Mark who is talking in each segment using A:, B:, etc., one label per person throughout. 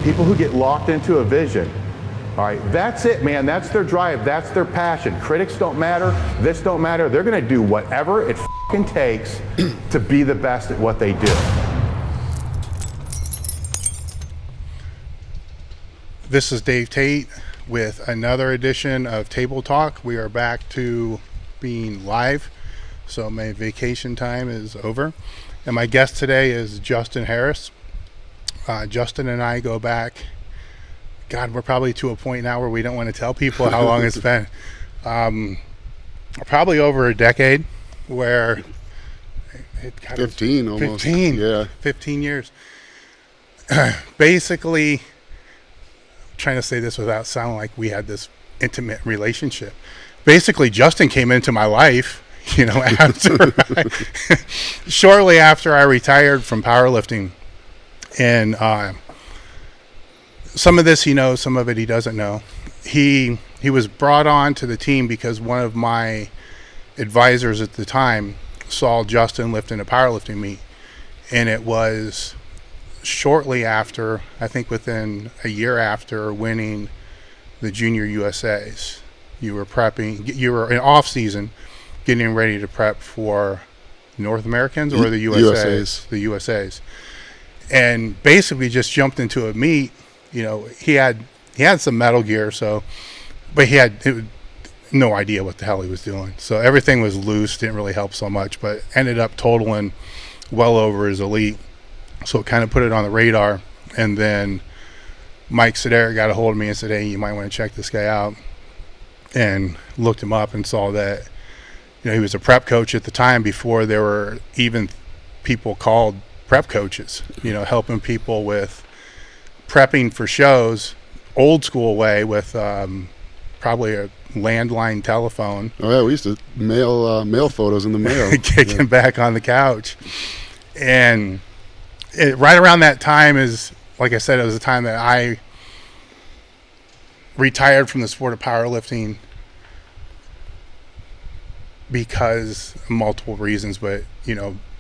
A: People who get locked into a vision. All right, that's it, man. That's their drive. That's their passion. Critics don't matter. This don't matter. They're going to do whatever it fucking takes to be the best at what they do.
B: This is Dave Tate with another edition of Table Talk. We are back to being live, so my vacation time is over. And my guest today is Justin Harris. Justin and I go back, God, we're probably to a point now where we don't want to tell people how long it's been. Probably over a decade, where it
C: 15 almost.
B: 15,
C: yeah.
B: 15 years. Basically, trying to say this without sounding like we had this intimate relationship. Basically, Justin came into my life, after shortly after I retired from powerlifting. And some of this he knows, some of it he doesn't know. He was brought on to the team because one of my advisors at the time saw Justin lifting a powerlifting meet. And it was shortly after, I think within a year after winning the Junior USAs. You were prepping, you were in off-season getting ready to prep for North Americans or the USAs? The USAs. And basically just jumped into a meet. He had some metal gear, but he had no idea what the hell he was doing. So everything was loose, didn't really help so much, but ended up totaling well over his elite. So it kind of put it on the radar. And then Mike Sedera got a hold of me and said, hey, you might want to check this guy out. And looked him up and saw that, he was a prep coach at the time before there were even people called prep coaches, helping people with prepping for shows, old school way with probably a landline telephone.
C: Oh yeah, we used to mail photos in the mail.
B: Kicking back on the couch. And right around that time is, like I said, it was the time that I retired from the sport of powerlifting because of multiple reasons, but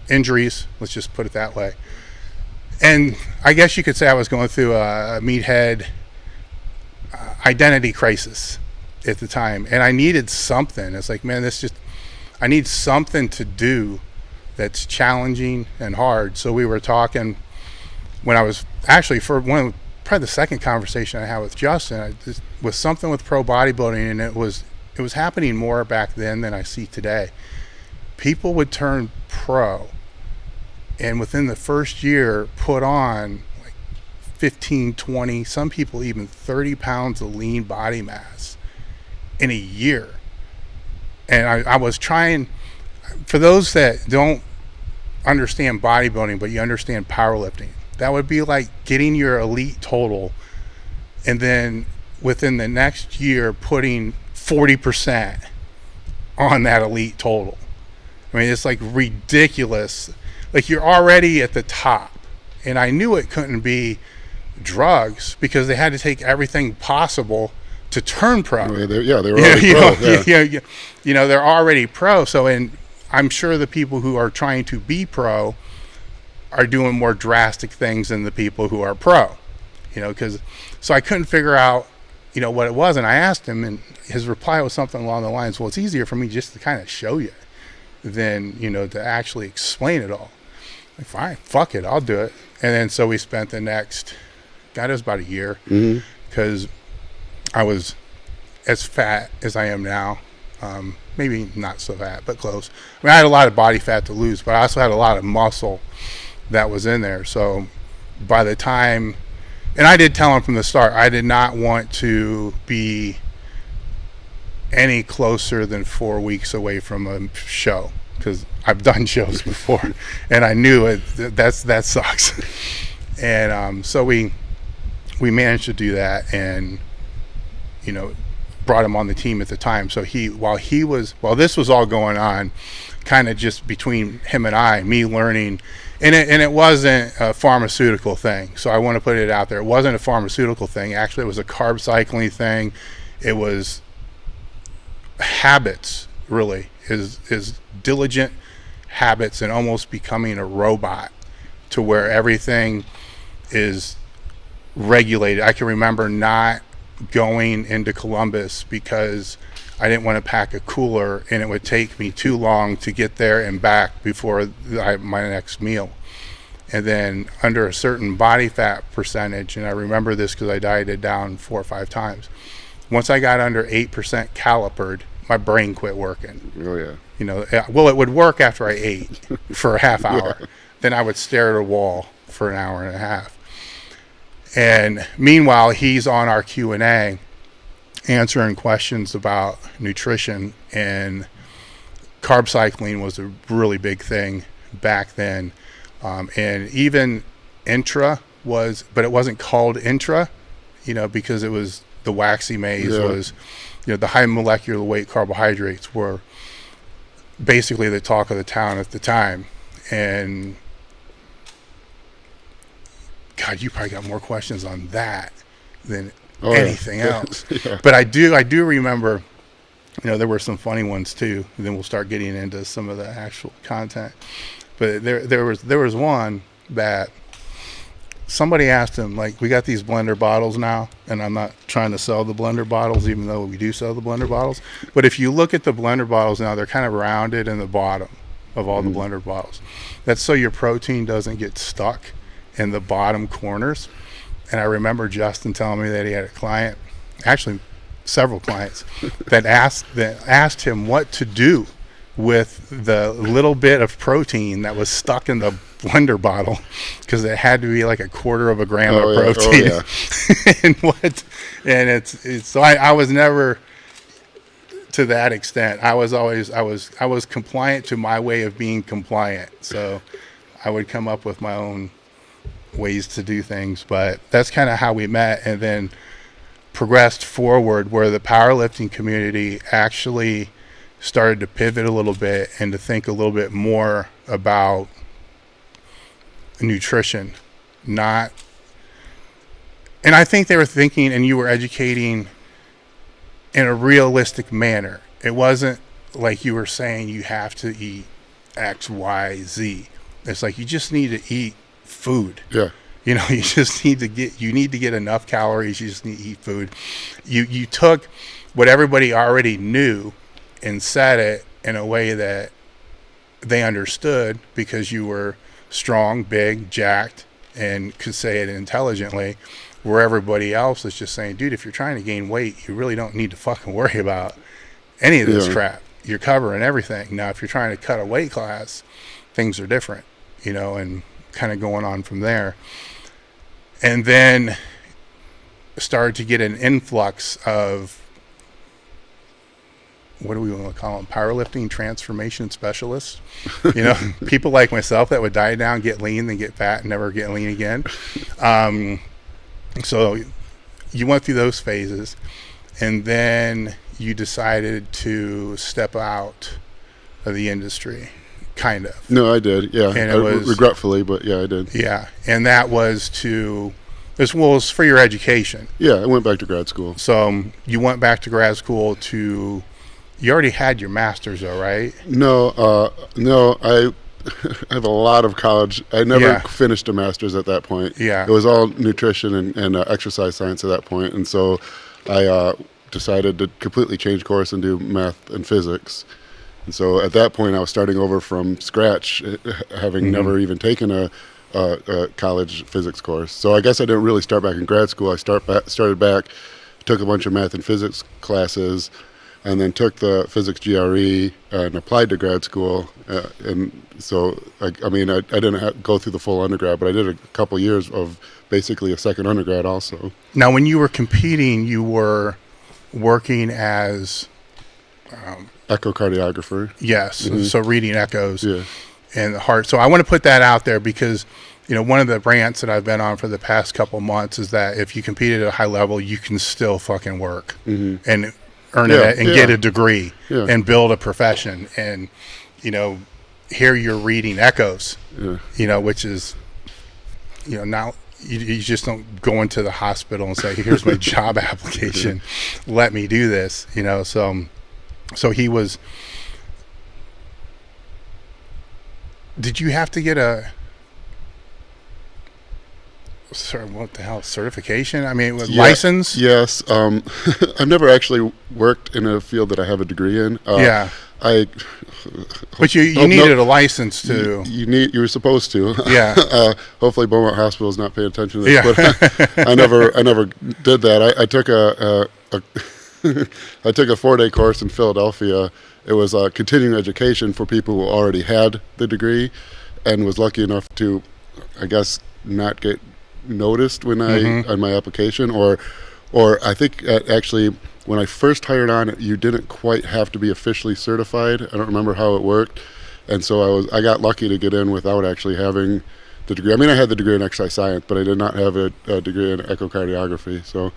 B: injuries, let's just put it that way. And I guess you could say I was going through a meathead identity crisis at the time, and I needed something. It's like, man, I need something to do that's challenging and hard. So we were talking when I was actually, for probably the second conversation I had with Justin, was something with pro bodybuilding, and it was happening more back then than I see today. People would turn pro and within the first year put on like 15, 20, some people even 30 pounds of lean body mass in a year. And I was trying, for those that don't understand bodybuilding, but you understand powerlifting, that would be like getting your elite total and then within the next year putting 40% on that elite total. I mean, it's like ridiculous. Like, you're already at the top. And I knew it couldn't be drugs because they had to take everything possible to turn pro.
C: They were already pro.
B: They're already pro. So, and I'm sure the people who are trying to be pro are doing more drastic things than the people who are pro. So I couldn't figure out, what it was. And I asked him, and his reply was something along the lines, well, it's easier for me just to kind of show you than, to actually explain it all. Like, fine, fuck it, I'll do it. And then so we spent the next, it was about a year, because I was as fat as I am now. Maybe not so fat, but close. I had a lot of body fat to lose, but I also had a lot of muscle that was in there. So by the time, and I did tell him from the start, I did not want to be any closer than 4 weeks away from a show, because I've done shows before and I knew that sucks. And so we managed to do that, and brought him on the team at the time. So while this was all going on, kind of just between him and I, me learning, and it wasn't a pharmaceutical thing. So I want to put it out there. It wasn't a pharmaceutical thing. Actually, it was a carb cycling thing. It was habits, really, is diligent habits and almost becoming a robot, to where everything is regulated. I can remember not going into Columbus because I didn't want to pack a cooler, and it would take me too long to get there and back before my next meal. And then under a certain body fat percentage, and I remember this because I dieted down 4 or 5 times. Once I got under 8% calipered, my brain quit working.
C: Oh yeah.
B: You know, well, it would work after I ate for a half hour. Yeah. Then I would stare at a wall for an hour and a half. And meanwhile, he's on our Q&A answering questions about nutrition, and carb cycling was a really big thing back then. And even intra was, but it wasn't called intra, you know, because it was the waxy maize was, you know, the high molecular weight carbohydrates were basically the talk of the town at the time. And God, you probably got more questions on that than anything else. Yeah. But I do remember, you know, there were some funny ones too. And then we'll start getting into some of the actual content. But there was one that somebody asked him, like, we got these blender bottles now, and I'm not trying to sell the blender bottles, even though we do sell the blender bottles. But if you look at the blender bottles now, they're kind of rounded in the bottom of all the blender bottles. That's so your protein doesn't get stuck in the bottom corners. And I remember Justin telling me that he had a client, actually several clients, that asked him what to do with the little bit of protein that was stuck in the blender bottle, because it had to be like 1/4 gram of protein. And it's so I was never to that extent. I was compliant to my way of being compliant. So I would come up with my own ways to do things, but that's kind of how we met, and then progressed forward where the powerlifting community actually started to pivot a little bit and to think a little bit more about nutrition. And I think they were thinking, and you were educating in a realistic manner. It wasn't like you were saying you have to eat X, Y, Z. It's like you just need to eat food.
C: Yeah.
B: You know, you just need to get enough calories. You just need to eat food. You took what everybody already knew and said it in a way that they understood, because you were strong, big, jacked, and could say it intelligently, where everybody else is just saying, dude, if you're trying to gain weight, you really don't need to fucking worry about any of this crap. You're covering everything. Now, if you're trying to cut a weight class, things are different, you know, and kind of going on from there. And then started to get an influx of, what do we want to call them? Powerlifting transformation specialists. You know, people like myself that would diet down, get lean, then get fat, and never get lean again. So you went through those phases, and then you decided to step out of the industry, kind of.
C: No, I did. Yeah,
B: and it was
C: regretfully, but yeah, I did.
B: Yeah, and that was it was for your education.
C: Yeah, I went back to grad school.
B: So you went back to grad school you already had your master's though, right?
C: No, I have a lot of college. I never finished a master's at that point.
B: Yeah.
C: It was all nutrition and exercise science at that point. And so I decided to completely change course and do math and physics. And so at that point I was starting over from scratch, having never even taken a college physics course. So I guess I didn't really start back in grad school. I started back, took a bunch of math and physics classes, and then took the physics GRE and applied to grad school. And so, I didn't go through the full undergrad, but I did a couple years of basically a second undergrad also.
B: Now, when you were competing, you were working as...
C: echocardiographer.
B: Yes, so reading echoes
C: and
B: the heart. So I want to put that out there because, you know, one of the rants that I've been on for the past couple months is that if you compete at a high level, you can still fucking work and earn it and get a degree and build a profession. And, you know, here you're reading echoes, you know, which is, you know, now you just don't go into the hospital and say, here's my job application, let me do this, you know. So he was, did you have to get Sir, what the hell? Certification? I mean, with
C: Yeah,
B: license?
C: Yes. I've never actually worked in a field that I have a degree in.
B: Yeah.
C: I.
B: But you needed a license to.
C: You were supposed to.
B: Yeah.
C: Hopefully, Beaumont Hospital is not paying attention to this.
B: Yeah.
C: But I never did that. I took a I took a 4-day course in Philadelphia. It was a continuing education for people who already had the degree, and was lucky enough to, I guess, not get noticed when on my application, or I think actually when I first hired on, you didn't quite have to be officially certified. I don't remember how it worked, and so I got lucky to get in without actually having the degree. I mean, I had the degree in exercise science, but I did not have a degree in echocardiography. So,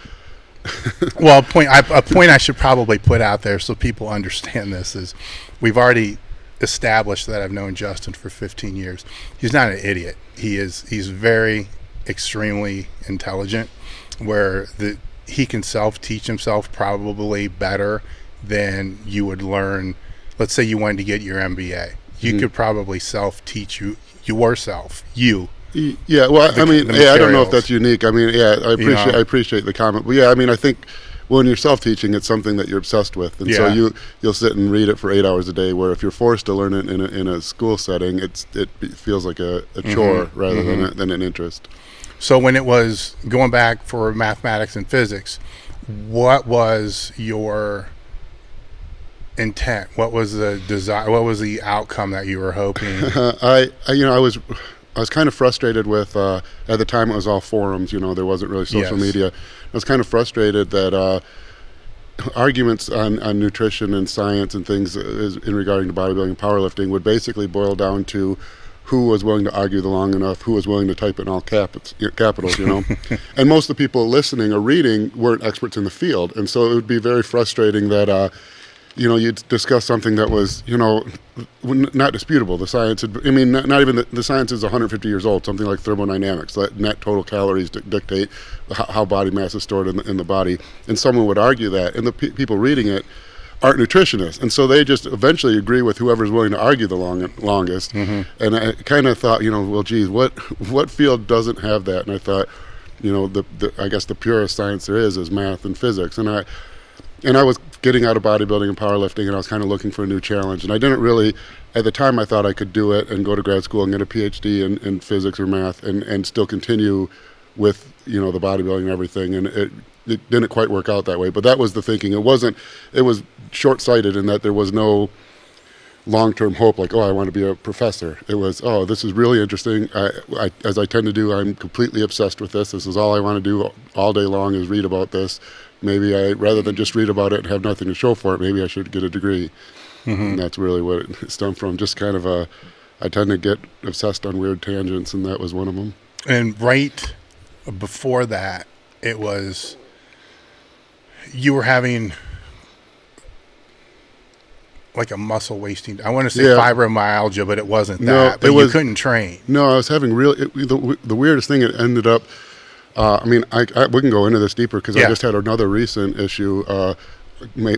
B: Well, a point I should probably put out there so people understand this is, we've already established that I've known Justin for 15 years. He's not an idiot. He's very extremely intelligent, where he can self-teach himself probably better than you would learn. Let's say you wanted to get your MBA. You could probably self-teach yourself.
C: Yeah, well, I mean, I don't know if that's unique. I mean, yeah, I appreciate the comment. But yeah, I mean, I think when you're self-teaching, it's something that you're obsessed with, and so you'll sit and read it for 8 hours a day. Where if you're forced to learn it in a school setting, it feels like a chore rather than an interest.
B: So when it was going back for mathematics and physics, what was your intent? What was the desire? What was the outcome that you were hoping?
C: I was kind of frustrated with, at the time it was all forums, there wasn't really social media. I was kind of frustrated that arguments on nutrition and science and things in regarding to bodybuilding and powerlifting would basically boil down to who was willing to argue the long enough, who was willing to type in all capitals, And most of the people listening or reading weren't experts in the field. And so it would be very frustrating that, you'd discuss something that was, not disputable. The science, not even the science is 150 years old, something like thermodynamics, that net total calories dictate how body mass is stored in the body. And someone would argue that, and the people reading it aren't nutritionists. And so they just eventually agree with whoever's willing to argue the longest. And I kind of thought, well, geez, what field doesn't have that? And I thought, I guess the purest science there is math and physics. And I was getting out of bodybuilding and powerlifting, and I was kind of looking for a new challenge. And I didn't really, at the time, I thought I could do it and go to grad school and get a PhD in physics or math and still continue with, the bodybuilding and everything. And it didn't quite work out that way. But that was the thinking. It was short-sighted in that there was no long-term hope, like, I want to be a professor. It was, this is really interesting. I as I tend to do, I'm completely obsessed with this. This is all I want to do all day long is read about this. Maybe rather than just read about it and have nothing to show for it, maybe I should get a degree. And that's really what it stemmed from. Just kind of I tend to get obsessed on weird tangents, and that was one of them.
B: And right before that, it was, you were having like a muscle wasting. I want to say fibromyalgia, but it wasn't that. But you couldn't train.
C: No, I was having the weirdest thing. It ended up. We can go into this deeper because I just had another recent issue,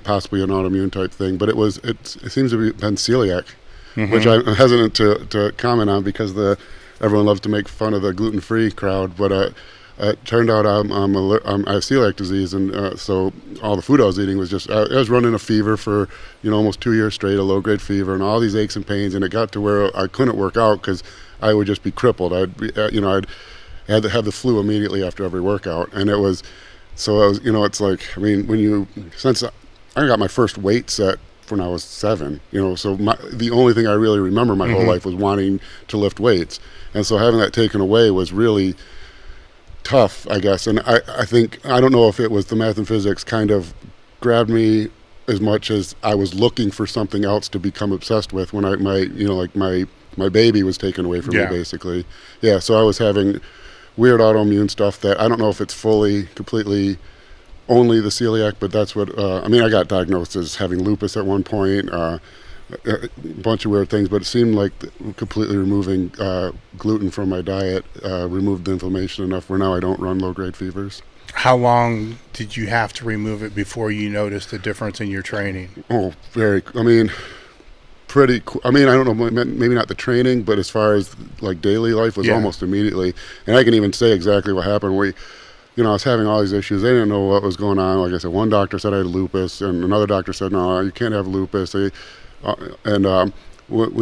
C: possibly an autoimmune type thing, but it seems to have been celiac, which I'm hesitant to comment on because everyone loves to make fun of the gluten-free crowd, but it turned out I have celiac disease, and so all the food I was eating was just, I was running a fever for almost 2 years straight, a low-grade fever, and all these aches and pains, and it got to where I couldn't work out because I would just be crippled. I'd had to have the flu immediately after every workout, and it's like, since I got my first weight set when I was 7, so the only thing I really remember my whole life was wanting to lift weights, and so having that taken away was really tough, I guess. And I think, I don't know if it was the math and physics kind of grabbed me as much as I was looking for something else to become obsessed with when my baby was taken away from me, basically. Yeah, so I was having weird autoimmune stuff that I don't know if it's completely only the celiac, but that's what, I got diagnosed as having lupus at one point, a bunch of weird things, but it seemed like completely removing gluten from my diet removed the inflammation enough where now I don't run low-grade fevers.
B: How long did you have to remove it before you noticed a difference in your training?
C: Oh, pretty cool. I mean, I don't know, maybe not the training, but as far as like daily life was almost immediately. And I can even say exactly what happened. I was having all these issues. They didn't know what was going on. Like I said, one doctor said I had lupus, and another doctor said, no, you can't have lupus. We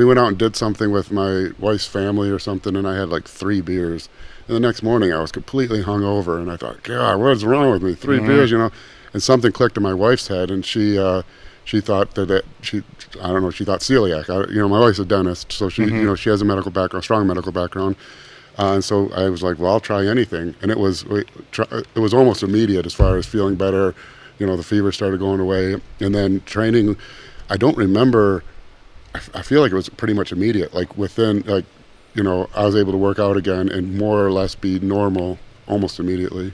C: went out and did something with my wife's family or something, and I had like 3 beers. And the next morning, I was completely hungover, and I thought, God, what's wrong with me? 3 beers, And something clicked in my wife's head, and she thought she thought celiac. My wife's a dentist, so she has a medical background, strong medical background. And so I was like, well, I'll try anything. And it was almost immediate as far as feeling better. The fever started going away. And then training, I don't remember, I feel like it was pretty much immediate. Like within, I was able to work out again and more or less be normal almost immediately.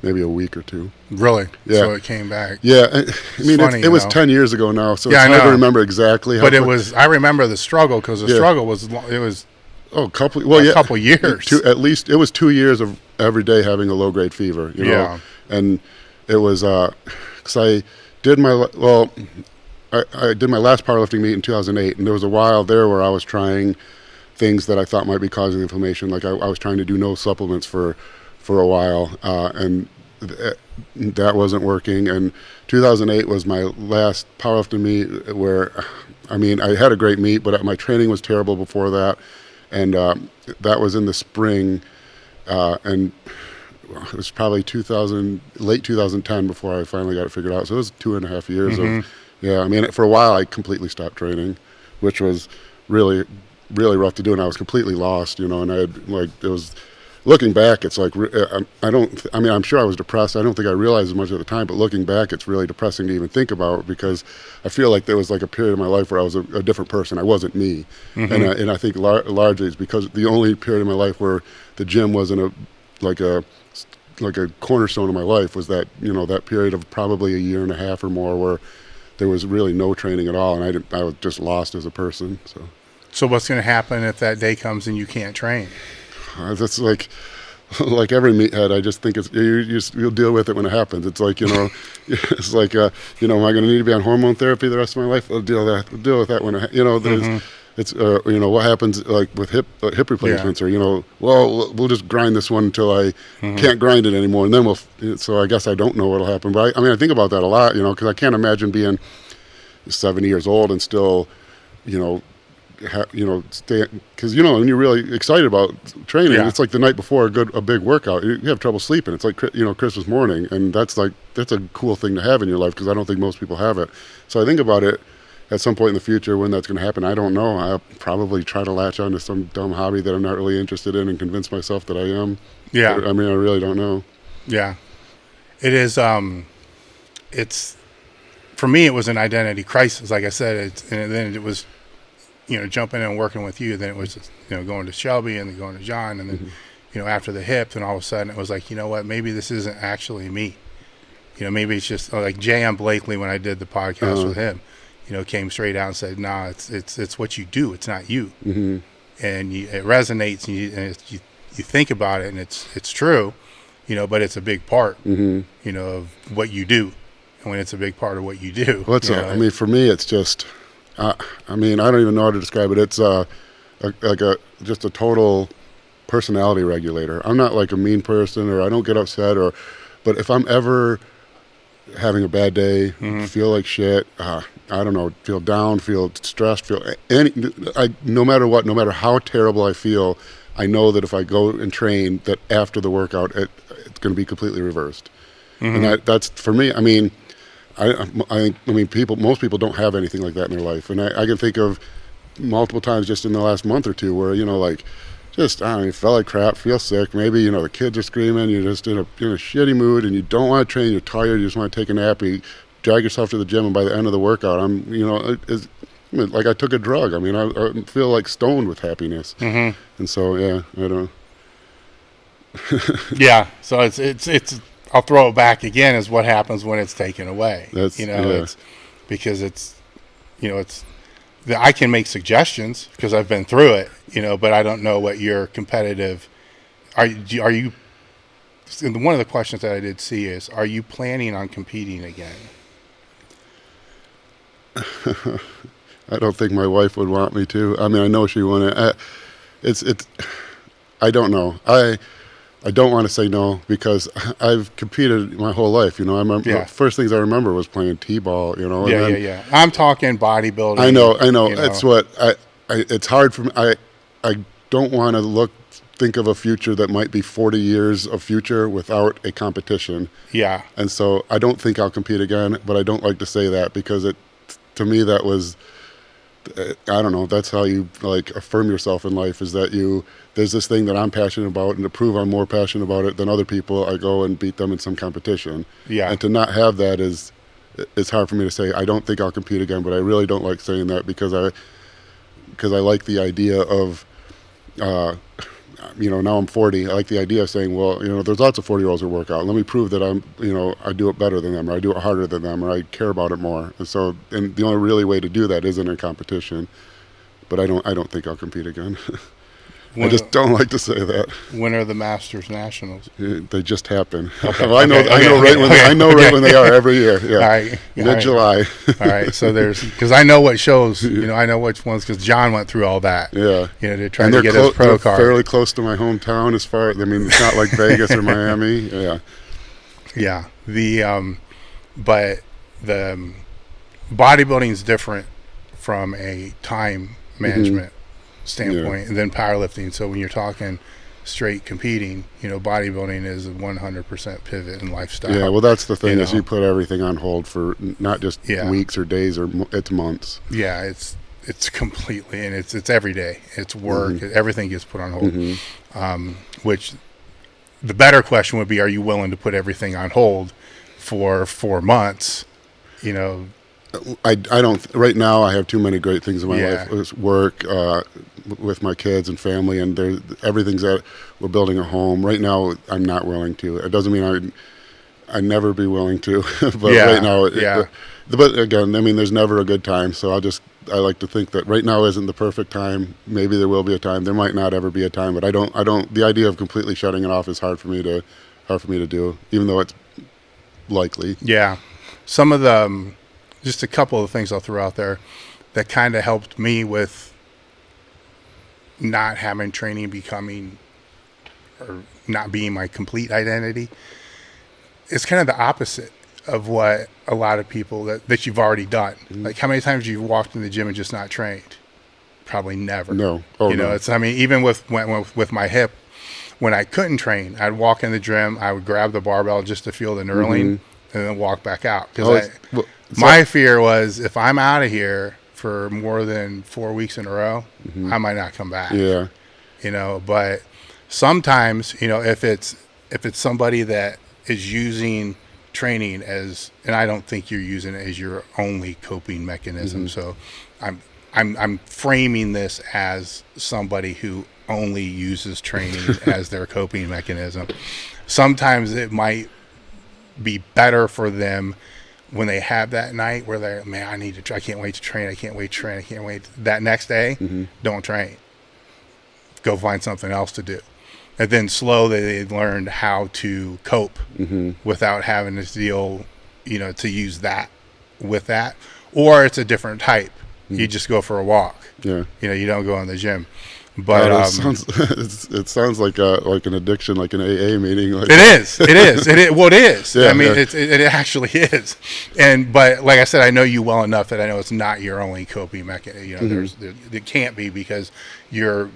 C: Maybe a week or 2.
B: Really?
C: Yeah.
B: So it came back.
C: Yeah. I mean, it was 10 years ago now, so it's hard to remember exactly how.
B: But I remember the struggle, because the struggle was a couple years.
C: At least it was 2 years of every day having a low-grade fever, And it was, because I did my last powerlifting meet in 2008, and there was a while there where I was trying things that I thought might be causing inflammation. Like I was trying to do no supplements for a while, and that wasn't working. And 2008 was my last powerlifting meet where, I had a great meet, but my training was terrible before that. And that was in the spring, and it was probably late 2010 before I finally got it figured out. So it was 2.5 years of, for a while I completely stopped training, which was really, really rough to do. And I was completely lost, and I had it was, looking back, it's like, I'm sure I was depressed. I don't think I realized as much at the time, but looking back, it's really depressing to even think about, because I feel like there was like a period of my life where I was a different person. I wasn't me. And I think largely it's because the only period of my life where the gym wasn't a cornerstone of my life was that, that period of probably 1.5 years or more where there was really no training at all. And I was just lost as a person.
B: So what's going to happen if that day comes and you can't train?
C: That's like every meathead. I just think you'll deal with it when it happens. It's like, it's like, am I going to need to be on hormone therapy the rest of my life? I'll deal with that when it's what happens like with hip replacements, or we'll just grind this one until I can't grind it anymore, and then so I guess I don't know what'll happen. But I think about that a lot, because I can't imagine being 70 years old and still, stay, because when you're really excited about training, it's like the night before a big workout, you have trouble sleeping. It's like Christmas morning, and that's a cool thing to have in your life, because I don't think most people have it. So I think about it at some point in the future when that's going to happen. I don't know. I'll probably try to latch on to some dumb hobby that I'm not really interested in and convince myself that I am. I really don't know. Yeah,
B: it is. It's, for me, it was an identity crisis. Like I said, and then it was, jumping in and working with you. Then it was, going to Shelby and then going to John, and then, after the hips, and all of a sudden it was like, what, maybe this isn't actually me. Maybe it's just like J.M. Blakely, when I did the podcast with him, came straight out and said, "Nah, it's what you do. It's not you." And it resonates, and you think about it, and it's true, but it's a big part, of what you do. And when it's a big part of what you do,
C: for me, it's just. I don't even know how to describe it. It's just a total personality regulator. I'm not like a mean person, or I don't get upset, but if I'm ever having a bad day, feel like shit, I don't know, feel down, feel stressed, no matter what, no matter how terrible I feel, I know that if I go and train, that after the workout, it's going to be completely reversed. And that's for me. Most people don't have anything like that in their life, and I can think of multiple times just in the last month or two where you felt like crap, feel sick. Maybe the kids are screaming, you're just in a shitty mood, and you don't want to train. You're tired. You just want to take a nap. You drag yourself to the gym, and by the end of the workout, it's like I took a drug. I feel like stoned with happiness, and so I don't.
B: So it's. I'll throw it back again, is what happens when it's taken away. It's because it's I can make suggestions because I've been through it, but I don't know what your competitive, are you, one of the questions that I did see is, are you planning on competing again?
C: I don't think my wife would want me to. I mean, I know she wouldn't. I don't know. I don't want to say no because I've competed my whole life. You know, I remember the first things I remember was playing t-ball. You know,
B: Yeah. I'm talking bodybuilding.
C: I know.
B: You know.
C: It's what it's hard for me. I don't want to think of a future that might be 40 years of future without a competition.
B: Yeah.
C: And so I don't think I'll compete again, but I don't like to say that because to me, that was, I don't know, that's how you like affirm yourself in life, is that there's this thing that I'm passionate about, and to prove I'm more passionate about it than other people, I go and beat them in some competition.
B: Yeah.
C: And to not have that it's hard for me to say, I don't think I'll compete again, but I really don't like saying that because I like the idea of, you know, now I'm 40. I like the idea of saying, well, you know, there's lots of 40-year-olds who work out. Let me prove that I do it better than them, or I do it harder than them, or I care about it more. And so, and the only really way to do that is in a competition. But I don't think I'll compete again. I just don't like to say that.
B: When are the Masters Nationals?
C: They just happen.
B: Okay.
C: Well, I know right when they are every year. Yeah.
B: All right.
C: Mid-July.
B: All right. So because I know what shows, you know, I know which ones, because John went through all that.
C: Yeah.
B: You know, to try to get his pro
C: they're
B: card.
C: fairly close to my hometown as far, I mean, it's not like Vegas or Miami. Yeah.
B: Yeah. But the bodybuilding is different from a time management standpoint than powerlifting. So when you're talking straight competing, you know, bodybuilding is a 100% pivot in lifestyle.
C: Yeah, well, that's the thing, is
B: know.
C: you put everything on hold for not just weeks or days, or it's months.
B: Yeah, it's completely, and it's every day. It's work. Everything gets put on hold. Which the better question would be, are you willing to put everything on hold for 4 months? You know,
C: I don't. Right now, I have too many great things in my life. It's work, with my kids and family, and everything's that we're building a home. Right now, I'm not willing to. It doesn't mean I'd never be willing to. But right now, but again, I mean, there's never a good time. So I like to think that right now isn't the perfect time. Maybe there will be a time. There might not ever be a time. But I don't. The idea of completely shutting it off is hard for me to do, even though it's likely.
B: Yeah, some of the. Just a couple of things I'll throw out there that kind of helped me with not having training becoming or not being my complete identity. It's kind of the opposite of what a lot of people that you've already done. Like, how many times have you walked in the gym and just not trained? Probably never.
C: No.
B: You know, it's, I mean, even with my hip, when I couldn't train, I'd walk in the gym, I would grab the barbell just to feel the knurling and then walk back out. Because my fear was, if I'm out of here for more than 4 weeks in a row, I might not come back.
C: Yeah.
B: You know, but sometimes, you know, if it's somebody that is using training as, and I don't think you're using it as your only coping mechanism. So I'm framing this as somebody who only uses training as their coping mechanism. Sometimes it might be better for them when they have that night where they're, man, I can't wait to train. I can't wait to train. I can't wait. That next day, don't train. Go find something else to do. And then slowly they learned how to cope without having to deal, you know, to use that with that. Or it's a different type. You just go for a walk. Yeah. You know, you don't go in the gym. But
C: it sounds like an addiction, like an AA meeting. Like
B: it is. Well, it is.
C: Yeah,
B: I mean, it actually is. But like I said, I know you well enough that I know it's not your only coping mechanism. You know, it can't be, because you're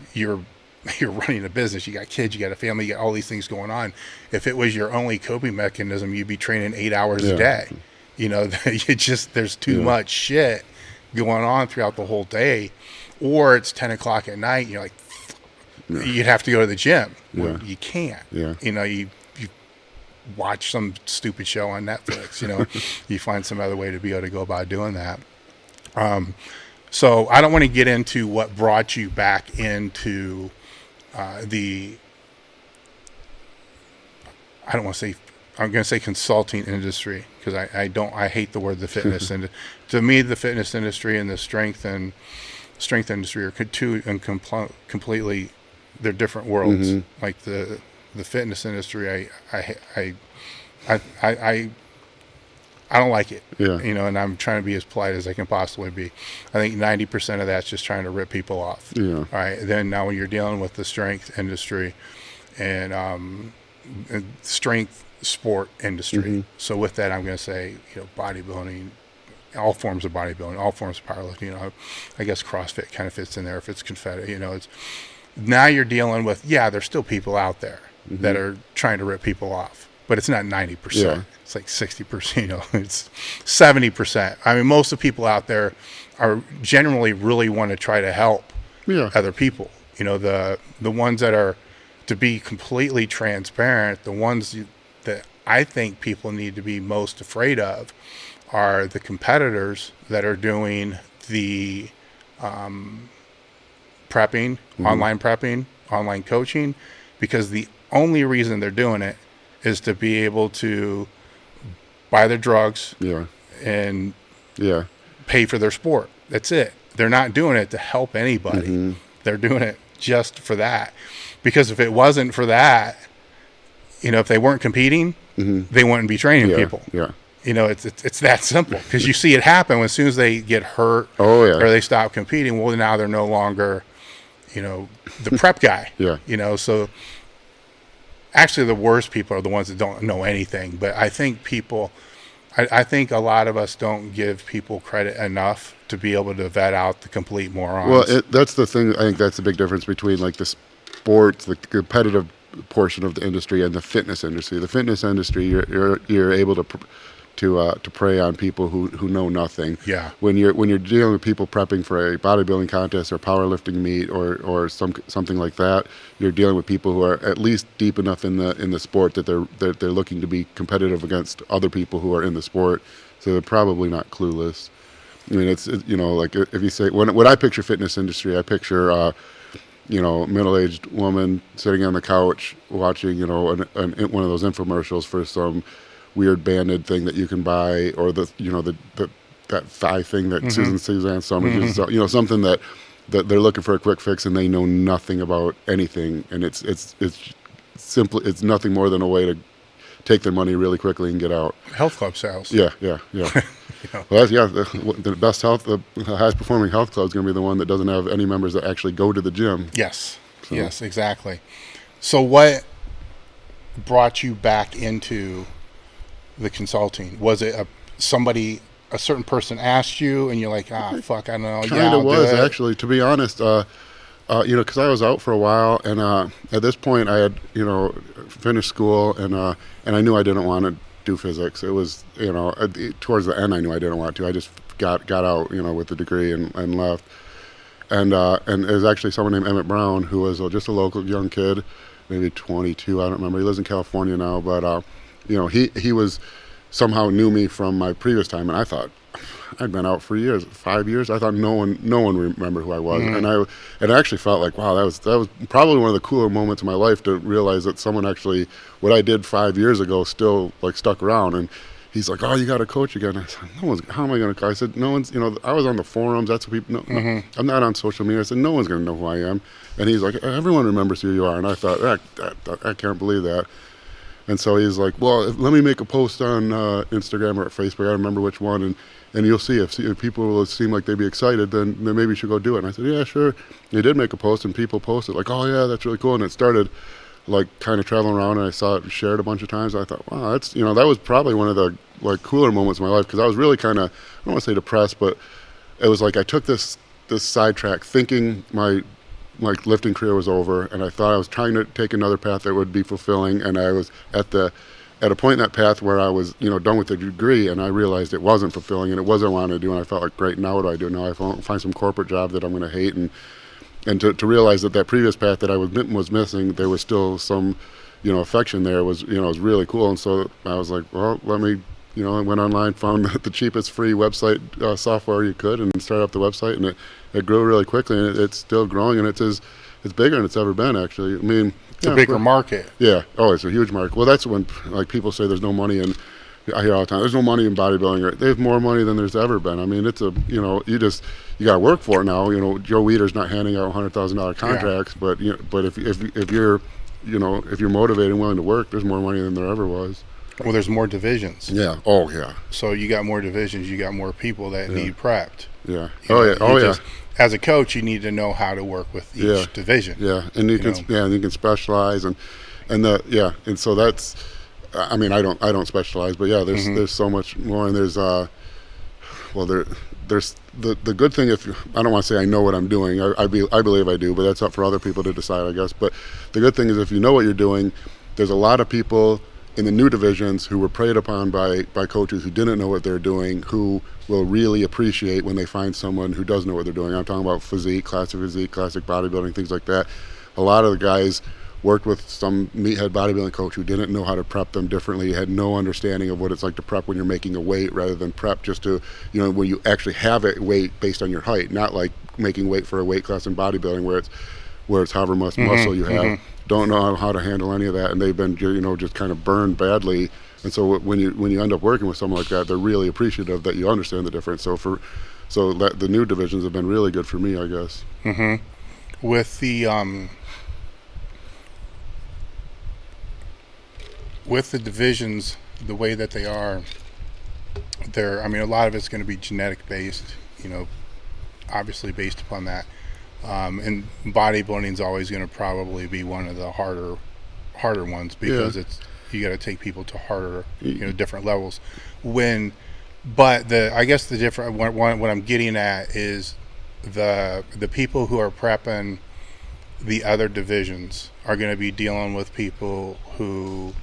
B: running a business. You got kids. You got a family. You got all these things going on. If it was your only coping mechanism, you'd be training 8 hours a day. You know, there's too much shit going on throughout the whole day. Or it's 10 o'clock at night, and you're like, you'd have to go to the gym. Well, you can't. Yeah. You know, you watch some stupid show on Netflix. You know, you find some other way to be able to go about doing that. So I don't want to get into what brought you back into I'm going to say consulting industry, because I hate the word the fitness. And to me, the fitness industry and the strength industry are two and completely, they're different worlds. Like the fitness industry, I I don't like it.
C: Yeah.
B: You know, and I'm trying to be as polite as I can possibly be. I think 90% of that's just trying to rip people off.
C: Yeah.
B: All right. Then now when you're dealing with the strength industry and strength sport industry. So with that, I'm going to say, you know, bodybuilding, all forms of bodybuilding, all forms of powerlifting. You know, I guess CrossFit kind of fits in there if it's confetti. You know, it's now you're dealing with, there's still people out there that are trying to rip people off, but it's not 90%.
C: Yeah.
B: It's like 60%. You know, it's 70%. I mean, most of the people out there are generally really want to try to help other people. You know, the ones that are, to be completely transparent, the ones that I think people need to be most afraid of are the competitors that are doing the prepping, online prepping, online coaching, because the only reason they're doing it is to be able to buy their drugs and pay for their sport. That's it. They're not doing it to help anybody. They're doing it just for that. Because if it wasn't for that, you know, if they weren't competing, they wouldn't be training people.
C: Yeah.
B: You know, it's that simple, because you see it happen as soon as they get hurt
C: or
B: they stop competing. Well, now they're no longer, you know, the prep guy. You know, so actually the worst people are the ones that don't know anything. But I think I think a lot of us don't give people credit enough to be able to vet out the complete morons.
C: Well, that's the thing. I think that's the big difference between like the sports, the competitive portion of the industry, and the fitness industry. The fitness industry, you're able to prey on people who know nothing.
B: Yeah.
C: When you're dealing with people prepping for a bodybuilding contest or powerlifting meet or something like that, you're dealing with people who are at least deep enough in the sport that they're looking to be competitive against other people who are in the sport. So they're probably not clueless. I mean, it's you know, like if you say when I picture fitness industry, I picture you know, middle-aged woman sitting on the couch watching, you know, one of those infomercials for some weird banded thing that you can buy, or that thigh thing that Suzanne Summers is, you know, something that they're looking for a quick fix and they know nothing about anything, and it's simply, it's nothing more than a way to take their money really quickly and get out.
B: Health club sales.
C: Yeah. Well, the best health, the highest performing health club is going to be the one that doesn't have any members that actually go to the gym.
B: Yes. So. Yes, exactly. So what brought you back into the consulting? Was it a certain person asked you and you're like, fuck, I don't know.
C: Kind of was, actually, to be honest. You know, because I was out for a while, and at this point I had, you know, finished school, and I knew I didn't want to do physics. It was, you know, towards the end I knew I didn't want to. I just got out, you know, with the degree and left. And there's actually someone named Emmett Brown who was just a local young kid, maybe 22, I don't remember. He lives in California now, but you know, he was somehow knew me from my previous time, and I thought I'd been out for years, 5 years. I thought no one remembered who I was, and I actually felt like, wow, that was probably one of the cooler moments of my life, to realize that someone actually, what I did 5 years ago, still like stuck around. And he's like, oh, you got to coach again. I said, how am I going to coach? I said, no one's, you know, I was on the forums. That's what people. No, I'm not on social media. I said, no one's going to know who I am. And he's like, everyone remembers who you are. And I thought, I can't believe that. And so he's like, well, let me make a post on Instagram or Facebook. I don't remember which one. And you'll see if people will seem like they'd be excited, then maybe you should go do it. And I said, yeah, sure. And he did make a post, and people posted like, oh yeah, that's really cool. And it started like kind of traveling around, and I saw it shared a bunch of times. I thought, wow, that's, you know, that was probably one of the like cooler moments of my life, because I was really kind of, I don't want to say depressed, but it was like I took this sidetrack thinking my lifting career was over, and I thought I was trying to take another path that would be fulfilling, and I was at a point in that path where I was, you know, done with the degree, and I realized it wasn't fulfilling and it wasn't what I wanted to do, and I felt like, great, now what do I do? Now I find some corporate job that I'm going to hate, and to realize that previous path that I was missing, there was still some, you know, affection there, was, you know, it was really cool. And so I was like, well, let me, you know, I went online, found the cheapest free website software you could, and started up the website, and it grew really quickly, and it's still growing, and it's bigger than it's ever been, actually. I mean,
B: it's a bigger market.
C: Yeah. Oh, it's a huge market. Well, that's when, like, people say there's no money in, I hear all the time, there's no money in bodybuilding. They have more money than there's ever been. I mean, it's a, you know, you got to work for it now. You know, Joe Weider's not handing out $100,000 contracts, but, you know, but if you're, you know, if you're motivated and willing to work, there's more money than there ever was.
B: Well, there's more divisions.
C: Yeah. Oh yeah.
B: So you got more divisions. You got more people that need prepped.
C: Yeah.
B: You
C: Oh
B: know,
C: yeah. Oh yeah.
B: As a coach, you need to know how to work with each division.
C: Yeah, and you can and you can specialize and and so that's. I mean, I don't specialize, but yeah, there's so much more, and there's there's the good thing. If I don't want to say I know what I'm doing, I believe I do, but that's up for other people to decide, I guess. But the good thing is if you know what you're doing, there's a lot of people in the new divisions who were preyed upon by coaches who didn't know what they're doing, who will really appreciate when they find someone who does know what they're doing. I'm talking about physique, classic bodybuilding, things like that. A lot of the guys worked with some meathead bodybuilding coach who didn't know how to prep them differently, had no understanding of what it's like to prep when you're making a weight rather than prep just to, where you actually have a weight based on your height, not like making weight for a weight class in bodybuilding where it's however much muscle you have. Don't know how to handle any of that, and they've been, just kind of burned badly. And so when you end up working with someone like that, they're really appreciative that you understand the difference. So the new divisions have been really good for me, I guess.
B: With the divisions, the way that they are, a lot of it's going to be genetic based, obviously based upon that. And bodybuilding is always going to probably be one of the harder ones because you got to take people to harder, different levels. I guess the different what I'm getting at is the people who are prepping the other divisions are going to be dealing with people who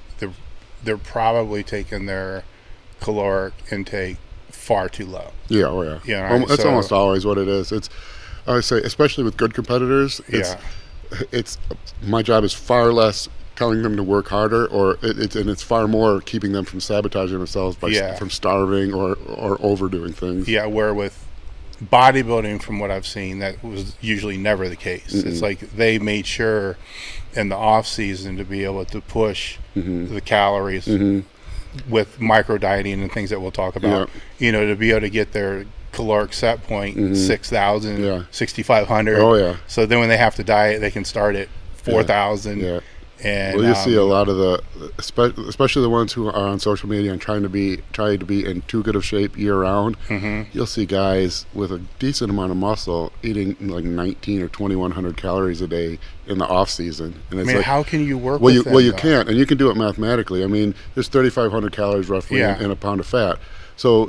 B: they're probably taking their caloric intake far too low.
C: Yeah, oh yeah. That's almost always what it is. I would say, especially with good competitors, it's my job is far less telling them to work harder, it's far more keeping them from sabotaging themselves from starving or overdoing things. Yeah,
B: where with bodybuilding, from what I've seen, that was usually never the case. It's like they made sure in the off season to be able to push the calories with micro dieting and things that we'll talk about, to be able to get their caloric set point 6,000, 6,500.
C: Oh yeah.
B: So then when they have to diet, they can start at 4,000. Yeah. And
C: you see a lot of especially the ones who are on social media and trying to be in too good of shape year round. You'll see guys with a decent amount of muscle eating like 1,900 or 2,100 calories a day in the off season. And it's
B: how can you work?
C: Well, you can't, and you can do it mathematically. There's 3,500 calories roughly in a pound of fat. So,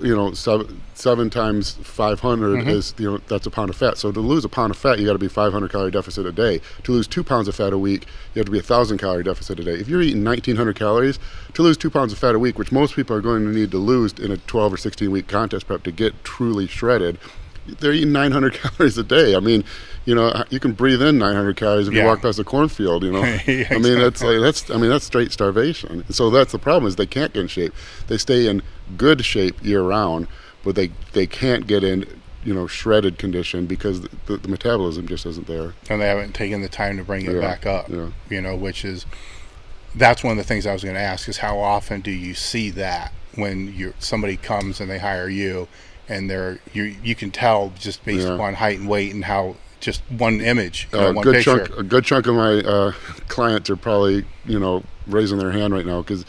C: 7 times 500 is, that's a pound of fat. So to lose a pound of fat, you got to be 500 calorie deficit a day. To lose 2 pounds of fat a week, you have to be 1,000 calorie deficit a day. If you're eating 1,900 calories, to lose 2 pounds of fat a week, which most people are going to need to lose in a 12 or 16 week contest prep to get truly shredded, they're eating 900 calories a day. You can breathe in 900 calories if you walk past a cornfield, Exactly. That's straight starvation. And so that's the problem, is they can't get in shape. They stay in good shape year round, but they can't get in, shredded condition because the metabolism just isn't there.
B: And they haven't taken the time to bring it back up, that's one of the things I was going to ask, is how often do you see that when somebody comes and they hire you and you can tell just based upon height and weight and how just one image, one picture.
C: A good chunk of my clients are probably, raising their hand right now, because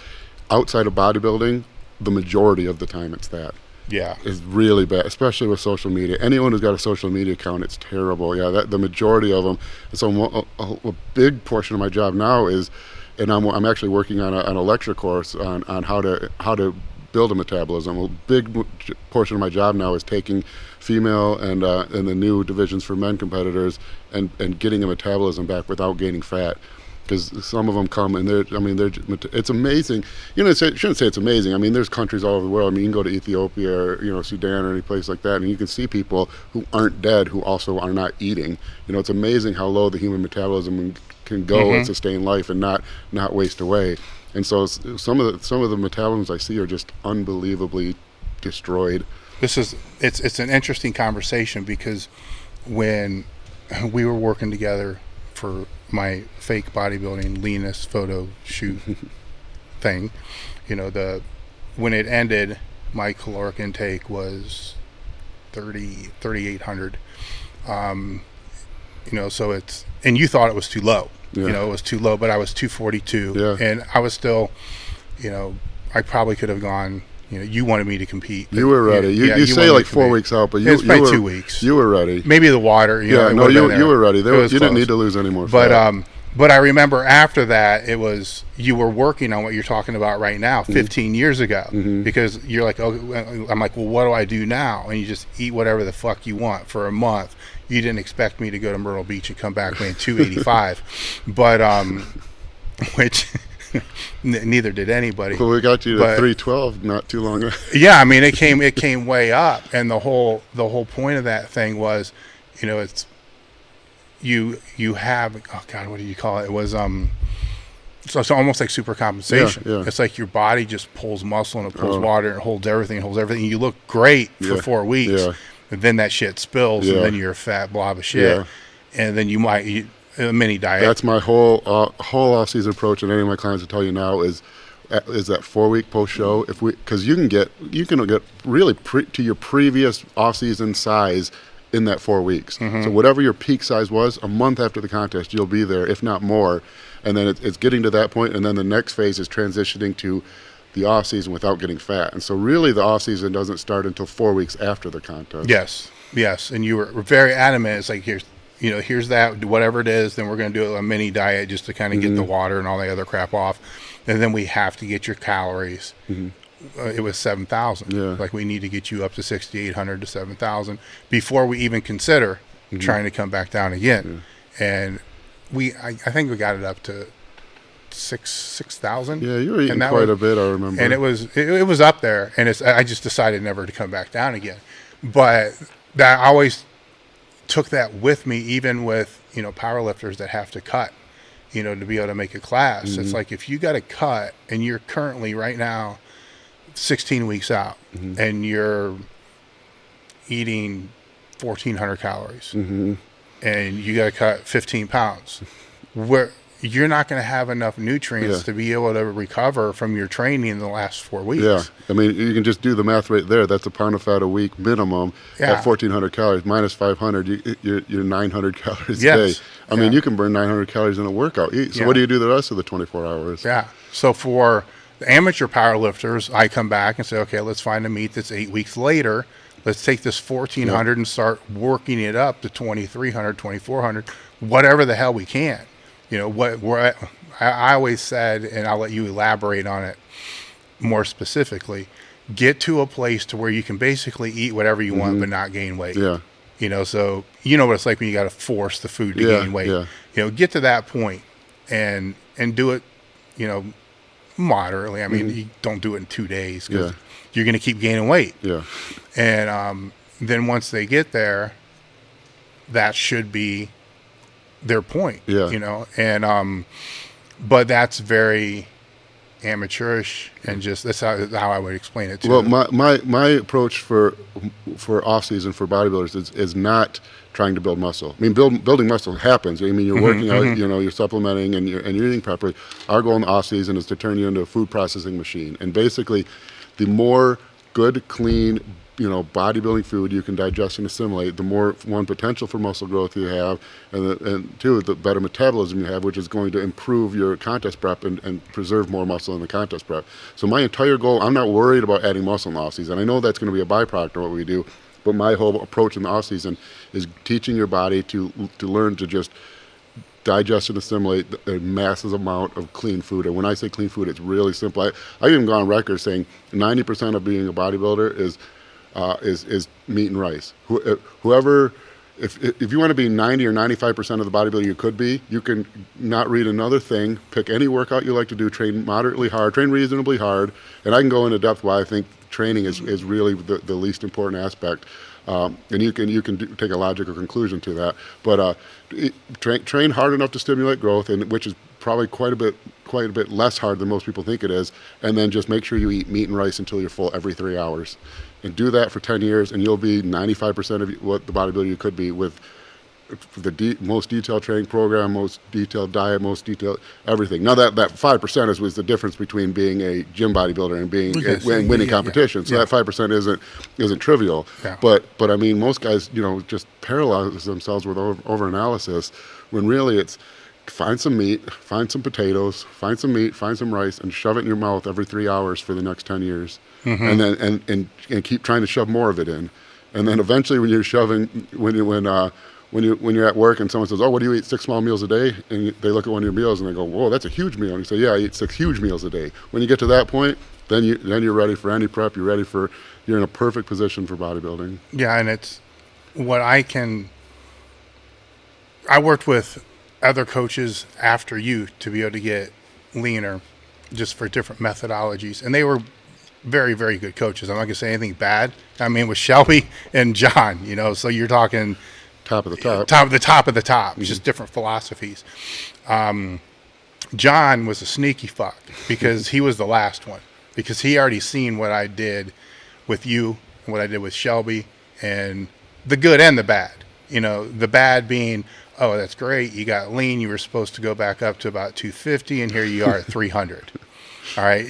C: outside of bodybuilding, the majority of the time it's that.
B: Yeah.
C: Is really bad, especially with social media. Anyone who's got a social media account, it's terrible. Yeah, the majority of them. And so a big portion of my job now is, and I'm actually working on a lecture course on how to build a metabolism. A big portion of my job now is taking female and the new divisions for men competitors and getting a metabolism back without gaining fat. Because some of them come and it's amazing. I shouldn't say it's amazing. There's countries all over the world. You can go to Ethiopia or Sudan or any place like that, and you can see people who aren't dead who also are not eating. It's amazing how low the human metabolism can go and sustain life and not waste away. And so some of the metabolisms I see are just unbelievably destroyed.
B: It's an interesting conversation, because when we were working together for my fake bodybuilding leanness photo shoot thing, when it ended, my caloric intake was 3,800. So and you thought it was too low. It was too low, but I was 242, and I was still, I probably could have gone. You wanted me to compete.
C: You were ready. You say
B: wanted
C: like
B: me to
C: 4
B: compete.
C: weeks out, but
B: It's
C: you
B: probably
C: were
B: 2 weeks.
C: You were ready.
B: Maybe the water.
C: Yeah,
B: it
C: no,
B: would've been there.
C: you were ready.
B: It was
C: you didn't
B: close.
C: need to lose any more fat.
B: But I remember after that, it was you were working on what you're talking about right now, 15 years ago, because you're like, oh, I'm like, well, what do I do now? And you just eat whatever the fuck you want for a month. You didn't expect me to go to Myrtle Beach and come back weighing 285, but which neither did anybody.
C: Well, we got you to 312 not too long ago.
B: Yeah, I mean, it came way up, and the whole point of that thing was, it's. You have, oh God, what do you call it? It was so it's almost like super compensation.
C: Yeah.
B: It's like your body just pulls muscle and it pulls water and holds everything. You look great for 4 weeks, and then that shit spills, and then you're a fat blob of shit, and then you might eat a mini diet.
C: That's my whole off-season approach, and any of my clients will tell you now is that 4 week post show. Because you can get really to your previous off-season size in that 4 weeks. So whatever your peak size was, a month after the contest, you'll be there, if not more. And then it's getting to that point, and then the next phase is transitioning to the off season without getting fat. And so really the off season doesn't start until 4 weeks after the contest.
B: Yes. And you were very adamant. It's like, here's that, whatever it is, then we're going to do a mini diet just to kind of get the water and all the other crap off. And then we have to get your calories. It was 7,000.
C: Yeah.
B: Like, we need to get you up to 6,800 to 7,000 before we even consider trying to come back down again. And I think we got it up to 6,000.
C: Yeah, you were eating quite a bit, I remember.
B: And it was up there, and I just decided never to come back down again. But that I always took that with me, even with powerlifters that have to cut, to be able to make a class. It's like, if you got to cut, and you're currently right now 16 weeks out, and you're eating 1,400 calories, and you got to cut 15 pounds, where you're not going to have enough nutrients to be able to recover from your training in the last 4 weeks.
C: Yeah, I mean, you can just do the math right there. That's a pound of fat a week minimum at 1,400 calories minus 500. You're 900 calories a day. I mean, you can burn 900 calories in a workout. So what do you do the rest of the 24 hours?
B: Yeah. So for the amateur powerlifters, I come back and say, okay, let's find a meet that's 8 weeks later. Let's take this 1,400 and start working it up to 2,300, 2,400, whatever the hell we can. I always said, and I'll let you elaborate on it more specifically, get to a place to where you can basically eat whatever you want but not gain weight.
C: Yeah.
B: So you know what it's like when you got to force the food to gain weight.
C: Yeah.
B: Get to that point and do it, moderately. I mean, you don't do it in 2 days because you're going to keep gaining weight.
C: Yeah.
B: And then once they get there, that should be their point. And but that's very amateurish, and just that's how I would explain it too.
C: Well, my approach for off season for bodybuilders is not trying to build muscle. I mean, building muscle happens. I mean, you're working out, you're supplementing and you're eating properly. Our goal in the off season is to turn you into a food processing machine. And basically, the more good, clean, bodybuilding food you can digest and assimilate, the more, one, potential for muscle growth you have, and two, the better metabolism you have, which is going to improve your contest prep and preserve more muscle in the contest prep. So my entire goal, I'm not worried about adding muscle in the off season. I know that's going to be a byproduct of what we do, but my whole approach in the off season is teaching your body to learn to just digest and assimilate a massive amount of clean food. And when I say clean food, it's really simple. I even go on record saying 90% of being a bodybuilder is meat and rice. Whoever, if you want to be 90 or 95% of the bodybuilder you could be, you can not read another thing, pick any workout you like to do, train moderately hard, train reasonably hard, and I can go into depth why I think training is really the least important aspect. And you can take a logical conclusion to that, but train hard enough to stimulate growth, and which is probably quite a bit less hard than most people think it is, and then just make sure you eat meat and rice until you're full every 3 hours, and do that for 10 years, and you'll be 95% of what the bodybuilder you could be with the most detailed training program, most detailed diet, most detailed everything. Now that 5% was the difference between being a gym bodybuilder and being and winning competition. So that 5% isn't trivial. Yeah. But I mean, most guys just paralyze themselves with over analysis when really it's find some meat, find some potatoes, find some meat, find some rice, and shove it in your mouth every 3 hours for the next 10 years. And then and keep trying to shove more of it in. And then eventually when you're shoving, when you're at work and someone says, oh, what do you eat, 6 small meals a day? And they look at one of your meals and they go, whoa, that's a huge meal. And you say, yeah, I eat 6 huge meals a day. When you get to that point, then you're ready for any prep. You're in a perfect position for bodybuilding.
B: Yeah, and it's what I worked with other coaches after you to be able to get leaner just for different methodologies. And they were very, very good coaches. I'm not going to say anything bad. I mean, with Shelby and John, so you're talking
C: top of the top.
B: Top of the top, just different philosophies. John was a sneaky fuck because he was the last one, because he already seen what I did with you and what I did with Shelby, and the good and the bad. The bad being, oh, that's great, you got lean, you were supposed to go back up to about 250, and here you are at 300. All right,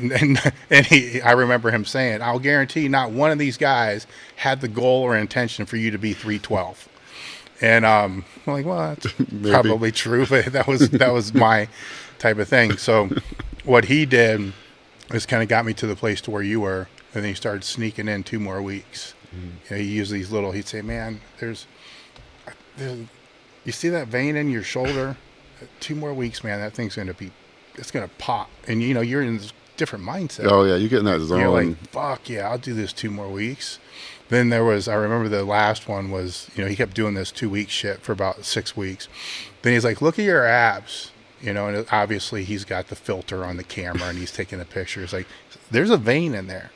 B: I remember him saying, I'll guarantee not one of these guys had the goal or intention for you to be 312. And I'm like, well, that's probably true, but that was my type of thing. So what he did is kind of got me to the place to where you were, and then he started sneaking in 2 more weeks. He used these little, he'd say, man, there's you see that vein in your shoulder? 2 more weeks, man, that thing's it's going to pop. And, you're in this different mindset.
C: Oh, yeah, you get in that zone.
B: You're like, fuck, yeah, I'll do this 2 more weeks. Then I remember the last one was, he kept doing this 2-week shit for about 6 weeks. Then he's like, look at your abs. And obviously he's got the filter on the camera and he's taking the pictures. Like, there's a vein in there.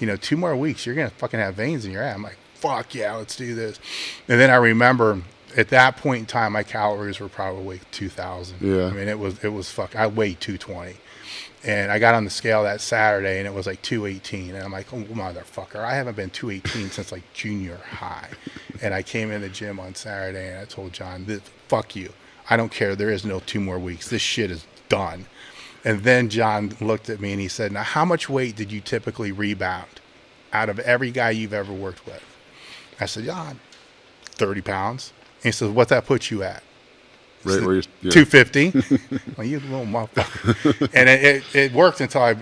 B: 2 more weeks, you're going to fucking have veins in your ab. I'm like, fuck yeah, let's do this. And then I remember at that point in time, my calories were probably 2,000.
C: Yeah.
B: I mean, it was fuck. I weighed 220. And I got on the scale that Saturday, and it was like 218. And I'm like, oh, motherfucker, I haven't been 218 since like junior high. And I came in the gym on Saturday, and I told John, fuck you. I don't care. There is no 2 more weeks. This shit is done. And then John looked at me, and he said, now, how much weight did you typically rebound out of every guy you've ever worked with? I said, John, 30 pounds. And he says, what's that put you at?
C: Right where you're, yeah.
B: 250. Well, you little motherfucker. And it worked until I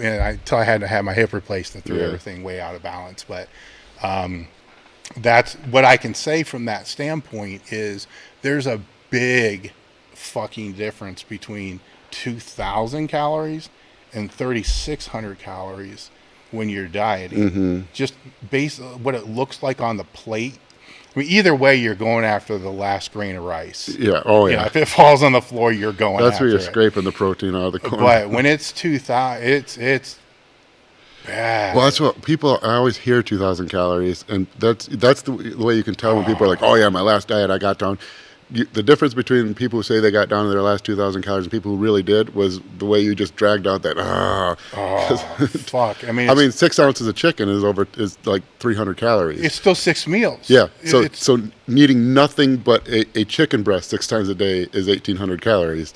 B: had to have my hip replaced and threw everything way out of balance. But that's what I can say from that standpoint is there's a big fucking difference between 2,000 calories and 3,600 calories when you're dieting. Just based on what it looks like on the plate. I mean, either way, you're going after the last grain of rice.
C: Yeah. Oh, yeah.
B: If it falls on the floor, you're going
C: That's
B: after
C: where you're
B: it.
C: scraping the protein out of the corn.
B: But when it's 2,000, it's bad.
C: Well, that's what people, I always hear 2,000 calories, and that's the way you can tell when people are like, oh, yeah, my last diet, I got down. The difference between people who say they got down to their last 2,000 calories and people who really did was the way you just dragged out that,
B: fuck. I mean,
C: 6 ounces of chicken is like 300 calories.
B: it's still 6 meals.
C: Yeah, so needing nothing but a chicken breast 6 times a day is 1,800 calories.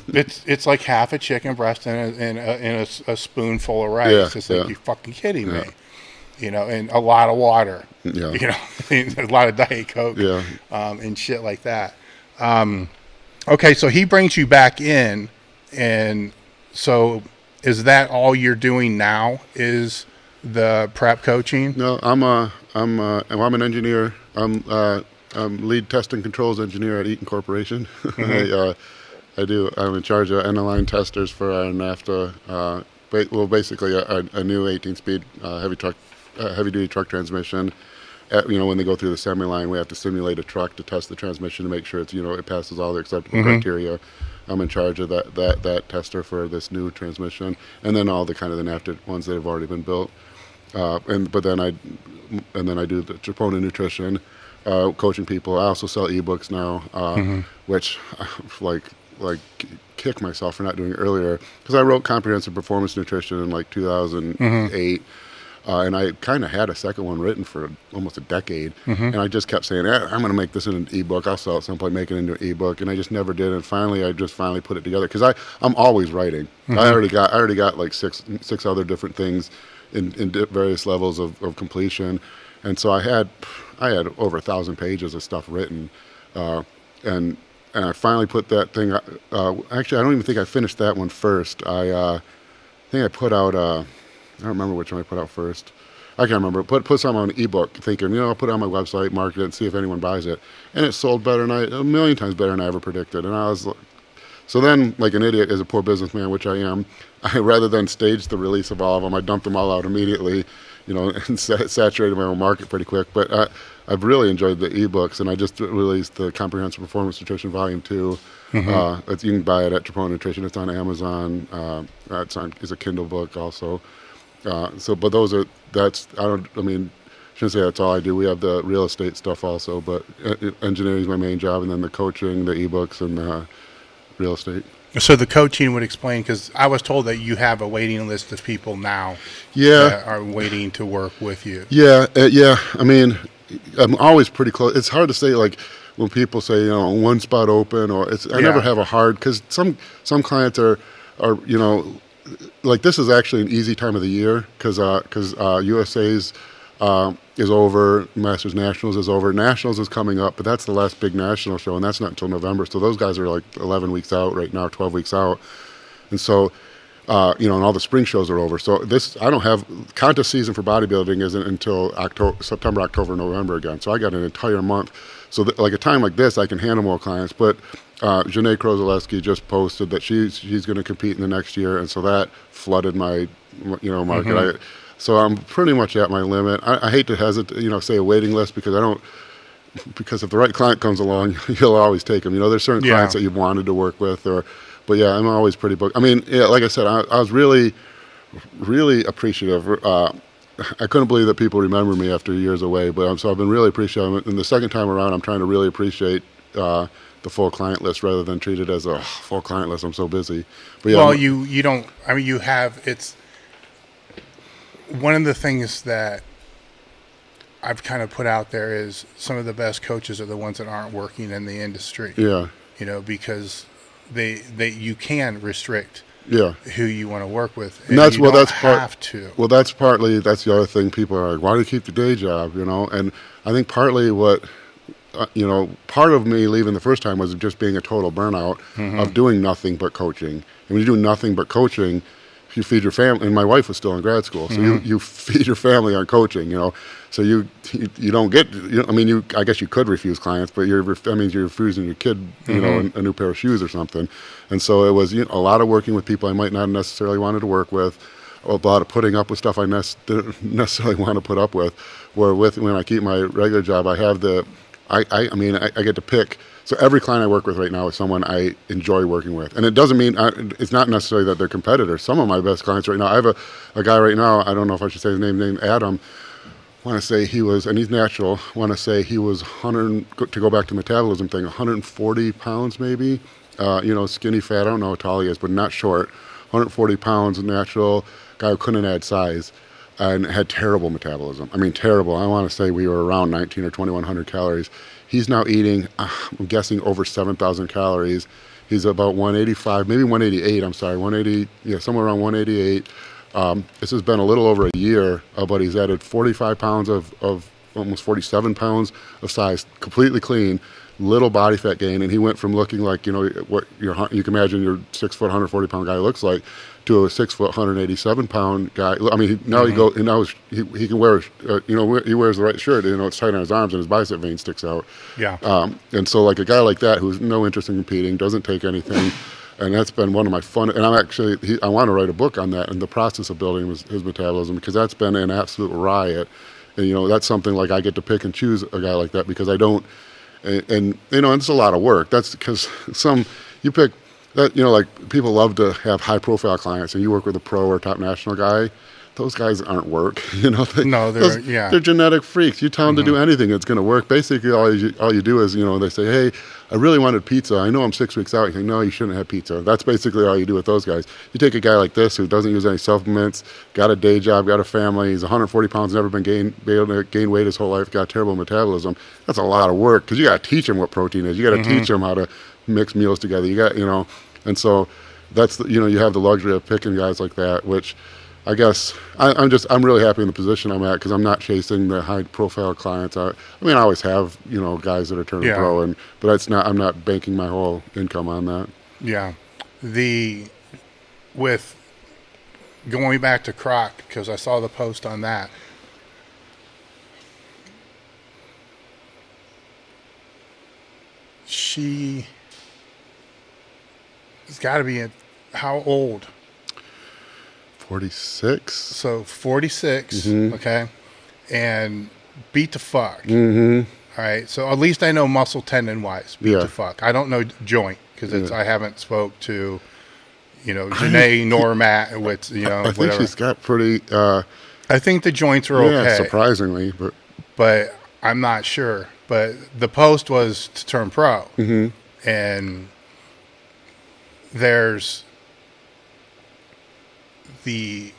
B: It's like half a chicken breast and a spoonful of rice.
C: Yeah,
B: It's like,
C: yeah.
B: you're fucking kidding me.
C: Yeah.
B: And a lot of water.
C: Yeah.
B: A lot of Diet Coke.
C: Yeah.
B: And shit like that. Okay, so he brings you back in, and so is that all you're doing now? Is the prep coaching?
C: No, I'm an engineer. I'm lead test and controls engineer at Eaton Corporation. I'm in charge of end-of-line testers for our NAFTA. Basically a new 18-speed heavy-duty truck transmission. When they go through the semi-line, we have to simulate a truck to test the transmission to make sure it's it passes all the acceptable criteria. I'm in charge of that tester for this new transmission, and then all the kind of the NAFTA ones that have already been built. Then I do the troponin nutrition, coaching people. I also sell ebooks now, which like kick myself for not doing earlier, because I wrote Comprehensive Performance Nutrition in like 2008. And I kind of had a second one written for almost a decade. And I just kept saying, I'm going to make this into an ebook. I'll sell it someplace, make it into an ebook. And I just never did. And finally, I put it together, because I'm always writing. I already got like six other different things in various levels of completion. And so I had over 1,000 pages of stuff written. And and I finally put that thing. Actually, I don't even think I finished that one first. I think I put out. I don't remember which one I put out first. I can't remember. Put some on an ebook, thinking, I'll put it on my website, market it, and see if anyone buys it. And it sold better than a million times better than I ever predicted. And I was so then, like an idiot, as a poor businessman, which I am, rather than stage the release of all of them, I dumped them all out immediately, and saturated my own market pretty quick. But I've really enjoyed the ebooks, and I just released the Comprehensive Performance Nutrition Volume 2. You can buy it at Troponin Nutrition. It's on Amazon. It's a Kindle book also. But shouldn't say that's all I do. We have the real estate stuff also, but engineering is my main job, and then the coaching, the ebooks, and real estate.
B: So the coaching would explain, because I was told that you have a waiting list of people now
C: that
B: are waiting to work with you.
C: Yeah. I mean, I'm always pretty close. It's hard to say, like, when people say, one spot open, or I never have a hard, because some clients are, like, this is actually an easy time of the year, because USA's is over, Masters Nationals is over. Nationals is coming up, but that's the last big national show, and that's not until November. So those guys are like 11 weeks out right now, 12 weeks out. And so, and all the spring shows are over. So I don't have, contest season for bodybuilding isn't until September, October, November again. So I got an entire month. So like a time like this, I can handle more clients. But Janae Krozaleski just posted that she's going to compete in the next year. And so that flooded my, market. So I'm pretty much at my limit. I hate to hesitate, say a waiting list, because because if the right client comes along, you'll always take them. There's certain clients that you've wanted to work with, but yeah, I'm always pretty booked. I mean, like I said, I was really, really appreciative. I couldn't believe that people remember me after years away, so I've been really appreciative. And the second time around, I'm trying to really appreciate the full client list rather than treat it as a full client list. I'm so busy. But yeah,
B: well, you don't. I mean, you have. It's one of the things that I've kind of put out there is some of the best coaches are the ones that aren't working in the industry.
C: Yeah.
B: Because you can restrict who you want to work with.
C: And that's
B: Well, that's
C: the other thing. People are like, why do you keep the day job? And I think partly what, part of me leaving the first time was just being a total burnout of doing nothing but coaching. And when you do nothing but coaching, you feed your family, and my wife was still in grad school, so you feed your family on coaching, so you don't get, I guess you could refuse clients, but you're refusing your kid, a new pair of shoes or something. And so it was, a lot of working with people I might not necessarily wanted to work with, a lot of putting up with stuff I didn't necessarily want to put up with, when I keep my regular job, I have I get to pick. So every client I work with right now is someone I enjoy working with. And it doesn't mean, it's not necessarily that they're competitors. Some of my best clients right now, I have a guy right now, I don't know if I should say his name, named Adam. I want to say he was, and he's natural, I want to say he was to go back to metabolism thing, 140 pounds maybe, skinny fat, I don't know how tall he is, but not short, 140 pounds, natural, guy who couldn't add size, and had terrible metabolism. I mean, terrible. I want to say we were around 19 or 2,100 calories. He's now eating, I'm guessing, over 7,000 calories. He's about 185, maybe 188, I'm sorry, 180, somewhere around 188. This has been a little over a year, but he's added 45 pounds of almost 47 pounds of size, completely clean, little body fat gain, and he went from looking like, what you can imagine your 6 foot, 140 pound guy looks like, to a 6 foot, 187 pound guy. I mean, he can wear, he wears the right shirt, it's tight on his arms and his bicep vein sticks out.
B: Yeah.
C: And so like a guy like that who's no interest in competing, doesn't take anything, and that's been one of my fun, and I want to write a book on that and the process of building his metabolism, because that's been an absolute riot. And that's something like I get to pick and choose a guy like that, because I don't, and it's a lot of work. That's because you pick that, like people love to have high profile clients, and you work with a pro or top national guy. Those guys aren't work, they're genetic freaks. You tell them to do anything, it's going to work. Basically, all you do is, they say, hey, I really wanted pizza. I know I'm 6 weeks out. You think, no, you shouldn't have pizza. That's basically all you do with those guys. You take a guy like this who doesn't use any supplements, got a day job, got a family, he's 140 pounds, never been able to gain weight his whole life, got terrible metabolism. That's a lot of work, because you got to teach him what protein is. You got to teach him how to mix meals together. You got, and so that's you have the luxury of picking guys like that, which I guess I'm really happy in the position I'm at because I'm not chasing the high profile clients. I mean, I always have, guys that are turning pro, but I'm not banking my whole income on that.
B: Yeah. With going back to Croc, because I saw the post on that. She has got to be how old?
C: 46.
B: So 46,
C: Mm-hmm.
B: okay, and beat the fuck.
C: Mm-hmm.
B: All right, so at least I know muscle tendon wise, beat
C: Yeah.
B: the fuck. I don't know joint because I haven't spoke to, Janae nor Matt with
C: I think
B: whatever.
C: she's got pretty.
B: I think the joints are
C: Yeah,
B: okay,
C: surprisingly,
B: but I'm not sure. But the post was to turn pro,
C: Mm-hmm.
B: and there's the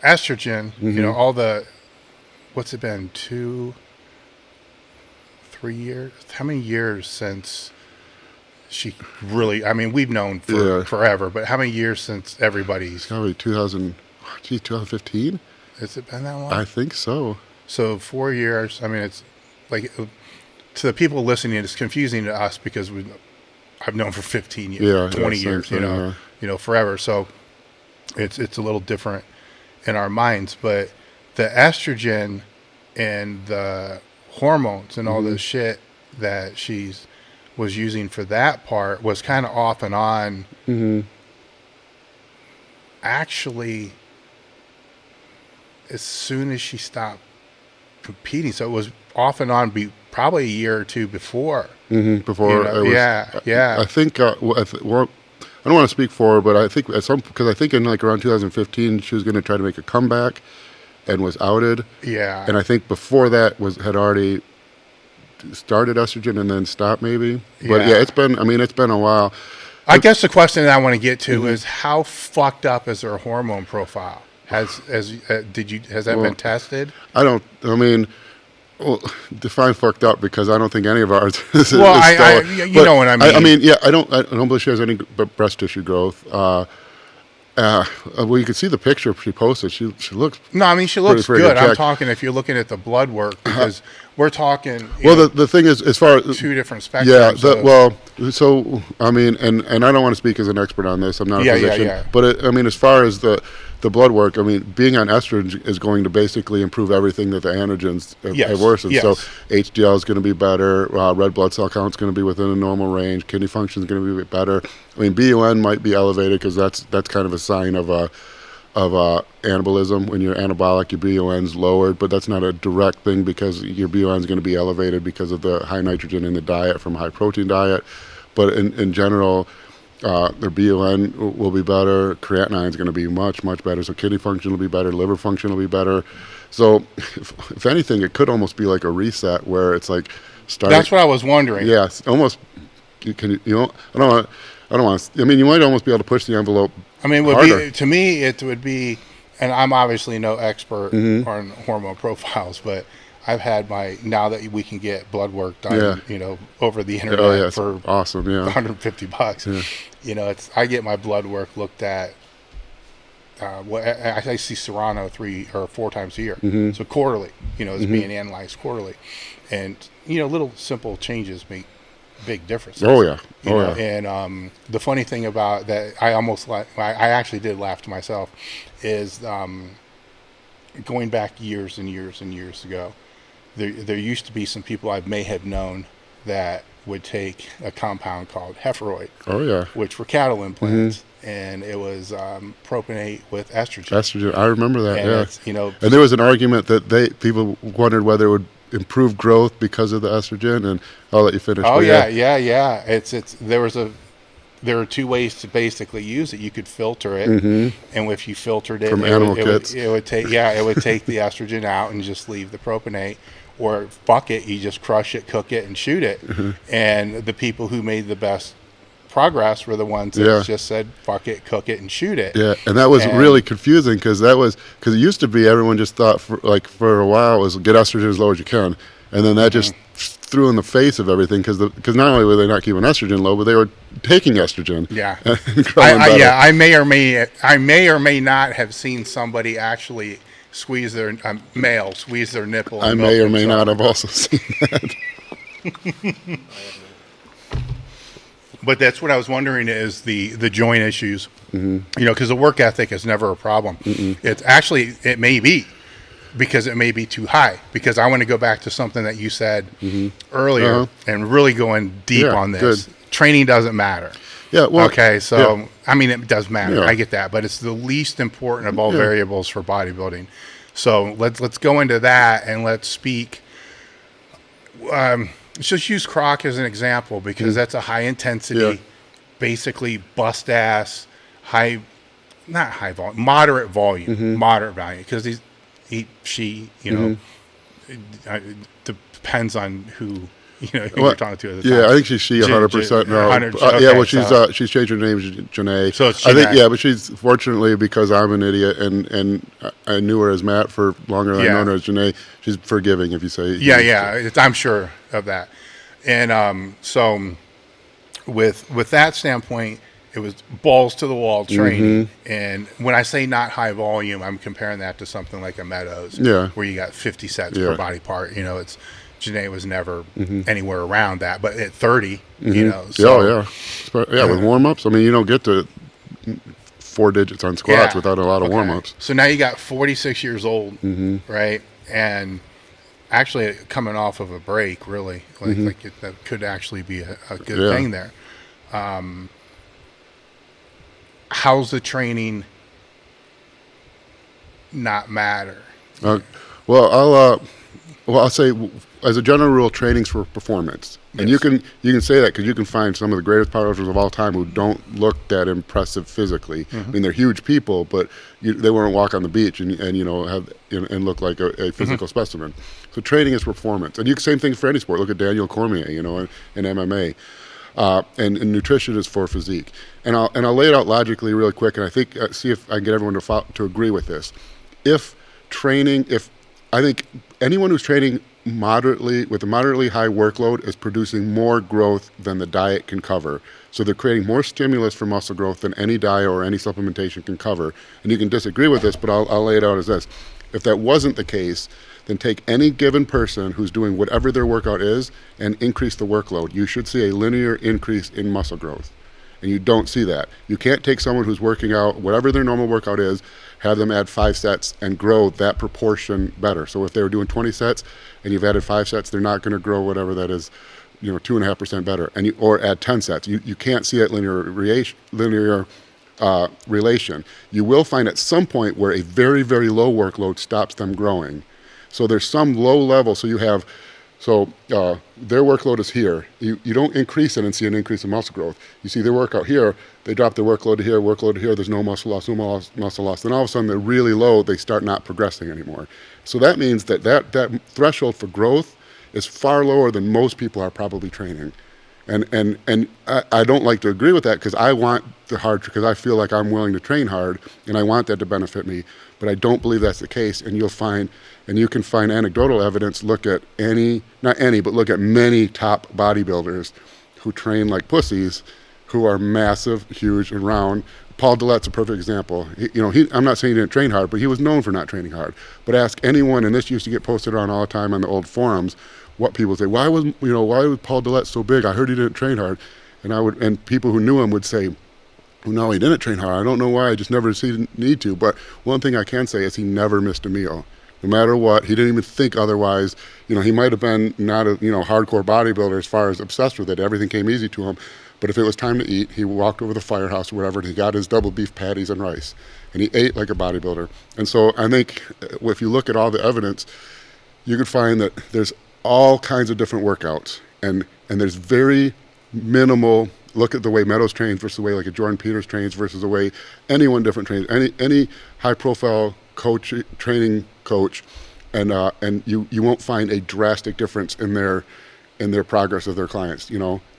B: estrogen,
C: Mm-hmm.
B: all the, what's it been, 2, 3 years? How many years since she really, I mean, we've known for forever, but how many years since everybody's,
C: Probably 2015.
B: has it been that long?
C: I think so.
B: So 4 years, I mean, it's like, to the people listening, it's confusing to us because I've known for 15 years, 20 years, forever. So it's a little different in our minds, but the estrogen and the hormones and all this shit that she's was using for that part was kind of off and on.
C: Mm-hmm.
B: Actually, as soon as she stopped competing, so it was off and on, probably a year or two before.
C: Mm-hmm. Before it was,
B: yeah.
C: I think. Well, I don't want to speak for her, but I think because I think in like around 2015 she was going to try to make a comeback, and was outed.
B: Yeah.
C: And I think before that had already started estrogen and then stopped maybe. But yeah, it's been a while.
B: I guess the question that I want to get to is how fucked up is her hormone profile? Has that been tested?
C: Define fucked up because I don't think any of ours is.
B: Well, know what I mean.
C: I don't believe she has any breast tissue growth. Well, you can see the picture she posted. She looks.
B: No, I mean she looks
C: pretty
B: good. I'm
C: check.
B: talking if you're looking at the blood work because we're talking.
C: The thing is, as far as
B: two different spectrums.
C: So I mean, and I don't want to speak as an expert on this. I'm not a physician.
B: Yeah.
C: But as far as the blood work, I mean, being on estrogen is going to basically improve everything that the androgens have worsened.
B: Yes.
C: So HDL is going to be better. Red blood cell count is going to be within a normal range. Kidney function is going to be better. I mean, BUN might be elevated because that's kind of a sign of anabolism. When you're anabolic, your BUN's lowered, but that's not a direct thing because your BUN is going to be elevated because of the high nitrogen in the diet from a high protein diet. But in general, their BUN will be better. Creatinine is going to be much, much better. So kidney function will be better. Liver function will be better. So if anything, it could almost be like a reset where it's like starting.
B: That's what I was wondering.
C: Yes, almost. I don't want. I mean, you might almost be able to push the envelope.
B: I mean, to me, it would be, and I'm obviously no expert
C: Mm-hmm.
B: on hormone profiles, but I've had now that we can get blood work done, over the internet for
C: awesome,
B: $150. Yeah. I get my blood work looked at. I see Serrano 3 or 4 times a year, so quarterly. It's being analyzed quarterly, and little simple changes make big differences. And the funny thing about that, I actually did laugh to myself, is going back years and years and years ago. There used to be some people I may have known that would take a compound called Heferoid, which were cattle implants, and it was propionate with estrogen.
C: Estrogen, I remember that.
B: And
C: and there was an argument that people wondered whether it would improve growth because of the estrogen, and I'll let you finish.
B: Oh yeah. There are 2 ways to basically use it. You could filter it, and if you filtered it
C: from animal kits,
B: it would take the estrogen out and just leave the propionate. Or fuck it, you just crush it, cook it, and shoot it. And the people who made the best progress were the ones that just said fuck it, cook it, and shoot it. Yeah,
C: and that was really confusing because it used to be everyone just thought for a while it was get estrogen as low as you can, and then that just threw in the face of everything because not only were they not keeping estrogen low, but they were taking estrogen.
B: Yeah.
C: and growing better.
B: I may or may not have seen somebody actually squeeze their male squeeze their nipple.
C: I may or may not have also seen that.
B: But that's what I was wondering is the joint issues. You know, because the work ethic is never a problem. It's actually, it may be, because it may be too high. Because I want to go back to something that you said earlier and really going deep on this.
C: Good.
B: Training doesn't matter.
C: Yeah. Well.
B: Okay. So,
C: yeah.
B: I mean, it does matter.
C: Yeah.
B: I get that. But it's the least important of all variables for bodybuilding. So let's go into that and let's speak. Let's just use Croc as an example because that's a high intensity, basically bust ass, not high volume, moderate volume, because she, you know, it depends on who you're talking to at the time.
C: Yeah, I think she's 100%. No,
B: okay,
C: well, she's changed her name to Janae.
B: So it's
C: I think
B: Janae.
C: but she's fortunately because I'm an idiot and I knew her as Matt for longer than I've known her as Janae. She's forgiving if you say
B: I'm sure of that. And so with that standpoint, it was balls to the wall training. And when I say not high volume, I'm comparing that to something like a Meadows, where you got 50 sets per body part. You know, Janae was never anywhere around that, but at 30, you know. So,
C: with warm-ups. I mean, you don't get to 4 digits on squats without a lot of warm-ups.
B: So now you got 46 years old, right? And actually coming off of a break, really. That could actually be a good thing there. How's the training not matter?
C: I'll say, as a general rule, training's for performance, and you can say that because you can find some of the greatest powerlifters of all time who don't look that impressive physically. I mean, they're huge people, but they won't walk on the beach and look like a physical specimen. So training is performance, and same thing for any sport. Look at Daniel Cormier, in MMA. And nutrition is for physique, and I'll lay it out logically really quick, and I think see if I can get everyone to agree with this. I think anyone who's training with a moderately high workload is producing more growth than the diet can cover. So they're creating more stimulus for muscle growth than any diet or any supplementation can cover. And you can disagree with this, but I'll lay it out as this: if that wasn't the case, then take any given person who's doing whatever their workout is and increase the workload. You should see a linear increase in muscle growth. And you don't see that. You can't take someone who's working out, whatever their normal workout is, have them add 5 sets and grow that proportion better. So if they were doing 20 sets and you've added 5 sets, they're not going to grow whatever that is, 2.5% better. Or add 10 sets. You can't see that linear relation. You will find at some point where a very, very low workload stops them growing. So there's some low level. So their workload is here. You don't increase it and see an increase in muscle growth. You see their workout here, they drop their workload to here, there's no muscle loss. Then all of a sudden they're really low, they start not progressing anymore. So that means that threshold for growth is far lower than most people are probably training. And I don't like to agree with that because I want the hard, because I feel like I'm willing to train hard and I want that to benefit me. But I don't believe that's the case. And you can find anecdotal evidence. Look at look at many top bodybuilders who train like pussies, who are massive, huge, and round. Paul Dillette's a perfect example. I'm not saying he didn't train hard, but he was known for not training hard. But ask anyone, and this used to get posted around all the time on the old forums, what people say, why was Paul Dillette so big? I heard he didn't train hard. And people who knew him would say, well, no, he didn't train hard. I don't know why. I just never see the need to. But one thing I can say is he never missed a meal. No matter what, he didn't even think otherwise. He might have been not a hardcore bodybuilder as far as obsessed with it. Everything came easy to him. But if it was time to eat, he walked over the firehouse or whatever, and he got his double beef patties and rice. And he ate like a bodybuilder. And so I think if you look at all the evidence, you could find that there's all kinds of different workouts. And there's very minimal. Look at the way Meadows trains versus the way like a Jordan Peters trains versus the way anyone different trains. Any high-profile training coach, and you won't find a drastic difference in their progress of their clients.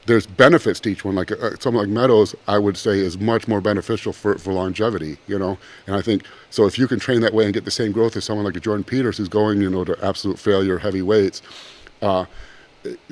C: There's benefits to each one. Like someone like Meadows, I would say is much more beneficial for longevity. And I think so. If you can train that way and get the same growth as someone like a Jordan Peters who's going to absolute failure, heavy weights.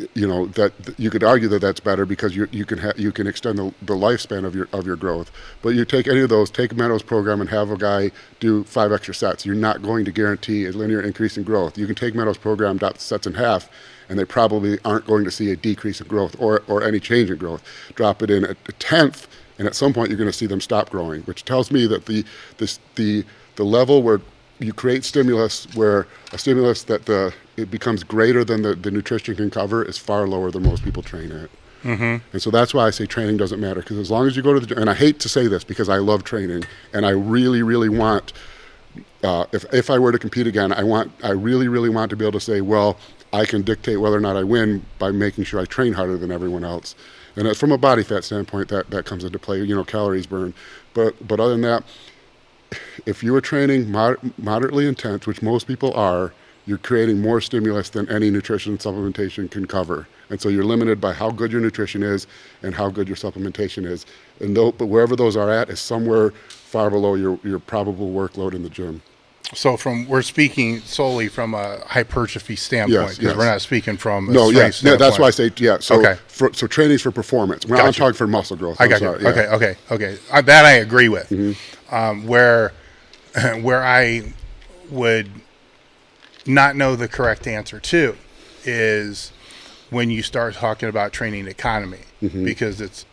C: that you could argue that that's better because you can extend the lifespan of your growth. But you take any of those, take Meadows' program and have a guy do 5 extra sets. You're not going to guarantee a linear increase in growth. You can take Meadows' program, drop the sets in half, and they probably aren't going to see a decrease in growth or any change in growth. Drop it in a tenth, and at some point you're going to see them stop growing, which tells me that the level where you create a stimulus that it becomes greater than the nutrition can cover is far lower than most people train at. And so that's why I say training doesn't matter, because as long as you go to the gym, and I hate to say this because I love training and I really, really want, if I were to compete again, I really, really want to be able to say, well, I can dictate whether or not I win by making sure I train harder than everyone else. And from a body fat standpoint, that comes into play, calories burned. But other than that, if you are training moderately intense, which most people are, you're creating more stimulus than any nutrition and supplementation can cover. And so you're limited by how good your nutrition is and how good your supplementation is. But wherever those are at is somewhere far below your probable workload in the gym.
B: So we're speaking solely from a hypertrophy standpoint, because we're not speaking from a strength standpoint.
C: That's why I say, So,
B: okay.
C: So training's for performance. I'm talking for muscle growth.
B: I got you. Okay. That I agree with. Where I would not know the correct answer to is when you start talking about training economy, because it's,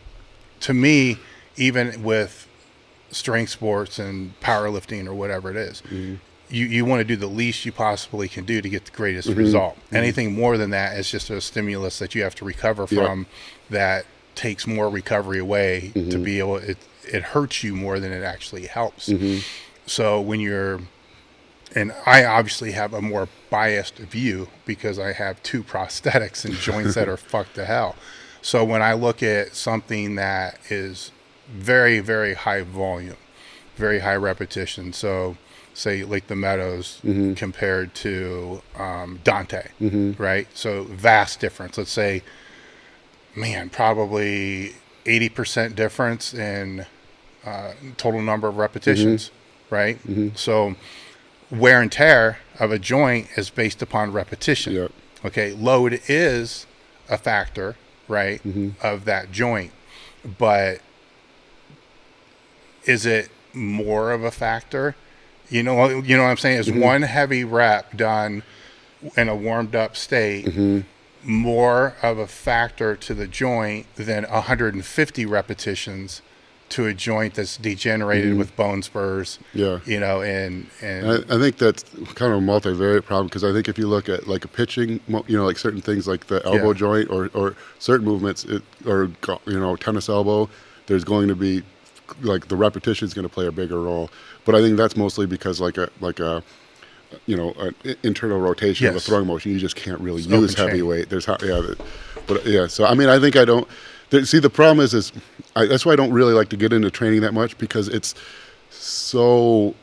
B: to me, even with strength sports and powerlifting or whatever it is, you want to do the least you possibly can do to get the greatest result. Anything more than that is just a stimulus that you have to recover from that takes more recovery away to be able, it hurts you more than it actually helps. So when and I obviously have a more biased view because I have 2 prosthetics and joints that are fucked to hell. So when I look at something that is very, very high volume, very high repetition, so say like the Meadows compared to Dante, right? So vast difference. Let's say, probably 80% difference in total number of repetitions, right? So wear and tear of a joint is based upon repetition. Okay, load is a factor, right, of that joint, but is it more of a factor? You know what I'm saying? Is one heavy rep done in a warmed up state more of a factor to the joint than 150 repetitions to a joint that's degenerated with bone spurs? And
C: I think that's kind of a multivariate problem, because I think if you look at like a pitching, like certain things like the elbow joint or certain movements, or tennis elbow, there's going to be like the repetition is going to play a bigger role. But I think that's mostly because like an internal rotation of a throwing motion, you just can't really use heavyweight. So I mean, I think I don't. See, the problem is that's why I don't really like to get into training that much, because it's so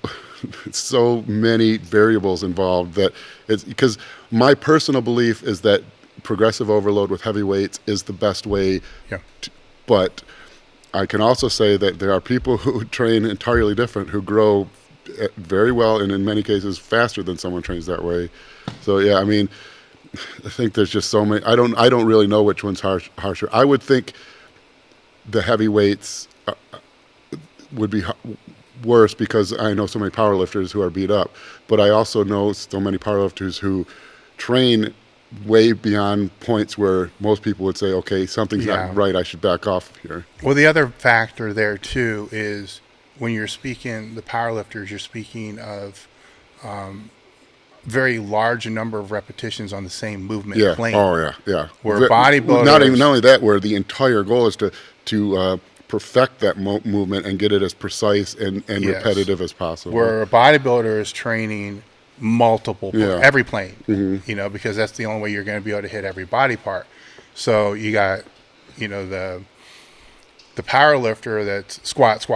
C: many variables involved that it's, because my personal belief is that progressive overload with heavy weights is the best way. But I can also say that there are people who train entirely different, who grow very well and in many cases faster than someone trains that way. So I mean, I think there's just so many. I don't really know which one's harsher. I would think the heavyweights would be worse, because I know so many powerlifters who are beat up. But I also know so many powerlifters who train way beyond points where most people would say, okay, something's not right, I should back off here.
B: Well, the other factor there too is when you're speaking, the powerlifters, you're speaking of very large number of repetitions on the same movement plane. Where bodybuilders,
C: not only that, where the entire goal is to perfect that movement and get it as precise and repetitive as possible.
B: Where a bodybuilder is training multiple every plane, because that's the only way you're going to be able to hit every body part. So you got the power lifter that's squat, so,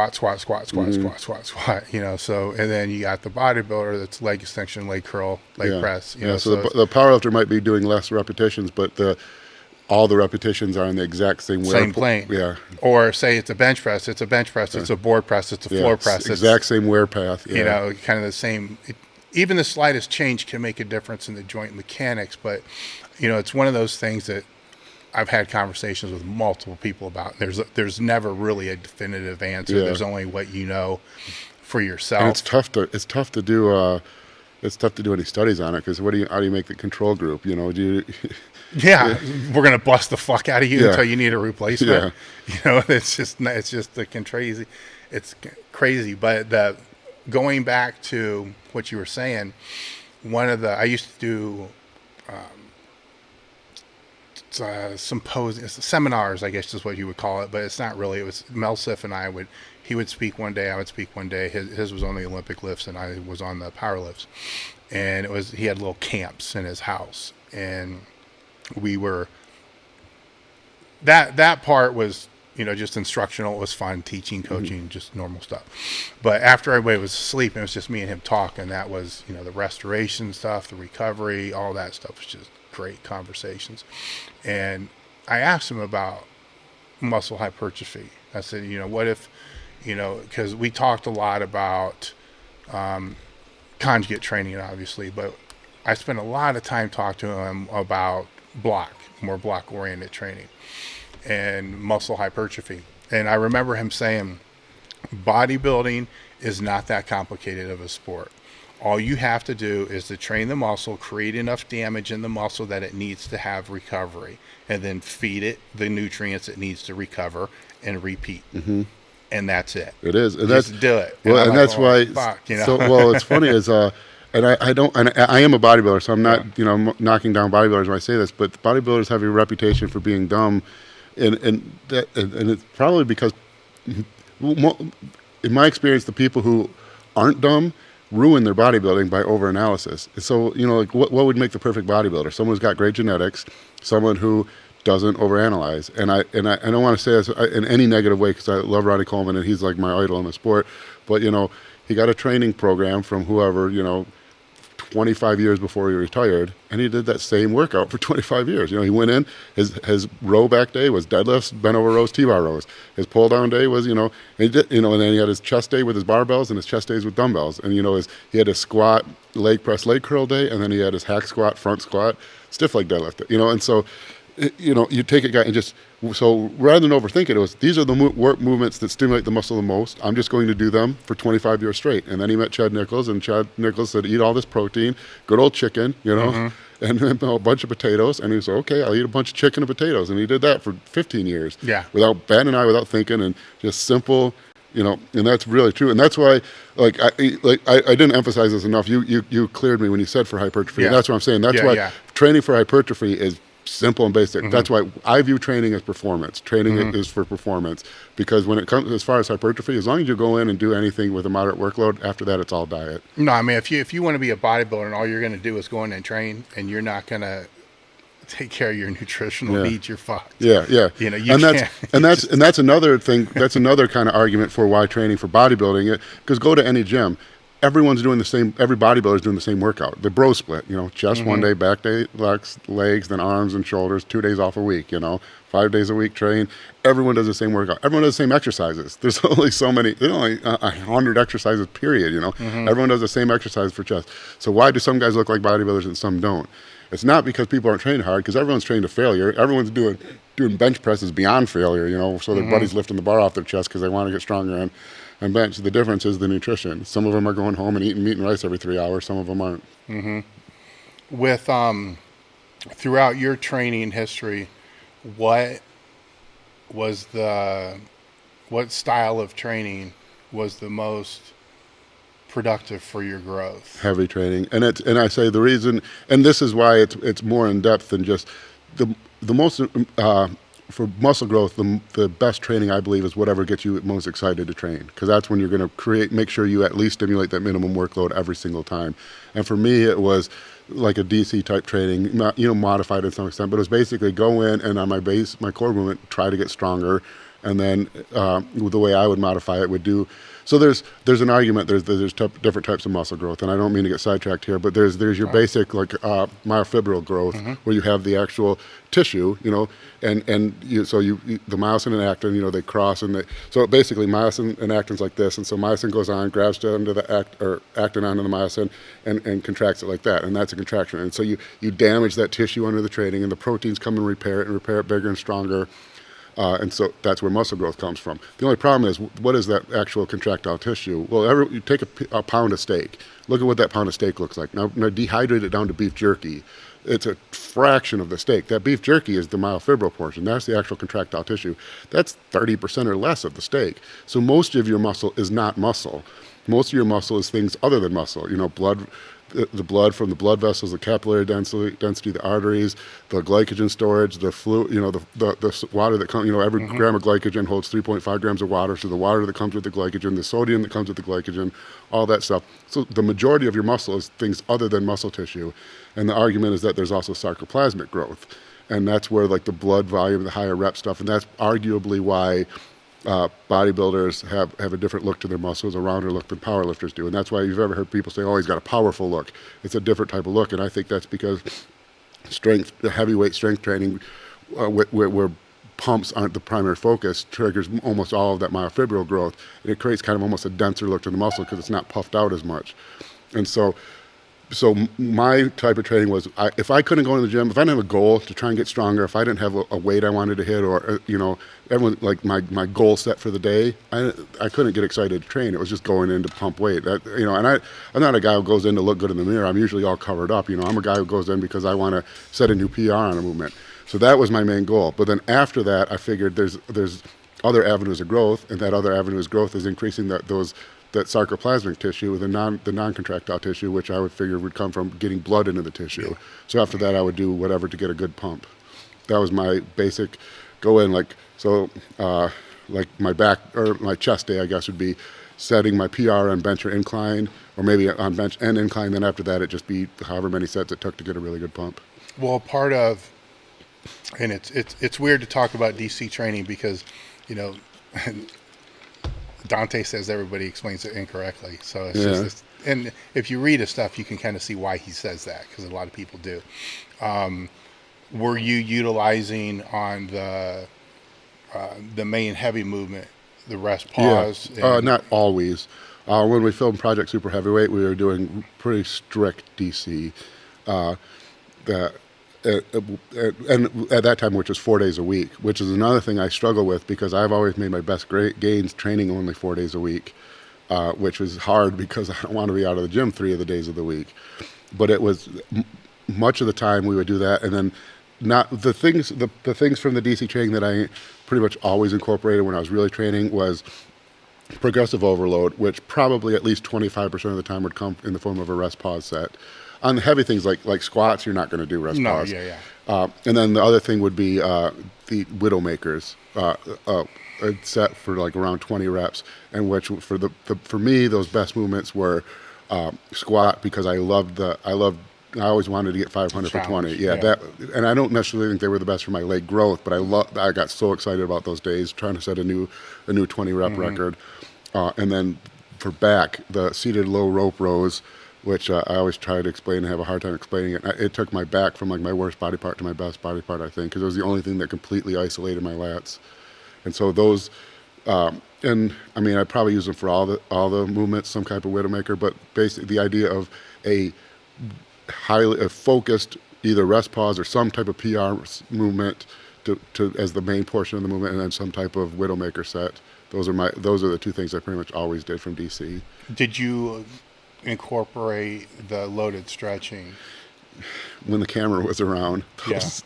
B: and then you got the bodybuilder that's leg extension, leg curl, leg press.
C: So the power lifter might be doing less repetitions, but all the repetitions are in the exact same
B: plane. Or say it's a bench press, it's a board press, it's a floor press.
C: Exact same wear path.
B: Kind of the same. even the slightest change can make a difference in the joint mechanics. But, it's one of those things that I've had conversations with multiple people about. There's never really a definitive answer.
C: Yeah.
B: There's only what you know for yourself.
C: And it's tough to do any studies on it, because how do you make the control group? Do you?
B: Yeah, we're gonna bust the fuck out of you until you need a replacement.
C: Yeah.
B: It's just fucking crazy. It's crazy. But going back to what you were saying, I used to do seminars, I guess is what you would call it, but it's not really. It was Melsif and he would speak one day, I would speak one day. His was on the Olympic lifts and I was on the power lifts. And he had little camps in his house, and we were, that part was, just instructional. It was fun, teaching, coaching, just normal stuff. But after everybody was asleep, it was just me and him talking. That was, the restoration stuff, the recovery, all that stuff was just great conversations. And I asked him about muscle hypertrophy. I said, what if, because we talked a lot about conjugate training, obviously, but I spent a lot of time talking to him about more block-oriented training and muscle hypertrophy. And I remember him saying, bodybuilding is not that complicated of a sport. All you have to do is to train the muscle, create enough damage in the muscle that it needs to have recovery, and then feed it the nutrients it needs to recover and repeat. Mm-hmm. And that's it.
C: It is. And
B: just do it.
C: Well, and that's why.
B: Fuck,
C: So, well, it's funny is, and I am a bodybuilder, so I'm not, I'm knocking down bodybuilders when I say this, but bodybuilders have a reputation for being dumb, and it's probably because, in my experience, the people who aren't dumb ruin their bodybuilding by overanalysis. So, like what would make the perfect bodybuilder? Someone who's got great genetics, someone who doesn't overanalyze. And I don't want to say this in any negative way, because I love Ronnie Coleman and he's like my idol in the sport. But, he got a training program from whoever, 25 years before he retired, and he did that same workout for 25 years. He went in, his row back day was deadlifts, bent over rows, T-bar rows. His pull down day was, and then he had his chest day with his barbells and his chest days with dumbbells. And, he had his squat, leg press, leg curl day, and then he had his hack squat, front squat, stiff leg deadlift. And so, you take a guy and just, so rather than overthink it, these are the work movements that stimulate the muscle the most. I'm just going to do them for 25 years straight. And then he met Chad Nichols, and Chad Nichols said, eat all this protein, good old chicken, and a bunch of potatoes. And he said, okay, I'll eat a bunch of chicken and potatoes. And he did that for 15 years.
B: Yeah.
C: Without batting an eye, without thinking, and just simple, and that's really true. And that's why, I didn't emphasize this enough. You cleared me when you said for hypertrophy.
B: Yeah.
C: And that's what I'm saying. That's why training for hypertrophy is simple and basic. That's why I view training as performance. Training is for performance, because when it comes as far as hypertrophy, as long as you go in and do anything with a moderate workload, after that it's all diet.
B: No, I mean, if you want to be a bodybuilder and all you're going to do is go in and train, and you're not going to take care of your nutritional needs, you're fucked.
C: Yeah. That's another thing. That's another kind of argument for why training for bodybuilding. Because go to any gym, everyone's doing the same. Every bodybuilder's doing the same workout. The bro split. Chest one day, back day, legs, then arms and shoulders. 2 days off a week. 5 days a week train. Everyone does the same workout. Everyone does the same exercises. There's only so many. There's only 100 exercises. Period. Everyone does the same exercise for chest. So why do some guys look like bodybuilders and some don't? It's not because people aren't trained hard, because everyone's trained to failure. Everyone's doing bench presses beyond failure. So their buddy's lifting the bar off their chest because they want to get stronger and bench. The difference is the nutrition. Some of them are going home and eating meat and rice every 3 hours. Some of them aren't.
B: With throughout your training history, what style of training was the most productive for your growth?
C: Heavy training, and I say the reason, and this is why it's more in depth than just the most. For muscle growth, the best training, I believe, is whatever gets you most excited to train, because that's when you're going to make sure you at least stimulate that minimum workload every single time. And for me, it was like a DC type training, modified to some extent, but it was basically go in and on my core movement, try to get stronger, And then the way I would modify it would do. So there's an argument. There's different types of muscle growth, and I don't mean to get sidetracked here, but there's your basic like myofibril growth, where you have the actual tissue, and the myosin and actin, they cross, and so basically myosin and actin's like this, and so myosin goes on, grabs onto the actin onto the myosin, and contracts it like that, and that's a contraction, and so you damage that tissue under the training, and the proteins come and repair it bigger and stronger. And so that's where muscle growth comes from. The only problem is, what is that actual contractile tissue? Well, you take a pound of steak. Look at what that pound of steak looks like. Now dehydrate it down to beef jerky. It's a fraction of the steak. That beef jerky is the myofibril portion. That's the actual contractile tissue. That's 30% or less of the steak. So most of your muscle is not muscle. Most of your muscle is things other than muscle. Blood. The blood from the blood vessels, the capillary density, the arteries, the glycogen storage, the fluid, the water that comes, every gram of glycogen holds 3.5 grams of water. So the water that comes with the glycogen, the sodium that comes with the glycogen, all that stuff. So the majority of your muscle is things other than muscle tissue. And the argument is that there's also sarcoplasmic growth. And that's where like the blood volume, the higher rep stuff, and that's arguably why bodybuilders have a different look to their muscles, a rounder look than powerlifters do. And that's why you've ever heard people say, oh, he's got a powerful look. It's a different type of look. And I think that's because heavyweight strength training, where pumps aren't the primary focus, triggers almost all of that myofibril growth. And it creates kind of almost a denser look to the muscle because it's not puffed out as much. And so my type of training was, if I couldn't go to the gym, if I didn't have a goal to try and get stronger, if I didn't have a weight I wanted to hit, or everyone like my goal set for the day, I couldn't get excited to train. It was just going in to pump weight. And I'm not a guy who goes in to look good in the mirror. I'm usually all covered up. I'm a guy who goes in because I want to set a new PR on a movement. So that was my main goal. But then after that, I figured there's other avenues of growth, and that other avenue of growth is increasing that sarcoplasmic tissue, the non-contractile tissue, which I would figure would come from getting blood into the tissue. Yeah. So after that, I would do whatever to get a good pump. That was my basic go in. Like my back or my chest day, I guess, would be setting my PR on bench or incline, or maybe on bench and incline. Then after that, it'd just be however many sets it took to get a really good pump.
B: Well, part of, and it's weird to talk about DC training because, Dante says everybody explains it incorrectly. So it's just and if you read his stuff, you can kind of see why he says that, because a lot of people do. Were you utilizing on the main heavy movement, the rest pause?
C: Yeah. Not always. When we filmed Project Super Heavyweight, we were doing pretty strict DC. And at that time, which was 4 days a week, which is another thing I struggle with because I've always made my best gains training only 4 days a week, which was hard because I don't want to be out of the gym 3 of the days of the week. But it was much of the time we would do that, and then not the things from the DC training that I pretty much always incorporated when I was really training was progressive overload, which probably at least 25% of the time would come in the form of a rest pause set. On the heavy things like squats, you're not going to do rest pause. And then the other thing would be the Widowmakers, a set for like around 20 reps, and which for me those best movements were squat, because I always wanted to get 500 for 20. That, and I don't necessarily think they were the best for my leg growth, but I got so excited about those days trying to set a new 20 rep record. And then for back, the seated low rope rows, which I always try to explain and have a hard time explaining it. It took my back from like my worst body part to my best body part, I think, because it was the only thing that completely isolated my lats. And so those, and I mean, I probably use them for all the movements, some type of Widowmaker, but basically the idea of a highly focused either rest pause or some type of PR movement to as the main portion of the movement, and then some type of Widowmaker set. Those are the two things I pretty much always did from DC.
B: Did you incorporate the loaded stretching
C: when the camera was around?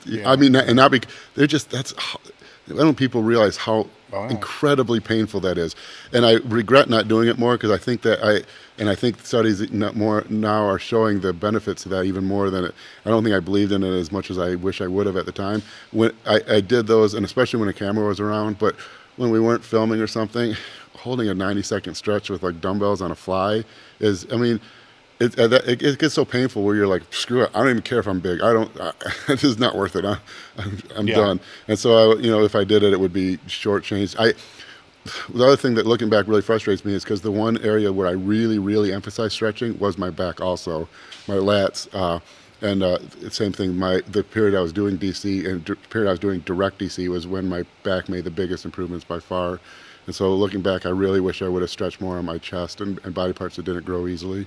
B: Yeah.
C: I mean, and not because I don't people realize how incredibly painful that is, and I regret not doing it more, because I think I think studies more now are showing the benefits of that even more than it. I don't think I believed in it as much as I wish I would have at the time when I did those, and especially when a camera was around. But when we weren't filming or something, holding a 90-second stretch with like dumbbells on a fly is, I mean, it gets so painful where you're like, screw it, I don't even care if I'm big. This is not worth it. I'm
B: Yeah.
C: done. And so if I did it, it would be shortchanged. The other thing that looking back really frustrates me is because the one area where I really, really emphasized stretching was my back also, my lats. And same thing, the period I was doing DC and period I was doing direct DC was when my back made the biggest improvements by far. And so looking back, I really wish I would have stretched more on my chest and body parts that didn't grow easily.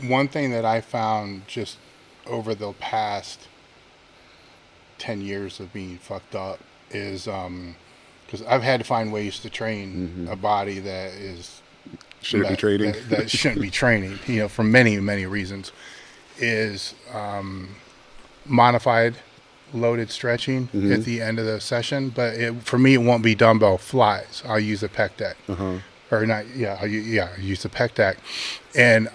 B: One thing that I found just over the past 10 years of being fucked up is because I've had to find ways to train a body that
C: Shouldn't be training.
B: that shouldn't be training, for many, many reasons, is modified loaded stretching at the end of the session. But for me, it won't be dumbbell flies. I'll use a pec deck. Or not, I'll use the pec deck. And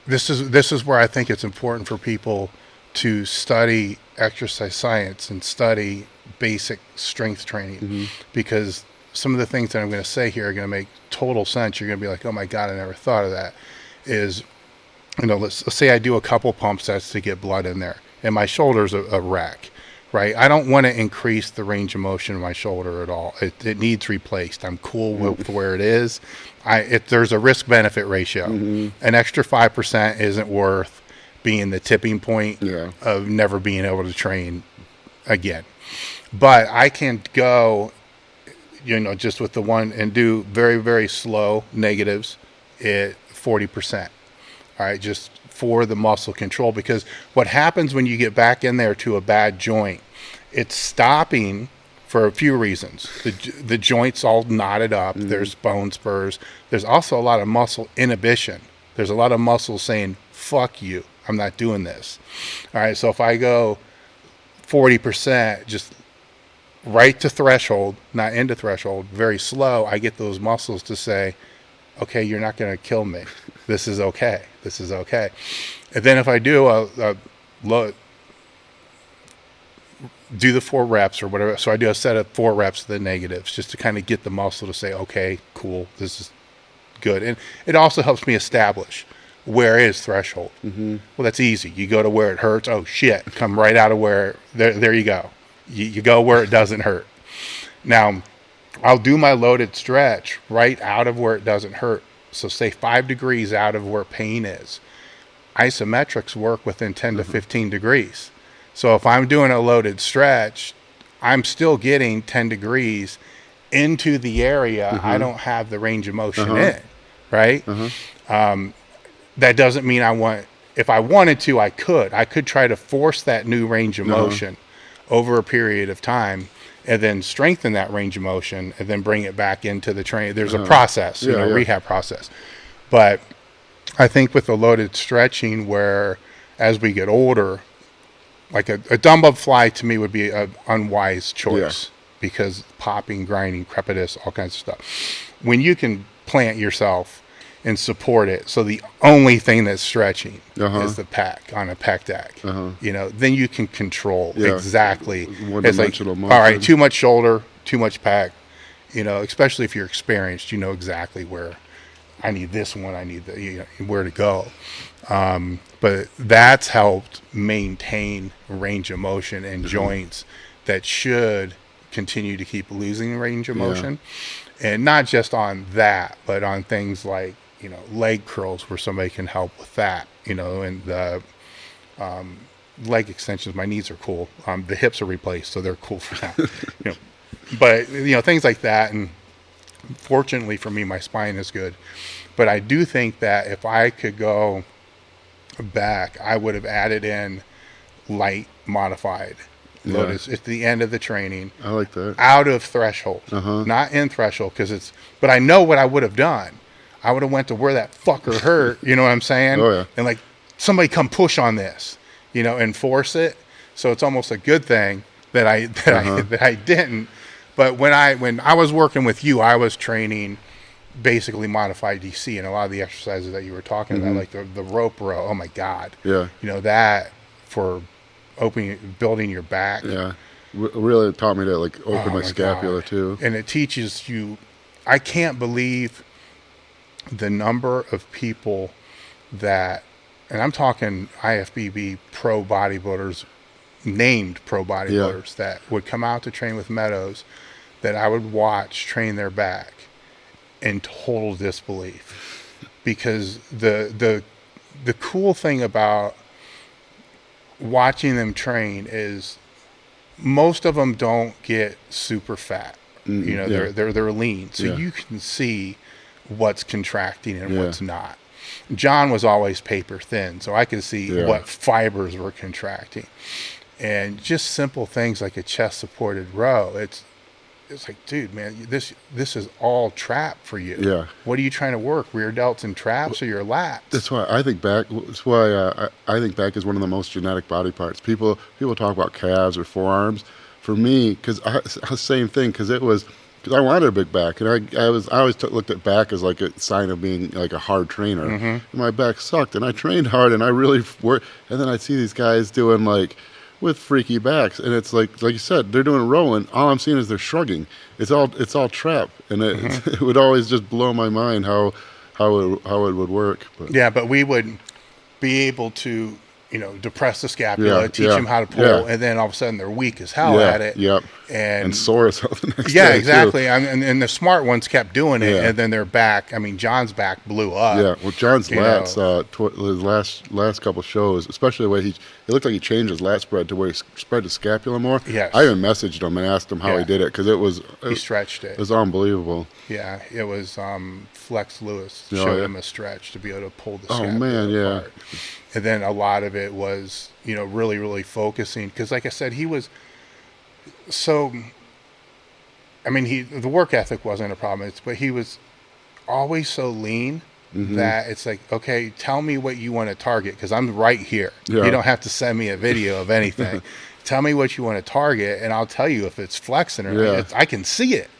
B: this is where I think it's important for people to study exercise science and study basic strength training, because some of the things that I'm going to say here are going to make total sense. You're going to be like, oh my God, I never thought of that. Is, let's say I do a couple pump sets to get blood in there and my shoulder's a wreck, right? I don't want to increase the range of motion of my shoulder at all. It needs replaced. I'm cool with where it is. There's a risk benefit ratio. An extra 5% isn't worth being the tipping point of never being able to train again. But I can go, just with the one and do very, very slow negatives at 40%. All right, just for the muscle control, because what happens when you get back in there to a bad joint, it's stopping for a few reasons. The joint's all knotted up. There's bone spurs. There's also a lot of muscle inhibition. There's a lot of muscle saying, fuck you, I'm not doing this. All right, so if I go 40%, just right to threshold, not into threshold, very slow, I get those muscles to say, okay, you're not going to kill me. This is okay. This is okay. And then if I do do the 4 reps or whatever, so I do a set of 4 reps of the negatives just to kind of get the muscle to say, okay, cool, this is good. And it also helps me establish where is threshold. Well, that's easy. You go to where it hurts. Oh shit, come right out of where, there you go. You go where it doesn't hurt. Now, I'll do my loaded stretch right out of where it doesn't hurt. So say 5 degrees out of where pain is. Isometrics work within 10 to 15 degrees. So if I'm doing a loaded stretch, I'm still getting 10 degrees into the area I don't have the range of motion in, right? That doesn't mean if I wanted to, I could try to force that new range of motion over a period of time and then strengthen that range of motion and then bring it back into the training. There's a process, rehab process. But I think with the loaded stretching, where as we get older, like a dumbbell fly to me would be an unwise choice because popping, grinding, crepitus, all kinds of stuff. When you can plant yourself and support it, so the only thing that's stretching is the pack on a pec deck, then you can control exactly. It's like, all right, too much shoulder, too much pack, especially if you're experienced, you know exactly where I need this one, I need where to go. But that's helped maintain range of motion in joints that should continue to keep losing range of motion. And not just on that, but on things like, leg curls where somebody can help with that, and the leg extensions. My knees are cool. The hips are replaced, so they're cool for that. But, things like that. And fortunately for me, my spine is good. But I do think that if I could go back, I would have added in light modified loaded at the end of the training.
C: I like that.
B: Out of threshold, not in threshold, but I know what I would have done. I would have went to where that fucker hurt, you know what I'm saying?
C: Oh, yeah.
B: And like, somebody come push on this, and force it. So it's almost a good thing that I didn't. But when I was working with you, I was training basically modified DC, and a lot of the exercises that you were talking about, like the rope row. Oh my God. Yeah. That for building your back.
C: Yeah. Really taught me to open my scapula too.
B: And it teaches you, I can't believe the number of people that, and I'm talking IFBB pro bodybuilders, named pro bodybuilders that would come out to train with Meadows, that I would watch train their back in total disbelief, because the cool thing about watching them train is most of them don't get super fat. You know, they're lean, so you can see what's contracting and what's not. John was always paper thin, so I could see what fibers were contracting. And just simple things like a chest supported row. It's like, dude, man, this is all trap for you.
C: Yeah.
B: What are you trying to work? Rear delts and traps or your lats?
C: That's why I think back. That's why I think back is one of the most genetic body parts. People talk about calves or forearms. For me, because same thing, because I wanted a big back, and I always looked at back as like a sign of being like a hard trainer. And my back sucked, and I trained hard, and I really worked. And then I'd see these guys doing like with freaky backs, and it's like you said, they're doing rowing. All I'm seeing is they're shrugging. It's all trap, and it would always just blow my mind how it would work. But.
B: Yeah, but we would be able to, you know, depress the scapula, teach them how to pull, and then all of a sudden they're weak as hell at it. And sore as hell the next day. Exactly. And the smart ones kept doing it, and then their back, I mean, John's back blew up.
C: Yeah, well, John's lats, his last couple shows, especially the way it looked like he changed his lat spread to where he spread the scapula more.
B: Yes.
C: I even messaged him and asked him how he did it, because
B: he stretched it.
C: It was unbelievable.
B: Yeah, it was Flex Lewis showed him a stretch to be able to pull the scapula apart. And then a lot of it was, you know, really, really focusing. Because like I said, he was so, I mean, the work ethic wasn't a problem, but he was always so lean that it's like, okay, tell me what you want to target, because I'm right here. You don't have to send me a video of anything. Tell me what you want to target, and I'll tell you if it's flexing or not. I can see it.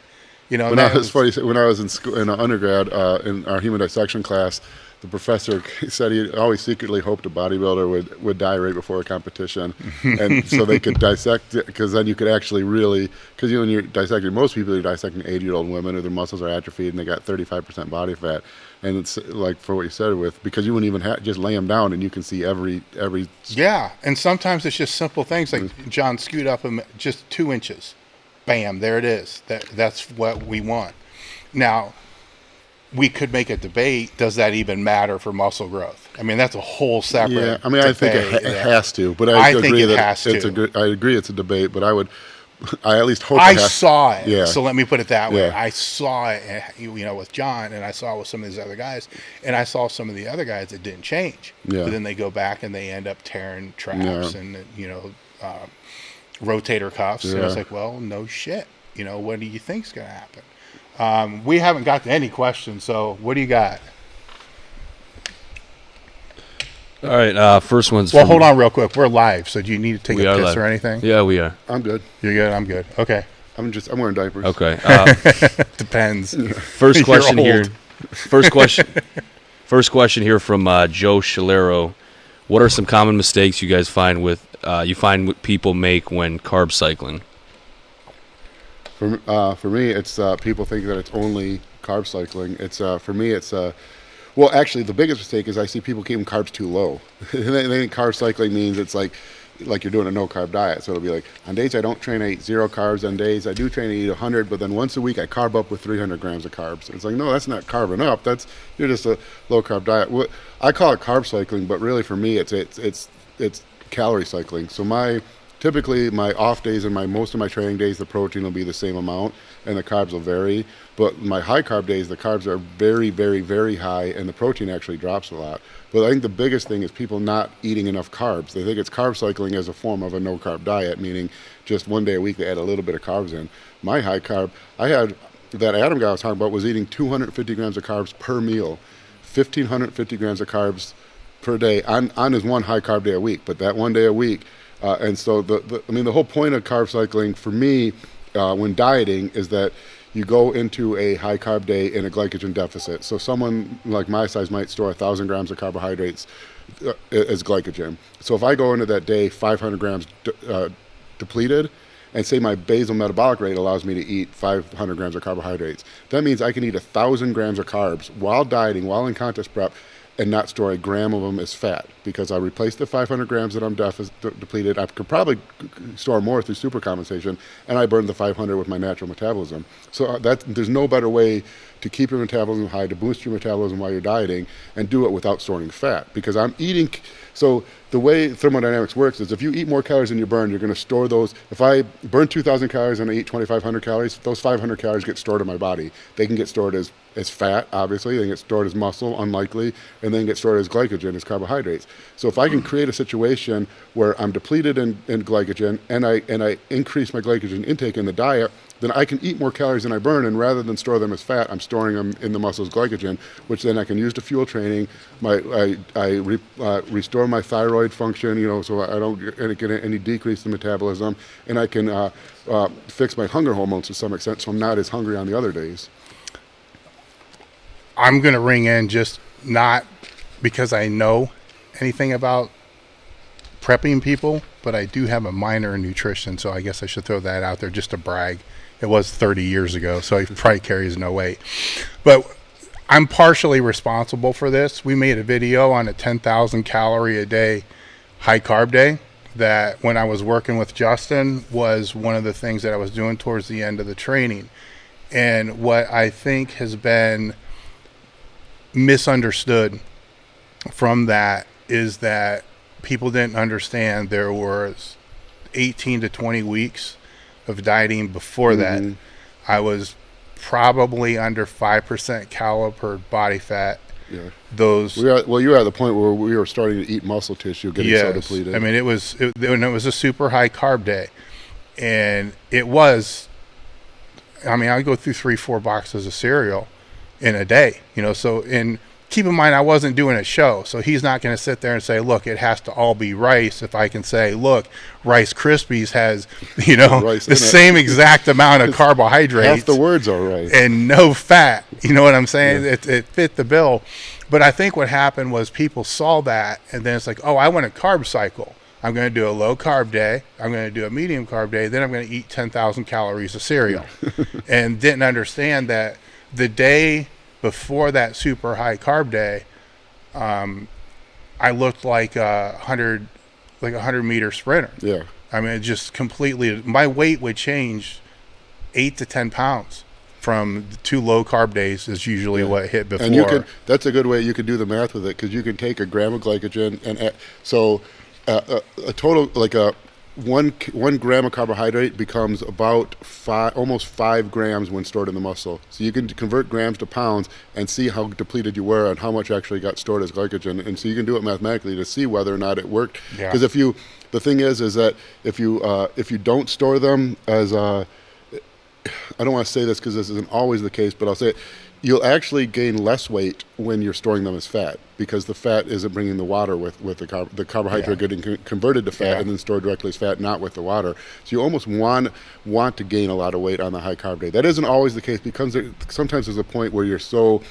B: You know,
C: it's funny, when I was in school, in undergrad, in our human dissection class, the professor said he always secretly hoped a bodybuilder would die right before a competition, and so they could dissect it, because then you could actually really, because when you're dissecting, most people are dissecting 80-year-old women who their muscles are atrophied and they got 35% body fat, and it's like for what you said because you wouldn't even just lay them down and you can see every.
B: Yeah, and sometimes it's just simple things like John scoot up him just 2 inches, bam, there it is. That's what we want. Now, we could make a debate, does that even matter for muscle growth? I mean, that's a whole separate debate.
C: I mean, I think it has to, but I agree that I agree it's a debate, but I at least hope
B: I saw it.
C: Yeah.
B: So let me put it that way. I saw it, you know, with John, and I saw it with some of these other guys, and I saw some of the other guys that didn't change.
C: Yeah.
B: But then they go back and they end up tearing traps and, you know, rotator cuffs. And it's like, well, no shit. You know, what do you think's going to happen? We haven't got to any questions, so what do you got?
D: All right, first one's
B: Well, hold on real quick. We're live, so do you need to take a piss
D: live.
B: or anything?
D: Yeah, we are.
C: I'm good.
B: You're good? I'm good. Okay.
C: I'm wearing diapers.
D: Okay.
B: Depends.
D: First question
B: You're
D: here.
B: old.
D: First question here from Joe Scalero. What are some common mistakes you guys find what people make when carb cycling?
C: For me, it's people think that it's only carb cycling. It's for me, it's well, actually, the biggest mistake is I see people keeping carbs too low. They think carb cycling means it's like you're doing a no carb diet. So it'll be like, on days I don't train, I eat 0 carbs. On days I do train, I eat 100. But then once a week I carb up with 300 grams of carbs. It's like, no, that's not carbing up. You're just a low carb diet. I call it carb cycling, but really for me, it's calorie cycling. So typically my off days and most of my training days, the protein will be the same amount and the carbs will vary. But my high carb days, the carbs are very, very, very high and the protein actually drops a lot. But I think the biggest thing is people not eating enough carbs. They think it's carb cycling as a form of a no carb diet, meaning just one day a week they add a little bit of carbs in. My high carb, that Adam guy I was talking about was eating 250 grams of carbs per meal, 1,550 grams of carbs per day on his one high carb day a week. But that one day a week, and so the whole point of carb cycling for me when dieting is that you go into a high carb day in a glycogen deficit. So someone like my size might store 1,000 grams of carbohydrates as glycogen. So if I go into that day 500 grams depleted, and say my basal metabolic rate allows me to eat 500 grams of carbohydrates, that means I can eat 1,000 grams of carbs while dieting, while in contest prep, and not store a gram of them as fat, because I replaced the 500 grams that I'm depleted. I could probably store more through supercompensation, and I burned the 500 with my natural metabolism. So there's no better way to keep your metabolism high, to boost your metabolism while you're dieting, and do it without storing fat, because I'm eating. So the way thermodynamics works is if you eat more calories than you burn, you're going to store those. If I burn 2,000 calories and I eat 2,500 calories, those 500 calories get stored in my body. They can get stored as fat, obviously. They can get stored as muscle, unlikely, and then get stored as glycogen, as carbohydrates. So if I can create a situation where I'm depleted in glycogen and I increase my glycogen intake in the diet, then I can eat more calories than I burn, and rather than store them as fat, I'm storing them in the muscles glycogen, which then I can use to fuel training. I restore my thyroid function, so I don't get any decrease in metabolism, and I can fix my hunger hormones to some extent, so I'm not as hungry on the other days.
B: I'm going to ring in, just not because I know anything about prepping people, but I do have a minor in nutrition, so I guess I should throw that out there just to brag. It was 30 years ago, so it probably carries no weight. But I'm partially responsible for this. We made a video on a 10,000 calorie a day high carb day that, when I was working with Justin, was one of the things that I was doing towards the end of the training. And what I think has been misunderstood from that is that people didn't understand there was 18 to 20 weeks of dieting before that. I was probably under 5% caliper body fat.
C: Yeah.
B: You
C: were at the point where we were starting to eat muscle tissue, getting so depleted.
B: I mean, it was a super high carb day, and it was. I mean, I go through 3-4 boxes of cereal in a day, So, keep in mind, I wasn't doing a show, so he's not going to sit there and say, look, it has to all be rice. If I can say, look, Rice Krispies has, the same exact amount of carbohydrates.
C: Half the words are rice.
B: And no fat. You know what I'm saying? Yeah. It fit the bill. But I think what happened was people saw that, and then it's like, oh, I want a carb cycle. I'm going to do a low carb day. I'm going to do a medium carb day. Then I'm going to eat 10,000 calories of cereal. And didn't understand that the day before that super high carb day, I looked like a 100-meter sprinter.
C: Yeah.
B: I mean, it just completely, my weight would change 8 to 10 pounds from the 2 low carb days is usually what hit before.
C: And that's a good way you could do the math with it, because you can take a gram of glycogen and a total, like a 1 gram of carbohydrate becomes about almost 5 grams when stored in the muscle. So you can convert grams to pounds and see how depleted you were and how much actually got stored as glycogen. And so you can do it mathematically to see whether or not it worked. Because the thing is that if you don't store them as I don't want to say this because this isn't always the case, but I'll say it. You'll actually gain less weight when you're storing them as fat, because the fat isn't bringing the water with the carbohydrate getting converted to fat and then stored directly as fat, not with the water. So you almost want to gain a lot of weight on the high carb day. That isn't always the case, because sometimes there's a point where you're so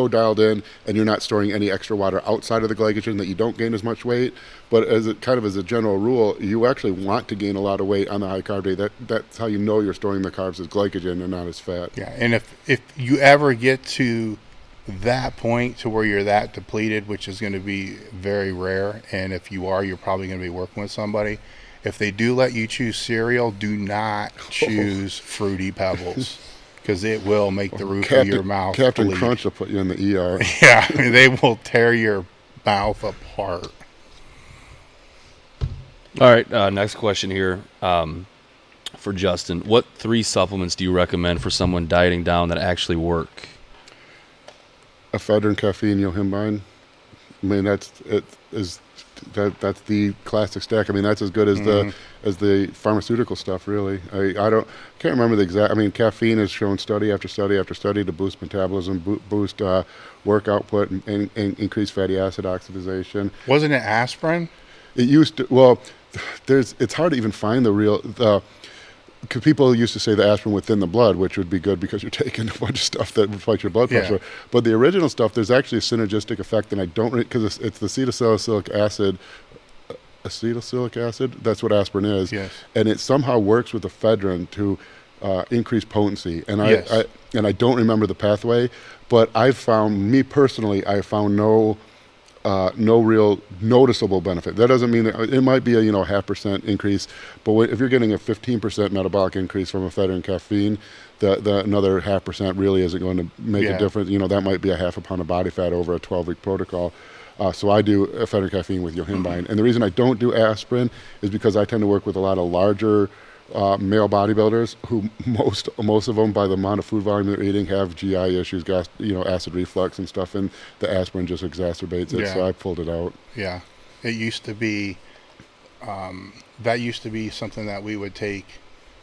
C: dialed in and you're not storing any extra water outside of the glycogen that you don't gain as much weight. But as a general rule, you actually want to gain a lot of weight on the high carb day. That's how you know you're storing the carbs as glycogen and not as fat.
B: Yeah, and if you ever get to that point to where you're that depleted, which is going to be very rare, and if you are, you're probably going to be working with somebody. If they do let you choose cereal, do not choose Fruity Pebbles. Because it will make the roof of your mouth
C: Captain
B: bleed.
C: Crunch will put you in the ER.
B: Yeah, I mean, they will tear your mouth apart.
D: All right, next question here for Justin. What 3 supplements do you recommend for someone dieting down that actually work?
C: Ephedrine, caffeine, yohimbine. I mean, that's the classic stack. I mean, that's as good as the pharmaceutical stuff, really. I can't remember the exact. I mean, caffeine has shown study after study after study to boost metabolism, boost work output, and increase fatty acid oxidation.
B: Wasn't it aspirin?
C: It used to. Well, it's hard to even find the real. Because people used to say the aspirin within the blood, which would be good because you're taking a bunch of stuff that reflects your blood pressure. Yeah. But the original stuff, there's actually a synergistic effect, and I don't, because it's the acetylsalicylic acid. That's what aspirin is. Yes. And it somehow works with ephedrine to increase potency. And I don't remember the pathway, but I found no no real noticeable benefit. That doesn't mean that it might be a 0.5% increase, but if you're getting a 15% metabolic increase from a fettering caffeine, the another 0.5% really isn't going to make a difference. That might be a 0.5 pound of body fat over a 12-week protocol. So I do a fettering caffeine with yohimbine, and the reason I don't do aspirin is because I tend to work with a lot of larger male bodybuilders who most of them, by the amount of food volume they're eating, have GI issues, acid reflux and stuff, and the aspirin just exacerbates it. So I pulled it out.
B: Yeah, it used to be that used to be something that we would take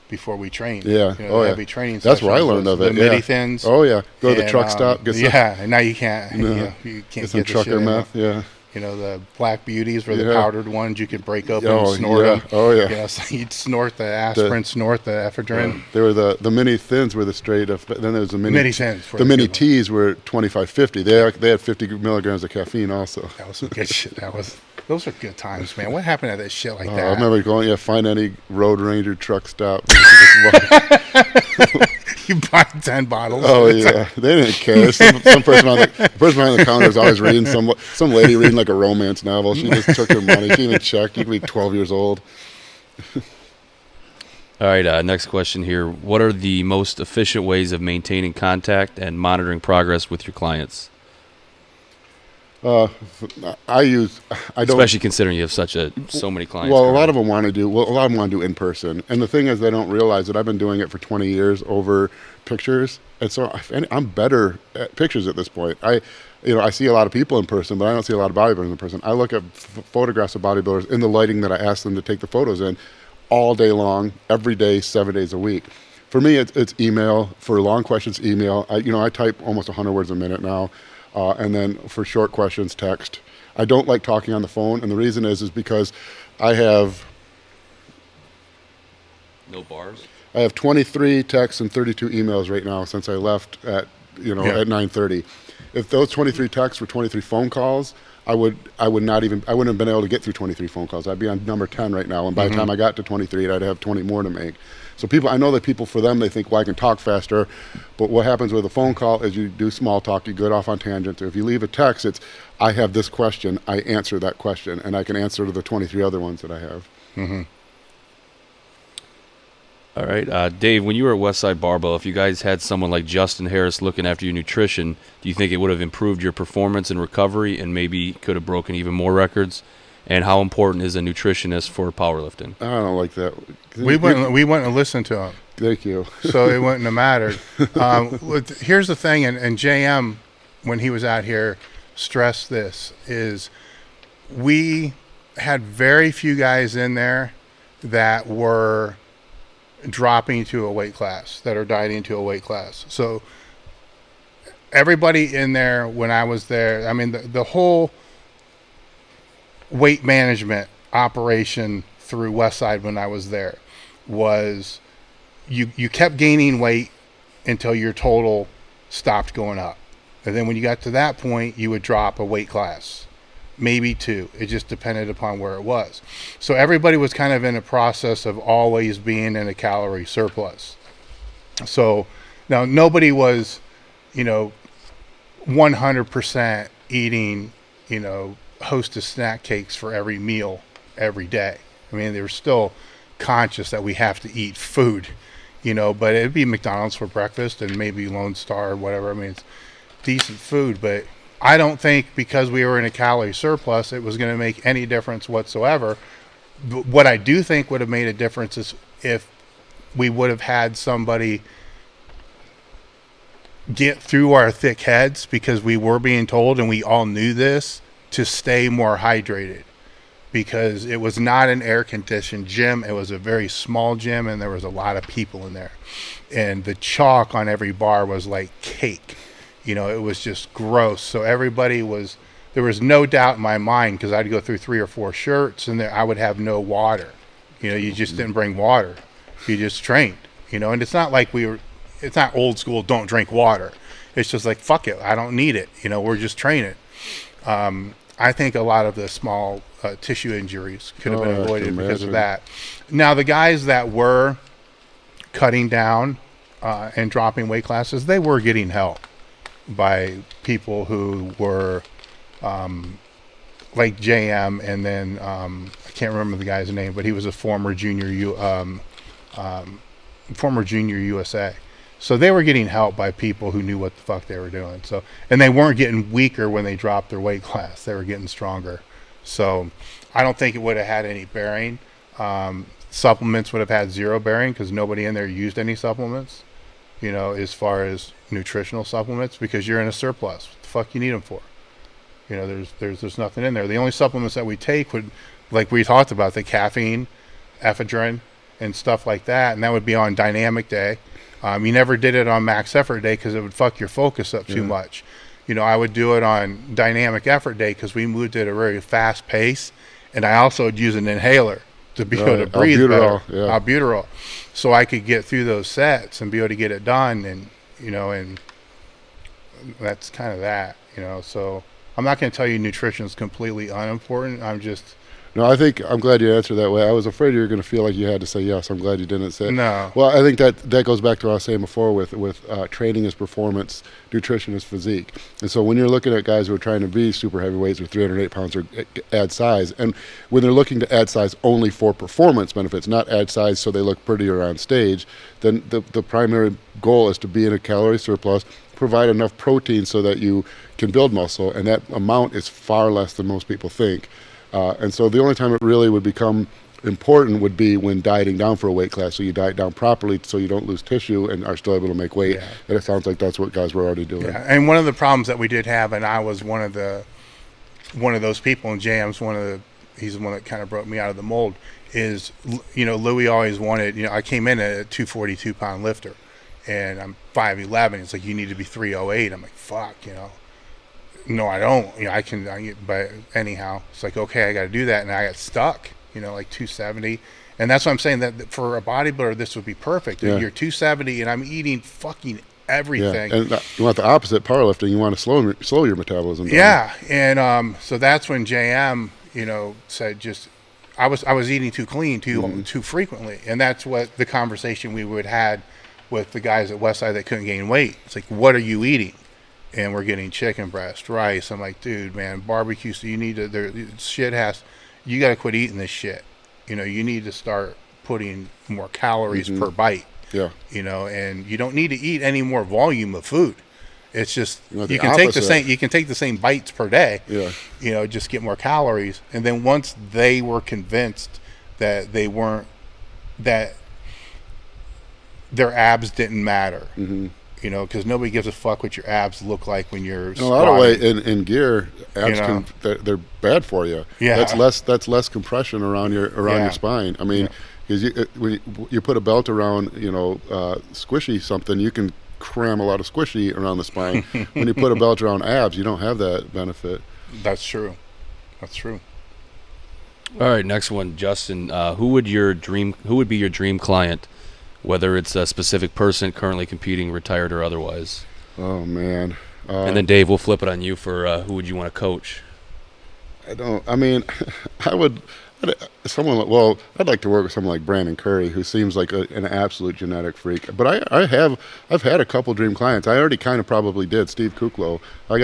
B: before we trained.
C: Yeah,
B: heavy training.
C: That's where I learned of it.
B: The midi thins.
C: Oh yeah, go to the truck stop. Get
B: and now you can't.
C: No.
B: You can't
C: get some
B: get the
C: trucker
B: shit
C: meth.
B: anymore.
C: Yeah.
B: The black beauties were the powdered ones you could break open and
C: Oh,
B: snort
C: yeah.
B: them.
C: Oh, yeah.
B: So you'd snort the aspirin, snort the ephedrine.
C: They were the mini thins were the straight up. Then there was the
B: Mini thins.
C: The mini teas were 25-50. They had 50 milligrams of caffeine also.
B: That was some good shit. Those were good times, man. What happened to that shit like
C: I
B: that?
C: remember going, find any Road Ranger truck stop.
B: You buy 10 bottles.
C: Oh yeah, they didn't care. Some person the person behind the counter was always reading some lady reading like a romance novel. She just took her money. She didn't even check. You could be 12 years old.
D: All right, next question here. What are the most efficient ways of maintaining contact and monitoring progress with your clients? Especially considering you have so many clients.
C: Well, a lot of them want to do in person. And the thing is, they don't realize that I've been doing it for 20 years over pictures. And so I'm better at pictures at this point. I see a lot of people in person, but I don't see a lot of bodybuilders in person. I look at photographs of bodybuilders in the lighting that I ask them to take the photos in all day long, every day, 7 days a week. For me, it's email. For long questions, email. I type almost 100 words a minute now. And then for short questions, text. I don't like talking on the phone, and the reason is because I have
D: no bars.
C: I have 23 texts and 32 emails right now since I left at 9:30. If those 23 texts were 23 phone calls, I wouldn't have been able to get through 23 phone calls. I'd be on number 10 right now, and by the time I got to 23, I'd have 20 more to make. So I know that people, for them, they think, well, I can talk faster. But what happens with a phone call is you do small talk, you go off on tangents. Or if you leave a text, it's, I have this question, I answer that question, and I can answer to the 23 other ones that I have.
B: Mm-hmm.
D: All right. Dave, when you were at Westside Barbell, if you guys had someone like Justin Harris looking after your nutrition, do you think it would have improved your performance and recovery and maybe could have broken even more records? And how important is a nutritionist for powerlifting?
C: I don't like that.
B: We went and listened to him.
C: Thank you.
B: So it wouldn't have mattered. Here's the thing, and JM, when he was out here, stressed this, is we had very few guys in there that were dropping to a weight class, that are dieting to a weight class. So everybody in there, when I was there, I mean, the whole weight management operation through Westside when I was there was you kept gaining weight until your total stopped going up. And then when you got to that point, you would drop a weight class, maybe two. It just depended upon where it was. So everybody was kind of in a process of always being in a calorie surplus. So now nobody was, 100% eating, Hostess snack cakes for every meal every day. I mean, they were still conscious that we have to eat food, but it'd be McDonald's for breakfast and maybe Lone Star or whatever. I mean, it's decent food, but I don't think because we were in a calorie surplus, it was going to make any difference whatsoever. What I do think would have made a difference is if we would have had somebody get through our thick heads, because we were being told, and we all knew this, to stay more hydrated, because it was not an air-conditioned gym. It was a very small gym, and there was a lot of people in there. And the chalk on every bar was like cake. It was just gross. So there was no doubt in my mind, because I'd go through 3 or 4 shirts, and I would have no water. You just didn't bring water. You just trained, and it's not like it's not old school, don't drink water. It's just like, fuck it, I don't need it. We're just training. I think a lot of the small tissue injuries could have been avoided because of that. Now, the guys that were cutting down and dropping weight classes, they were getting help by people who were like JM, and then I can't remember the guy's name, but he was a former junior USA. So they were getting help by people who knew what the fuck they were doing. So, and they weren't getting weaker when they dropped their weight class; they were getting stronger. So, I don't think it would have had any bearing. Supplements would have had zero bearing because nobody in there used any supplements. You know, as far as nutritional supplements, because you're in a surplus. What the fuck you need them for? You know, there's nothing in there. The only supplements that we take would, like we talked about, the caffeine, ephedrine, and stuff like that, and that would be on dynamic day. You never did it on max effort day because it would fuck your focus up too much. You know, I would do it on dynamic effort day because we moved at a very fast pace, and I also would use an inhaler to be able to breathe better. Albuterol. So I could get through those sets and be able to get it done, and you know, and that's kind of that. You know, so I'm not going to tell you nutrition is completely unimportant.
C: No, I think I'm glad you answered that way. I was afraid you were going to feel like you had to say yes. I'm glad you didn't say it.
B: No.
C: Well, I think that goes back to what I was saying before with training is performance, nutrition is physique. And so when you're looking at guys who are trying to be super heavyweights or 308 pounds or add size, and when they're looking to add size only for performance benefits, not add size so they look prettier on stage, then the primary goal is to be in a calorie surplus, provide enough protein so that you can build muscle, and that amount is far less than most people think. And so the only time it really would become important would be when dieting down for a weight class. So you diet down properly so you don't lose tissue and are still able to make weight.
B: Yeah.
C: And it sounds like that's what guys were already doing.
B: Yeah. And one of the problems that we did have, and I was one of those people, and JM's he's the one that kind of broke me out of the mold, is, you know, Louis always wanted, you know, I came in at a 242 pound lifter and I'm 5'11". It's like, you need to be 308. I'm like, fuck, you know. No, I don't. You know, but anyhow, it's like, okay, I got to do that, and I got stuck. You know, like 270, and that's what I'm saying. That for a bodybuilder, this would be perfect.
C: Yeah.
B: You're 270, and I'm eating fucking everything.
C: Yeah. And you want the opposite powerlifting. You want to slow your metabolism down.
B: Yeah, and so that's when JM, you know, said I was eating too clean too frequently, and that's what the conversation we would had with the guys at Westside that couldn't gain weight. It's like, what are you eating? And we're getting chicken breast, rice. I'm like, dude, man, barbecue. So you need to. You got to quit eating this shit. You know, you need to start putting more calories per bite.
C: Yeah.
B: You know, and you don't need to eat any more volume of food. It's just
C: you
B: can take the same. You can take the same bites per day.
C: Yeah.
B: You know, just get more calories. And then once they were convinced that that their abs didn't matter. Mm-hmm. You know, because nobody gives a fuck what your abs look like when you're squatting.
C: A lot of way in gear, abs they're bad for you.
B: Yeah,
C: that's less compression around your spine. I mean, because when you put a belt around, you know, squishy something, you can cram a lot of squishy around the spine. When you put a belt around abs, you don't have that benefit.
B: That's true. That's true.
D: All right, next one, Justin. Who would be your dream client? Whether it's a specific person currently competing, retired, or otherwise.
C: Oh, man.
D: And then, Dave, we'll flip it on you for who would you want to coach?
C: I'd like to work with someone like Brandon Curry, who seems like an absolute genetic freak. But I've had a couple dream clients. I already kind of probably did. Steve Kuklo. I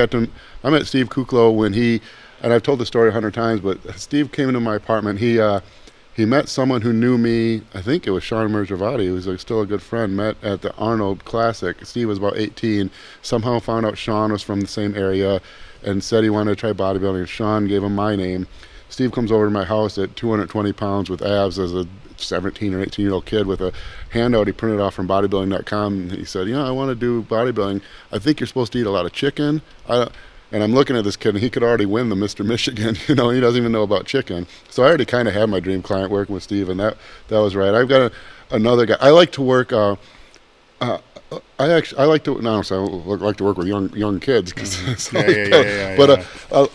C: met Steve Kuklo when and I've told the story 100 times, but Steve came into my apartment. He met someone who knew me. I think it was Sean Merjavati, who's still a good friend, met at the Arnold Classic. Steve was about 18, somehow found out Sean was from the same area and said he wanted to try bodybuilding. Sean gave him my name. Steve comes over to my house at 220 pounds with abs as a 17 or 18-year-old kid with a handout he printed off from bodybuilding.com. And he said, I want to do bodybuilding. I think you're supposed to eat a lot of chicken. And I'm looking at this kid, and he could already win the Mr. Michigan. You know, he doesn't even know about chicken. So I already kind of had my dream client working with Steve, and that was right. I've got another guy. I like to work. I like to work with young kids because I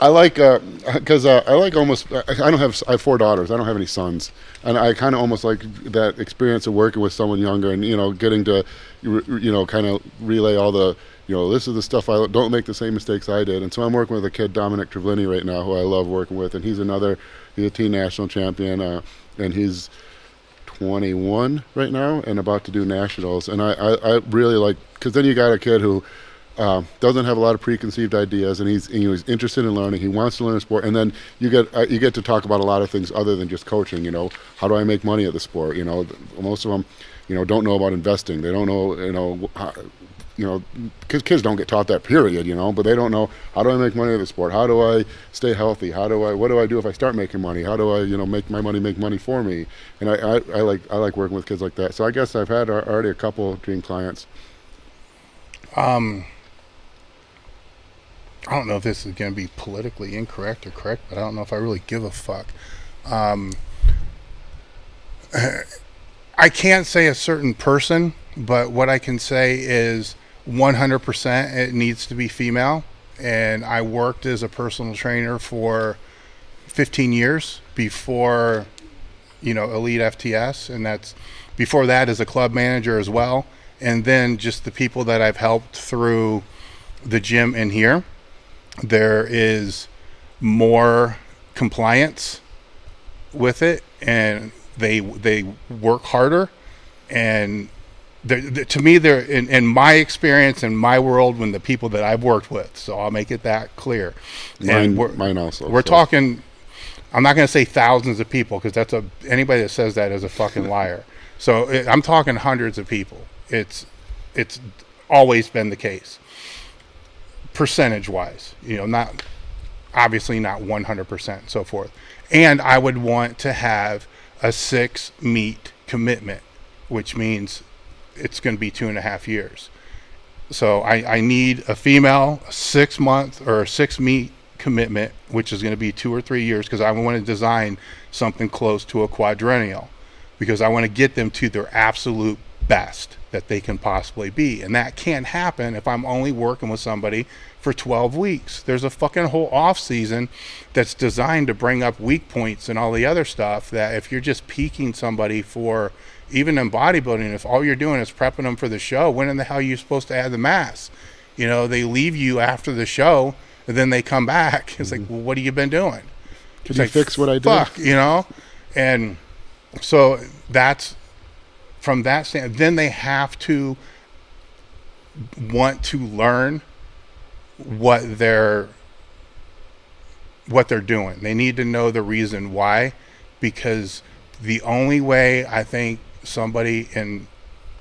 C: like because I like almost. I have 4 daughters. I don't have any sons, and I kind of almost like that experience of working with someone younger and getting to kind of relay all the. This is the stuff I don't make the same mistakes I did. And so I'm working with a kid, Dominic Trevlini, right now, who I love working with. And he's a teen national champion, and he's 21 right now and about to do nationals. And I really like, because then you got a kid who doesn't have a lot of preconceived ideas, and he's interested in learning. He wants to learn a sport, and then you get to talk about a lot of things other than just coaching. How do I make money at the sport? Most of them, don't know about investing. They don't know, because kids don't get taught that, period. But they don't know, how do I make money at the sport? How do I stay healthy? What do I do if I start making money? How do I make my money make money for me? And I like working with kids like that. So I guess I've had already a couple dream clients.
B: I don't know if this is going to be politically incorrect or correct, but I don't know if I really give a fuck. I can't say a certain person, but what I can say is 100% it needs to be female. And I worked as a personal trainer for 15 years before, Elite FTS, and that's before that as a club manager as well. And then just the people that I've helped through the gym in here, there is more compliance with it, and they work harder. And to me, they're in my experience, in my world, when the people that I've worked with. So I'll make it that clear.
C: Mine also.
B: We're talking. I'm not going to say thousands of people, because anybody that says that is a fucking liar. So I'm talking hundreds of people. It's always been the case, percentage-wise. Not obviously not 100%, and so forth. And I would want to have a 6-meet commitment, which means it's going to be 2.5 years. So I need a female 6-month or 6-meet commitment, which is going to be 2 or 3 years, because I want to design something close to a quadrennial, because I want to get them to their absolute best that they can possibly be. And that can't happen if I'm only working with somebody for 12 weeks. There's a fucking whole off season that's designed to bring up weak points and all the other stuff, that if you're just peaking somebody for, even in bodybuilding, if all you're doing is prepping them for the show, when in the hell are you supposed to add the mass? They leave you after the show, and then they come back. It's like, well, what have you been doing?
C: Can you fix what I did?
B: Fuck, And so that's, from that standpoint, then they have to want to learn what they're doing. They need to know the reason why, because the only way I think somebody in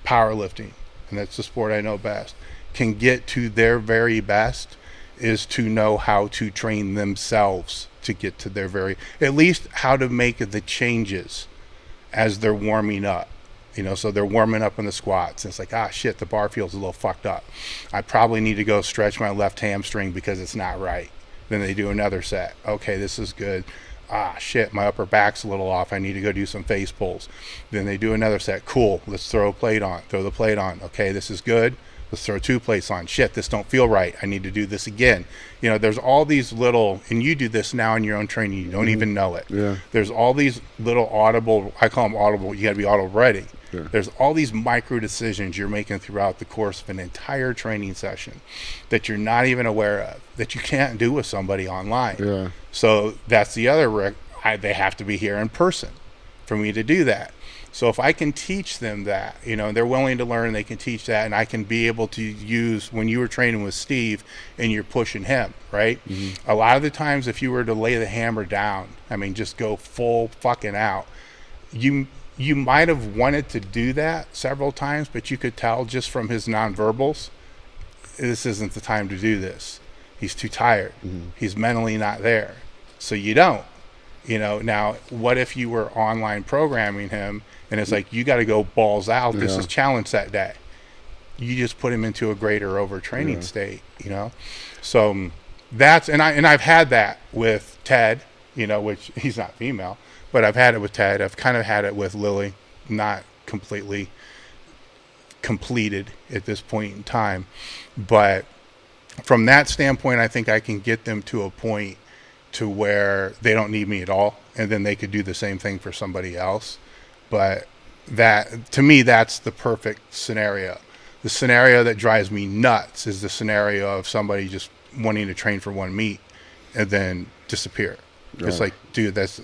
B: powerlifting, and that's the sport I know best, can get to their very best is to know how to train themselves to get to their at least how to make the changes as they're warming up. So they're warming up in the squats. And it's like, shit, the bar feels a little fucked up. I probably need to go stretch my left hamstring because it's not right. Then they do another set. Okay, this is good. Shit, my upper back's a little off. I need to go do some face pulls. Then they do another set. Cool, let's throw a plate on. Throw the plate on. Okay, this is good. Let's throw 2 plates on. Shit, this don't feel right. I need to do this again. There's all these little, and you do this now in your own training. You don't even know it.
C: Yeah.
B: There's all these little audible, I call them audible, you got to be audible ready.
C: Yeah.
B: There's all these micro decisions you're making throughout the course of an entire training session that you're not even aware of, that you can't do with somebody online.
C: Yeah.
B: So that's the other, they have to be here in person for me to do that. So if I can teach them that, and they're willing to learn, they can teach that, and I can be able to use, when you were training with Steve and you're pushing him, right? Mm-hmm. A lot of the times if you were to lay the hammer down, just go full fucking out, you might have wanted to do that several times, but you could tell just from his nonverbals, this isn't the time to do this. He's too tired. Mm-hmm. He's mentally not there. So you don't. Now, what if you were online programming him, and it's like, you got to go balls out. This is challenge that day. You just put him into a greater overtraining state, So that's, and I've had that with Ted, which he's not female, but I've had it with Ted. I've kind of had it with Lily, not completely completed at this point in time. But from that standpoint, I think I can get them to a point to where they don't need me at all, and then they could do the same thing for somebody else. But that, to me, that's the perfect scenario. The scenario that drives me nuts is the scenario of somebody just wanting to train for one meet and then disappear. Right. It's like, dude, that's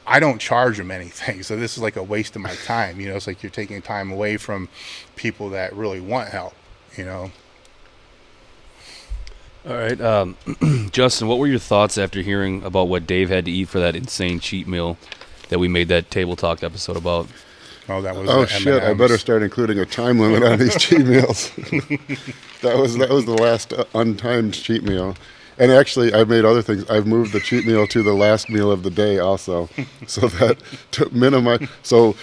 B: I don't charge them anything, so this is like a waste of my time. It's like you're taking time away from people that really want help.
D: All right, Justin, what were your thoughts after hearing about what Dave had to eat for that insane cheat meal that we made that Table Talk episode about?
B: Oh, that was
C: Oh
B: the
C: shit! I
B: M&Ms.
C: better start including a time limit on these cheat meals. that was the last untimed cheat meal. And actually, I've made other things. I've moved the cheat meal to the last meal of the day also, so that to minimize. So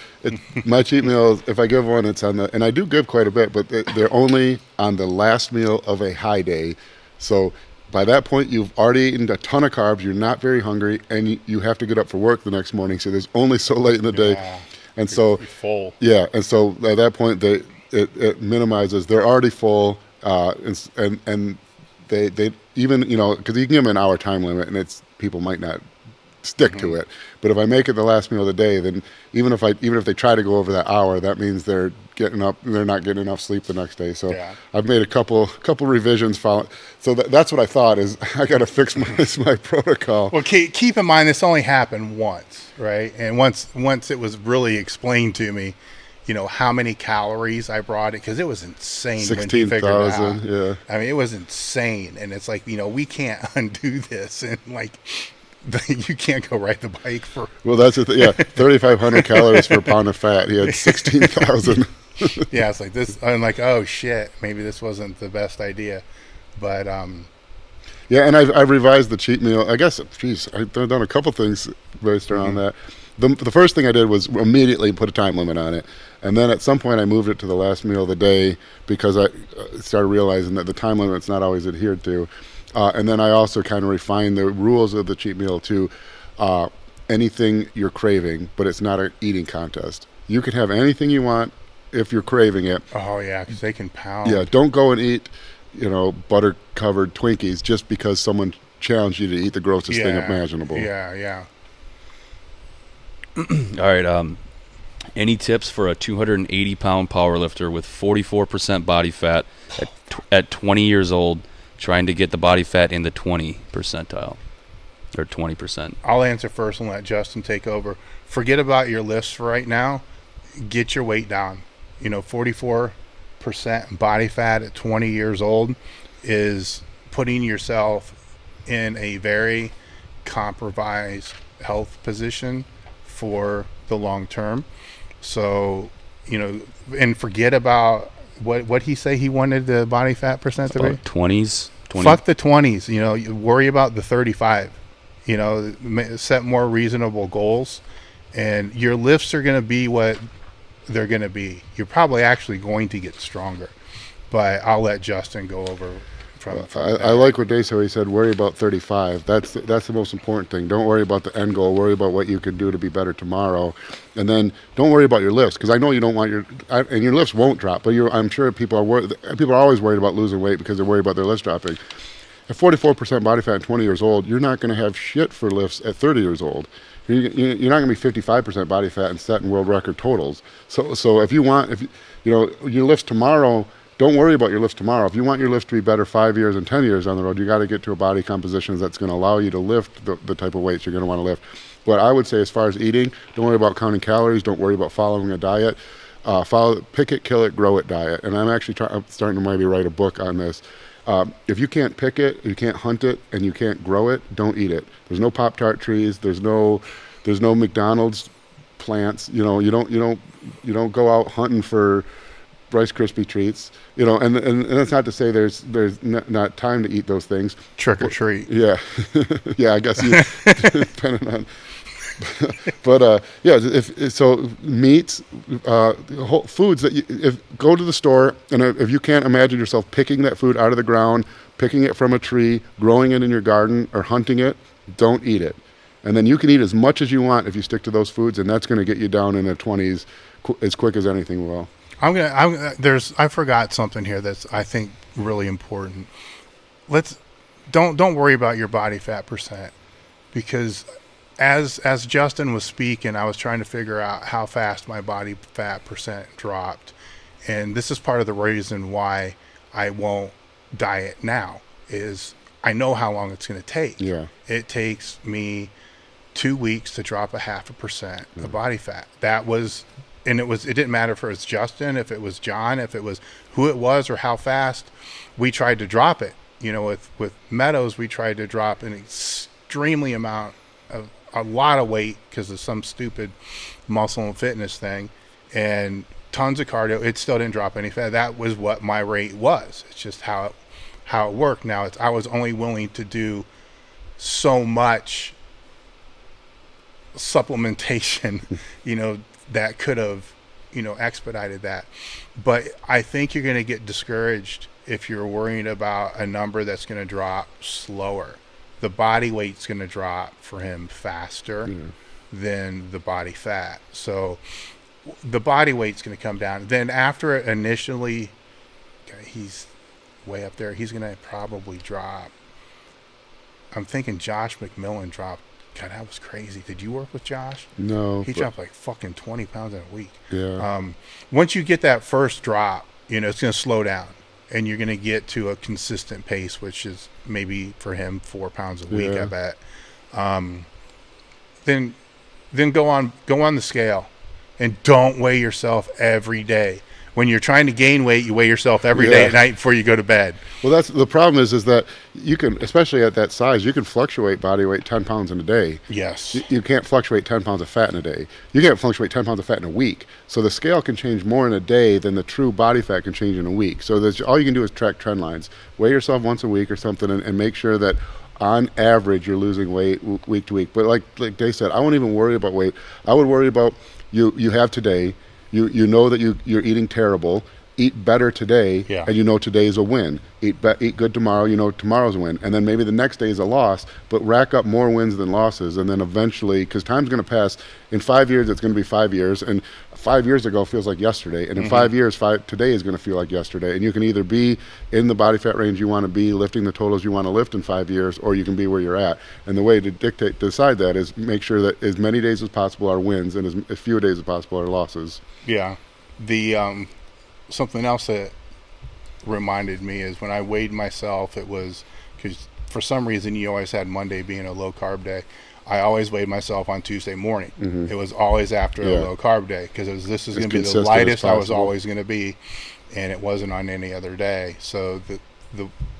C: my cheat meals, if I give one, it's on the, and I do give quite a bit, but they're only on the last meal of a high day. So by that point, you've already eaten a ton of carbs. You're not very hungry, and you have to get up for work the next morning. So there's only so late in the day.
B: Yeah.
C: And so,
B: You're full.
C: yeah, and so at that point, it minimizes. They're already full, and they even, because you can give them an hour time limit, and people might not stick to it. But if I make it the last meal of the day, then even if they try to go over that hour, that means they're not getting enough sleep the next day. So
B: Yeah.
C: I've made a couple revisions. So that's what I thought is I got to fix my protocol.
B: Well, keep in mind this only happened once, right? And once it was really explained to me, how many calories I brought it, because it was insane when he figured it out.
C: 16,000, yeah.
B: I mean, it was insane, and it's like we can't undo this, and like you can't go ride the bike for.
C: Well, that's the thing. Yeah, 3,500 calories per pound of fat. He had 16,000.
B: Yeah, it's like this. I'm like, oh shit, maybe this wasn't the best idea, but
C: Yeah, and I've revised the cheat meal. I guess, I've done a couple things based around that. The first thing I did was immediately put a time limit on it. And then at some point I moved it to the last meal of the day because I started realizing that the time limit's not always adhered to. And then I also kind of refined the rules of the cheat meal to anything you're craving, but it's not an eating contest. You can have anything you want if you're craving it.
B: oh yeah, because they can pound.
C: Yeah, don't go and eat, butter-covered Twinkies just because someone challenged you to eat the grossest thing imaginable.
B: Yeah.
D: All right, any tips for a 280-pound powerlifter with 44% body fat at 20 years old, trying to get the body fat in the 20 percentile or 20%?
B: I'll answer first and let Justin take over. Forget about your lifts for right now. Get your weight down. 44% body fat at 20 years old is putting yourself in a very compromised health position for the long term. So, and forget about what he say he wanted the body fat percent to be.
D: 20s. 20.
B: Fuck the 20s. You worry about the 35. Set more reasonable goals, and your lifts are going to be what they're going to be. You're probably actually going to get stronger, but I'll let Justin go over from
C: I like what Dave said. He said, worry about 35. That's the most important thing. Don't worry about the end goal. Worry about what you can do to be better tomorrow. And then don't worry about your lifts, because I know you don't want and your lifts won't drop, but I'm sure people are always worried about losing weight because they're worried about their lifts dropping. At 44% body fat at 20 years old, you're not going to have shit for lifts at 30 years old. You're not going to be 55% body fat and setting world record totals. So if your lifts tomorrow, don't worry about your lifts tomorrow. If you want your lift to be better 5 years and 10 years down the road, you got to get to a body composition that's going to allow you to lift the type of weights you're going to want to lift. But I would say, as far as eating, don't worry about counting calories. Don't worry about following a diet. Follow pick it, kill it, grow it diet. And I'm actually starting to maybe write a book on this. If you can't pick it, you can't hunt it, and you can't grow it, don't eat it. There's no Pop-Tart trees. There's no McDonald's plants. You don't go out hunting for Rice Krispie treats. And that's not to say there's not time to eat those things.
B: trick or treat.
C: Yeah, yeah. I guess depending on. But if so, meats, whole foods that go to the store, and if you can't imagine yourself picking that food out of the ground, picking it from a tree, growing it in your garden, or hunting it, don't eat it. And then you can eat as much as you want if you stick to those foods, and that's going to get you down in the 20s as quick as anything will.
B: I forgot something here that's, I think, really important. Don't worry about your body fat percent, because as Justin was speaking, I was trying to figure out how fast my body fat percent dropped. And this is part of the reason why I won't diet now, is I know how long it's going to take.
C: Yeah.
B: It takes me 2 weeks to drop 0.5% of body fat. It didn't matter if it was Justin, if it was John, if it was who it was, or how fast we tried to drop it. with Meadows, we tried to drop an extremely amount of a lot of weight because of some stupid muscle and fitness thing, and tons of cardio. It still didn't drop any fat. That was what my rate was. It's just how it worked. Now I was only willing to do so much supplementation, that could have, expedited that. But I think you're going to get discouraged if you're worrying about a number that's going to drop slower. The body weight's going to drop for him faster than the body fat. So the body weight's going to come down. Then after it initially, he's way up there, he's going to probably drop. I'm thinking Josh McMillan dropped. God, that was crazy. Did you work with Josh?
C: No.
B: He dropped like fucking 20 pounds in a week.
C: Yeah.
B: Once you get that first drop, it's going to slow down. And you're going to get to a consistent pace, which is maybe for him 4 pounds a week, I bet. Then go on the scale, and don't weigh yourself every day. When you're trying to gain weight, you weigh yourself every day at night before you go to bed.
C: Well, that's the problem is that you can, especially at that size, you can fluctuate body weight 10 pounds in a day.
B: Yes.
C: You can't fluctuate 10 pounds of fat in a day. You can't fluctuate 10 pounds of fat in a week. So the scale can change more in a day than the true body fat can change in a week. So all you can do is track trend lines. Weigh yourself once a week or something and make sure that on average you're losing weight week to week. But like Dave said, I won't even worry about weight. I would worry about you have today. You know that you're eating terrible. Eat better today, and today is a win. Eat good tomorrow, tomorrow's a win. And then maybe the next day is a loss, but rack up more wins than losses. And then eventually, because time's going to pass, in 5 years, it's going to be 5 years. And 5 years ago feels like yesterday. And in 5 years, today is going to feel like yesterday. And you can either be in the body fat range you want to be, lifting the totals you want to lift in 5 years, or you can be where you're at. And the way to decide that is make sure that as many days as possible are wins and as few days as possible are losses.
B: Yeah. The something else that reminded me is when I weighed myself, it was because for some reason you always had Monday being a low carb day. I always weighed myself on Tuesday morning. It was always after a low carb day because this is going to be the lightest I was always going to be, and it wasn't on any other day. So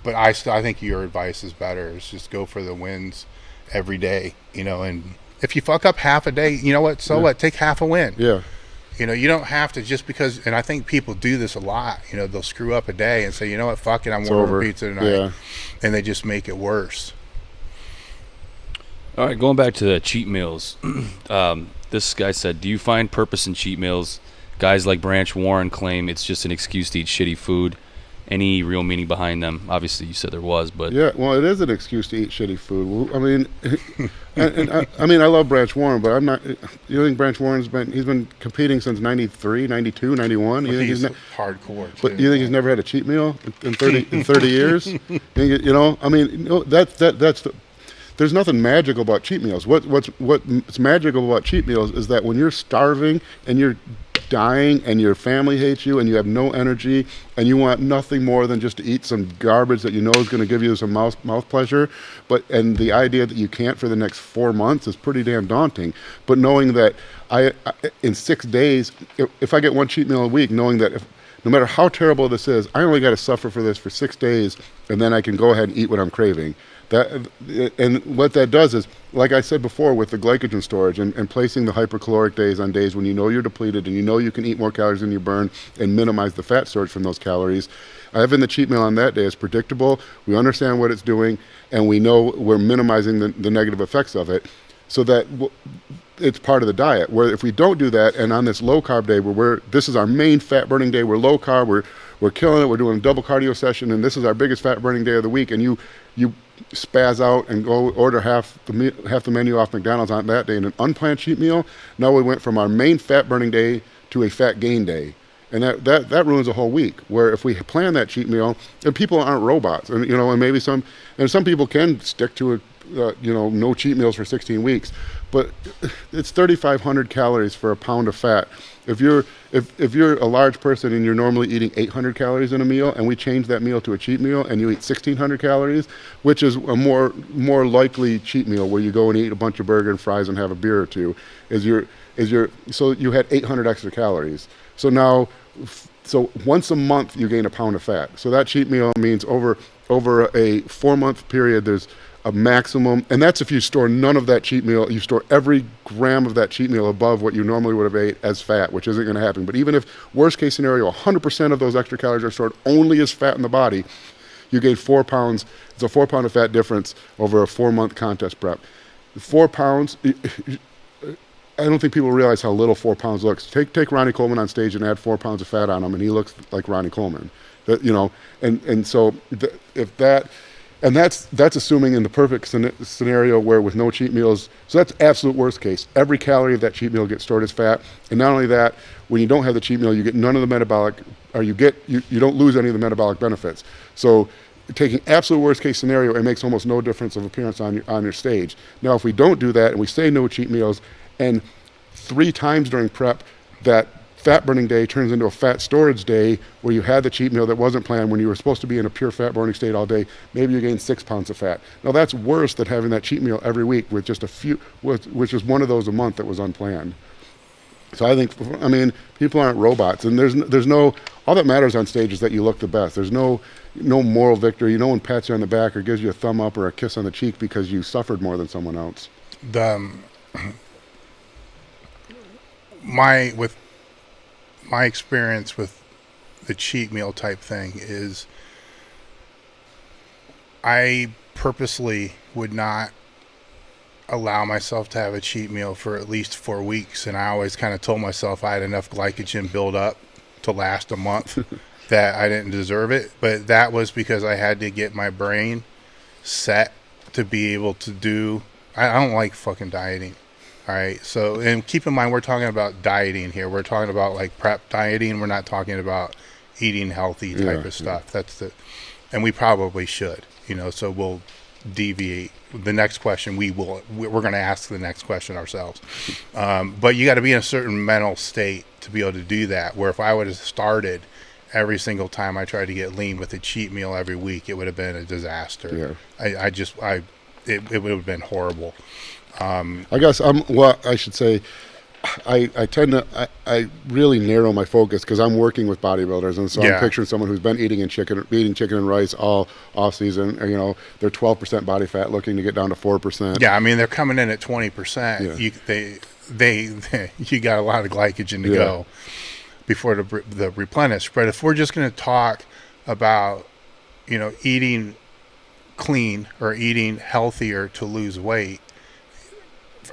B: but I think your advice is better. Is just go for the wins every day, and if you fuck up half a day, you know what? So what? Take half a win.
C: Yeah.
B: You don't have to just because, and I think people do this a lot, they'll screw up a day and say, you know what, fuck it, I'm ordering pizza tonight. And they just make it worse.
D: All right, going back to the cheat meals. This guy said, do you find purpose in cheat meals? Guys like Branch Warren claim it's just an excuse to eat shitty food. Any real meaning behind them? Obviously, you said there was, but
C: yeah, well, it is an excuse to eat shitty food. I mean, I love Branch Warren, but I'm not. You think Branch Warren's been competing since 93, 92, 91? You think
B: he's hardcore. Too.
C: But you think he's never had a cheat meal in 30 years? That's there's nothing magical about cheat meals. What's magical about cheat meals is that when you're starving and you're dying and your family hates you and you have no energy and you want nothing more than just to eat some garbage that you know is going to give you some mouth pleasure, and the idea that you can't for the next 4 months is pretty damn daunting. But knowing that I in 6 days, if I get one cheat meal a week, knowing that no matter how terrible this is, I only got to suffer for this for 6 days, and then I can go ahead and eat what I'm craving. And what that does is, like I said before, with the glycogen storage and placing the hypercaloric days on days when you know you're depleted and you know you can eat more calories than you burn and minimize the fat storage from those calories. Having the cheat meal on that day is predictable. We understand what it's doing, and we know we're minimizing the negative effects of it, so that it's part of the diet. Where if we don't do that, and on this low carb day, this is our main fat burning day, we're low carb, we're killing it, we're doing a double cardio session, and this is our biggest fat burning day of the week, and you spaz out and go order half the menu off McDonald's on that day in an unplanned cheat meal. Now we went from our main fat burning day to a fat gain day, and that ruins a whole week. Where if we plan that cheat meal, and people aren't robots, and and maybe some people can stick to no cheat meals for 16 weeks, but it's 3,500 calories for a pound of fat. If you're a large person and you're normally eating 800 calories in a meal, and we change that meal to a cheat meal and you eat 1,600 calories, which is a more likely cheat meal where you go and eat a bunch of burger and fries and have a beer or two, so you had 800 extra calories. So now So once a month you gain a pound of fat. So that cheat meal means over a 4-month period there's a maximum, and that's if you store none of that cheat meal. You store every gram of that cheat meal above what you normally would have ate as fat, which isn't going to happen. But even if, worst case scenario, 100% of those extra calories are stored only as fat in the body, you gain 4 pounds. It's a 4 pound of fat difference over a 4-month contest prep. 4 pounds, I don't think people realize how little 4 pounds looks. Take Ronnie Coleman on stage and add 4 pounds of fat on him, and he looks like Ronnie Coleman. And that's assuming in the perfect scenario where with no cheat meals. So that's absolute worst case. Every calorie of that cheat meal gets stored as fat. And not only that, when you don't have the cheat meal, you get none of the metabolic, or you don't lose any of the metabolic benefits. So taking absolute worst case scenario, it makes almost no difference of appearance on your stage. Now, if we don't do that and we say no cheat meals, and 3 times during prep that fat burning day turns into a fat storage day where you had the cheat meal that wasn't planned when you were supposed to be in a pure fat burning state all day, maybe you gain 6 pounds of fat. Now that's worse than having that cheat meal every week with just a few, which is one of those a month that was unplanned. So I think, people aren't robots, and there's no, all that matters on stage is that you look the best. There's no moral victory. No one pats you on the back or gives you a thumb up or a kiss on the cheek because you suffered more than someone else.
B: My experience with the cheat meal type thing is I purposely would not allow myself to have a cheat meal for at least 4 weeks, and I always kind of told myself I had enough glycogen build up to last a month that I didn't deserve it. But that was because I had to get my brain set to be able to do, I don't like fucking dieting. All right. So, and keep in mind, we're talking about dieting here. We're talking about like prep dieting. We're not talking about eating healthy type of stuff. And we probably should, so we'll deviate. The next question we're going to ask the next question ourselves. But you got to be in a certain mental state to be able to do that. Where if I would have started every single time I tried to get lean with a cheat meal every week, it would have been a disaster. Yeah. It would have been horrible.
C: I guess I should say, I tend to, I really narrow my focus because I'm working with bodybuilders, and so I'm picturing someone who's been eating chicken and rice all off season. They're 12% body fat, looking to get down to 4%.
B: Yeah, they're coming in at 20%. Yeah. You got a lot of glycogen to go before the replenish. But if we're just going to talk about, eating clean or eating healthier to lose weight,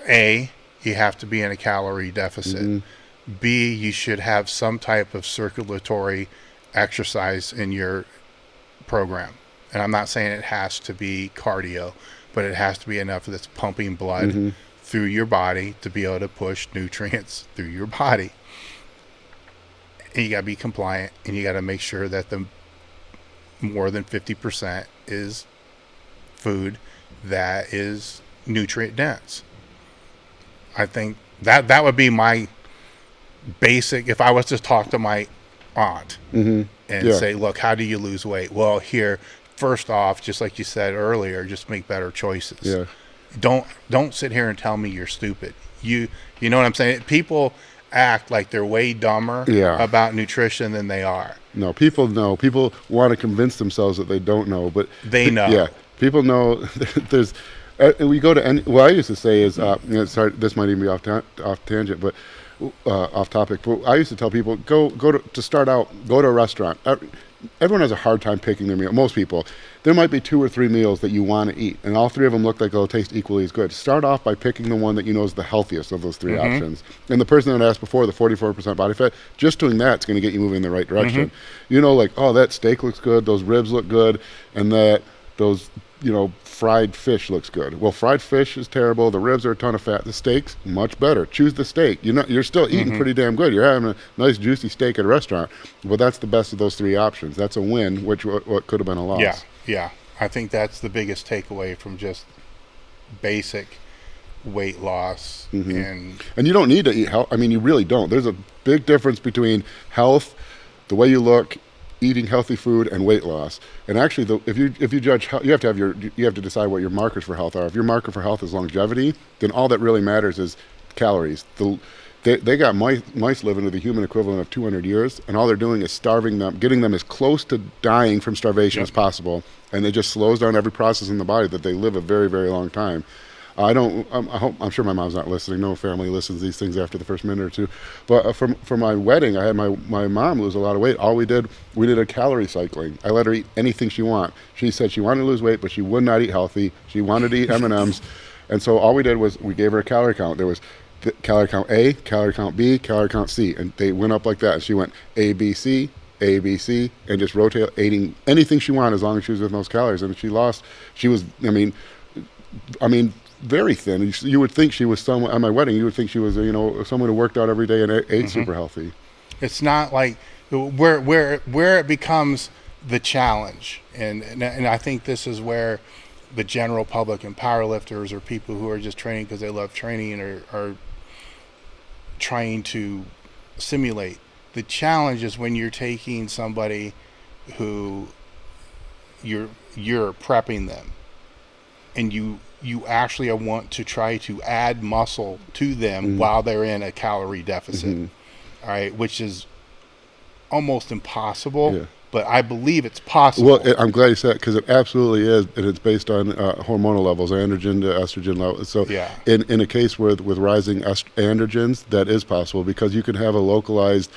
B: A, you have to be in a calorie deficit. Mm-hmm. B, you should have some type of circulatory exercise in your program. And I'm not saying it has to be cardio, but it has to be enough that's pumping blood through your body to be able to push nutrients through your body. And you got to be compliant, and you got to make sure that the more than 50% is food that is nutrient dense. I think that would be my basic, if I was to talk to my aunt and say, look, how do you lose weight? Well, here, first off, just like you said earlier, just make better choices. Yeah. Don't sit here and tell me you're stupid. You know what I'm saying? People act like they're way dumber about nutrition than they are.
C: No, people know. People want to convince themselves that they don't know, but
B: they know.
C: Yeah, people know. There's. We go to what I used to say is, sorry, this might even be off tangent, but off topic. But I used to tell people, go to a restaurant. Everyone has a hard time picking their meal. Most people. There might be 2 or 3 meals that you want to eat, and all 3 of them look like they'll taste equally as good. Start off by picking the one that you know is the healthiest of those 3 options. And the person that asked before, the 44% body fat, just doing that's going to get you moving in the right direction. That steak looks good, those ribs look good, and those fried fish looks good. Well, fried fish is terrible. The ribs are a ton of fat. The steak's much better. Choose the steak. You're still eating pretty damn good. You're having a nice juicy steak at a restaurant. But that's the best of those 3 options. That's a win, which what could have been a loss.
B: Yeah. I think that's the biggest takeaway from just basic weight loss. And
C: you don't need to eat health. You really don't. There's a big difference between health, the way you look, eating healthy food, and weight loss. And actually, if you judge health, you have to decide what your markers for health are. If your marker for health is longevity, then all that really matters is calories. The they got mice living to the human equivalent of 200 years, and all they're doing is starving them, getting them as close to dying from starvation as possible, and it just slows down every process in the body that they live a very, very long time. I'm sure my mom's not listening. No family listens to these things after the first minute or two. But for my wedding, I had my mom lose a lot of weight. We did a calorie cycling. I let her eat anything she wanted. She said she wanted to lose weight, but she would not eat healthy. She wanted to eat M&Ms. And so all we did was we gave her a calorie count. There was calorie count A, calorie count B, calorie count C. And they went up like that. And she went A, B, C, A, B, C, and just rotate eating anything she wanted as long as she was within those calories. And she was, I mean, very thin. You would think she was someone at my wedding. You would think she was, someone who worked out every day and ate super healthy.
B: It's not like where it becomes the challenge, and I think this is where the general public and powerlifters or people who are just training because they love training are trying to simulate. The challenge is when you're taking somebody who you're prepping them, and you actually want to try to add muscle to them while they're in a calorie deficit, all right, which is almost impossible, but I believe it's possible.
C: Well, I'm glad you said it, because it absolutely is, and it's based on hormonal levels, androgen to estrogen levels. So in a case with rising androgens, that is possible, because you can have a localized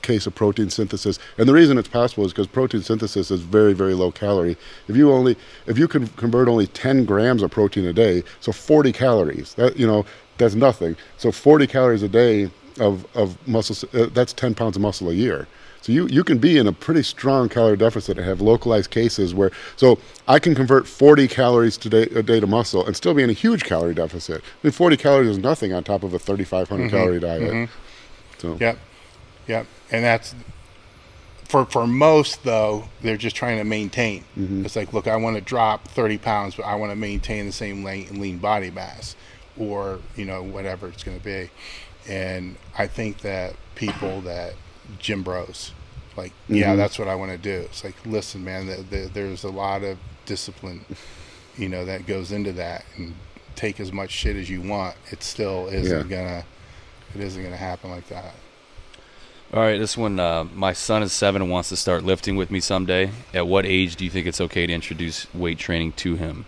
C: case of protein synthesis. And the reason it's possible is because protein synthesis is very, very low calorie. If you can convert only 10 grams of protein a day, so 40 calories, that's nothing. So 40 calories a day of muscle, that's 10 pounds of muscle a year. So you can be in a pretty strong calorie deficit and have localized cases where, so I can convert 40 calories a day to muscle and still be in a huge calorie deficit. I mean, 40 calories is nothing on top of a 3,500 calorie diet. So.
B: Yep. And that's, for most though, they're just trying to maintain. It's like, look, I want to drop 30 pounds, but I want to maintain the same lean body mass, or, whatever it's going to be. And I think that people that gym bros, like, that's what I want to do. It's like, listen, man, there's a lot of discipline, that goes into that, and take as much shit as you want. It still isn't gonna happen like that.
D: All right, this one, my son is 7 and wants to start lifting with me someday. At what age do you think it's okay to introduce weight training to him?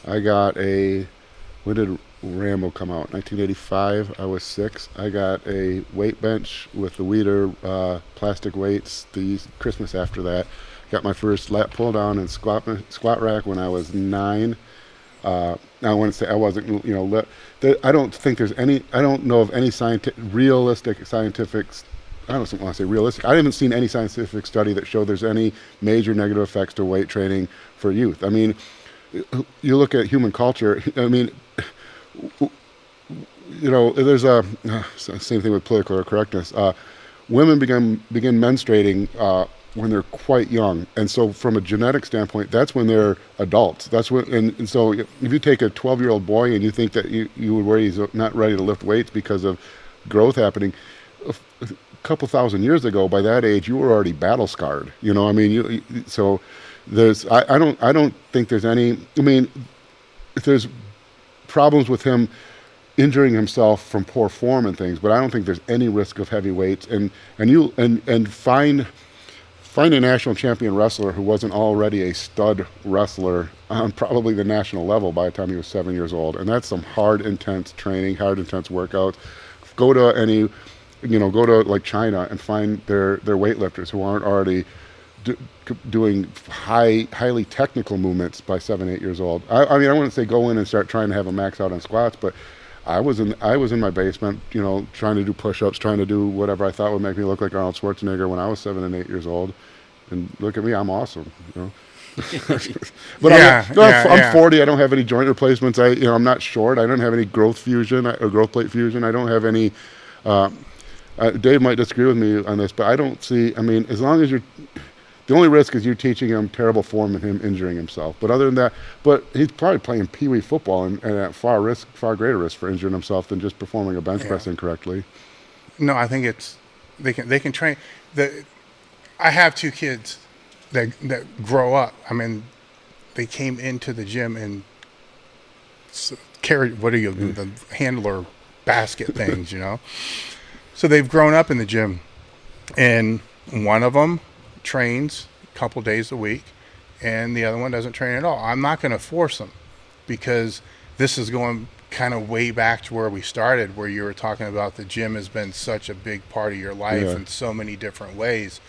C: I got when did Rambo come out? 1985. I was 6. I got a weight bench with the Weider plastic weights the Christmas after that. Got my first lat pull down and squat rack when I was 9. I want to say I wasn't, I don't think there's any, I don't know of any realistic scientific, I don't want to say realistic, I haven't seen any scientific study that showed there's any major negative effects to weight training for youth. I mean, you look at human culture, I mean, there's same thing with political correctness. Women begin menstruating when they're quite young, and so from a genetic standpoint, that's when they're adults. That's when, and so if you take a 12-year-old boy and you think that you would worry he's not ready to lift weights because of growth happening, a couple thousand years ago, by that age, you were already battle scarred. So there's I don't think there's any. I mean, if there's problems with him injuring himself from poor form and things, but I don't think there's any risk of heavy weights. And find a national champion wrestler who wasn't already a stud wrestler on probably the national level by the time he was 7 years old. And that's some hard, intense training, hard, intense workouts. Go to like China and find their weightlifters who aren't already doing highly technical movements by 7, 8 years old. I mean, I wouldn't say go in and start trying to have a max out on squats, but I was in my basement, trying to do push-ups, trying to do whatever I thought would make me look like Arnold Schwarzenegger when I was 7 and 8 years old. And look at me, I'm awesome. But I'm 40. I don't have any joint replacements. I'm not short. I don't have any growth plate fusion. I don't have any. Dave might disagree with me on this, but I don't see. I mean, as long as the only risk is you teaching him terrible form and him injuring himself. But other than that, he's probably playing pee-wee football and at far greater risk for injuring himself than just performing a bench press incorrectly.
B: No, I think they can train. I have 2 kids that grow up. I mean, they came into the gym and carried the handler basket things, So they've grown up in the gym, and one of them trains a couple days a week, and the other one doesn't train at all. I'm not going to force them, because this is going kind of way back to where we started, where you were talking about the gym has been such a big part of your life in so many different ways,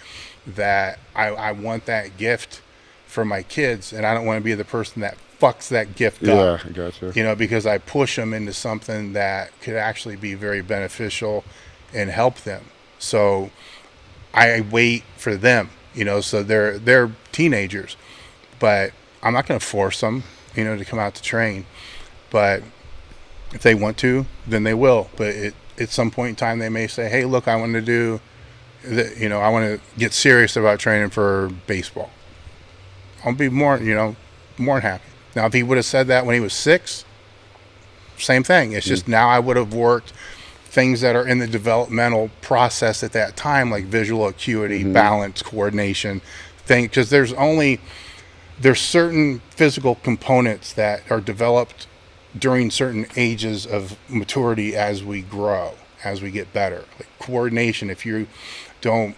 B: that I want that gift for my kids, and I don't want to be the person that fucks that gift up.
C: Yeah, I gotcha.
B: You know, because I push them into something that could actually be very beneficial and help them. So I wait for them, you know, so they're teenagers, but I'm not going to force them, you know, to come out to train. But if they want to, then they will. But at some point in time, they may say, hey, look, I want to do, I want to get serious about training for baseball. I'll be more than happy. Now, if he would have said that when he was 6, same thing. It's just now I would have worked things that are in the developmental process at that time, like visual acuity, balance, coordination, because there's certain physical components that are developed during certain ages of maturity as we grow, as we get better. Like coordination, if you don't,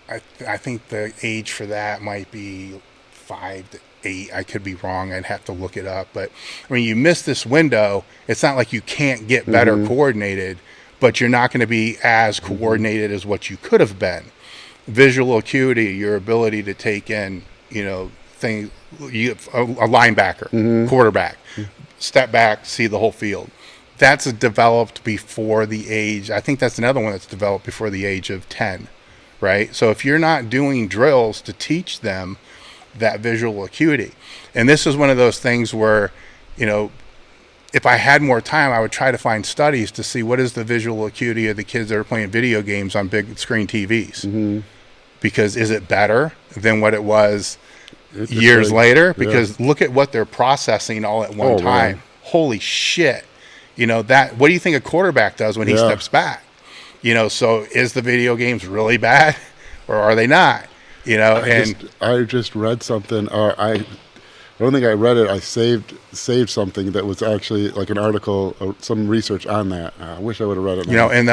B: I think the age for that might be 5 to 8. I could be wrong. I'd have to look it up. But I mean, you miss this window. It's not like you can't get better coordinated, but you're not going to be as coordinated as what you could have been. Visual acuity, your ability to take in, things, a linebacker, quarterback, step back, see the whole field. That's developed before the age. I think that's another one that's developed before the age of 10, right? So if you're not doing drills to teach them that visual acuity, and this is one of those things where, if I had more time, I would try to find studies to see what is the visual acuity of the kids that are playing video games on big screen TVs. Because is it better than what it was years later? Because look at what they're processing all at one time. Man. Holy shit. What do you think a quarterback does when he steps back? So is the video games really bad or are they not?
C: I just read something, or I don't think I read it. I saved something that was actually like an article or some research on that. I wish I would have read it.
B: And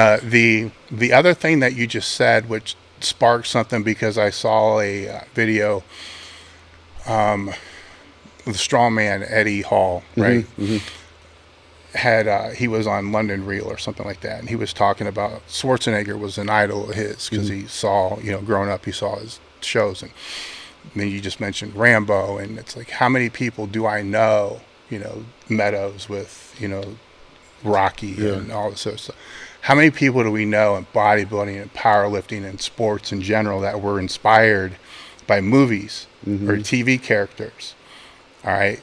B: the other thing that you just said, which sparked something, because I saw a video, the strongman Eddie Hall, right? He was on London Real or something like that, and he was talking about Schwarzenegger was an idol of his because he saw, growing up, he saw his shows, and then you just mentioned Rambo, and it's like, how many people do I know, Meadows with, Rocky and all this sort of stuff. How many people do we know in bodybuilding and powerlifting and sports in general that were inspired by movies or TV characters? All right.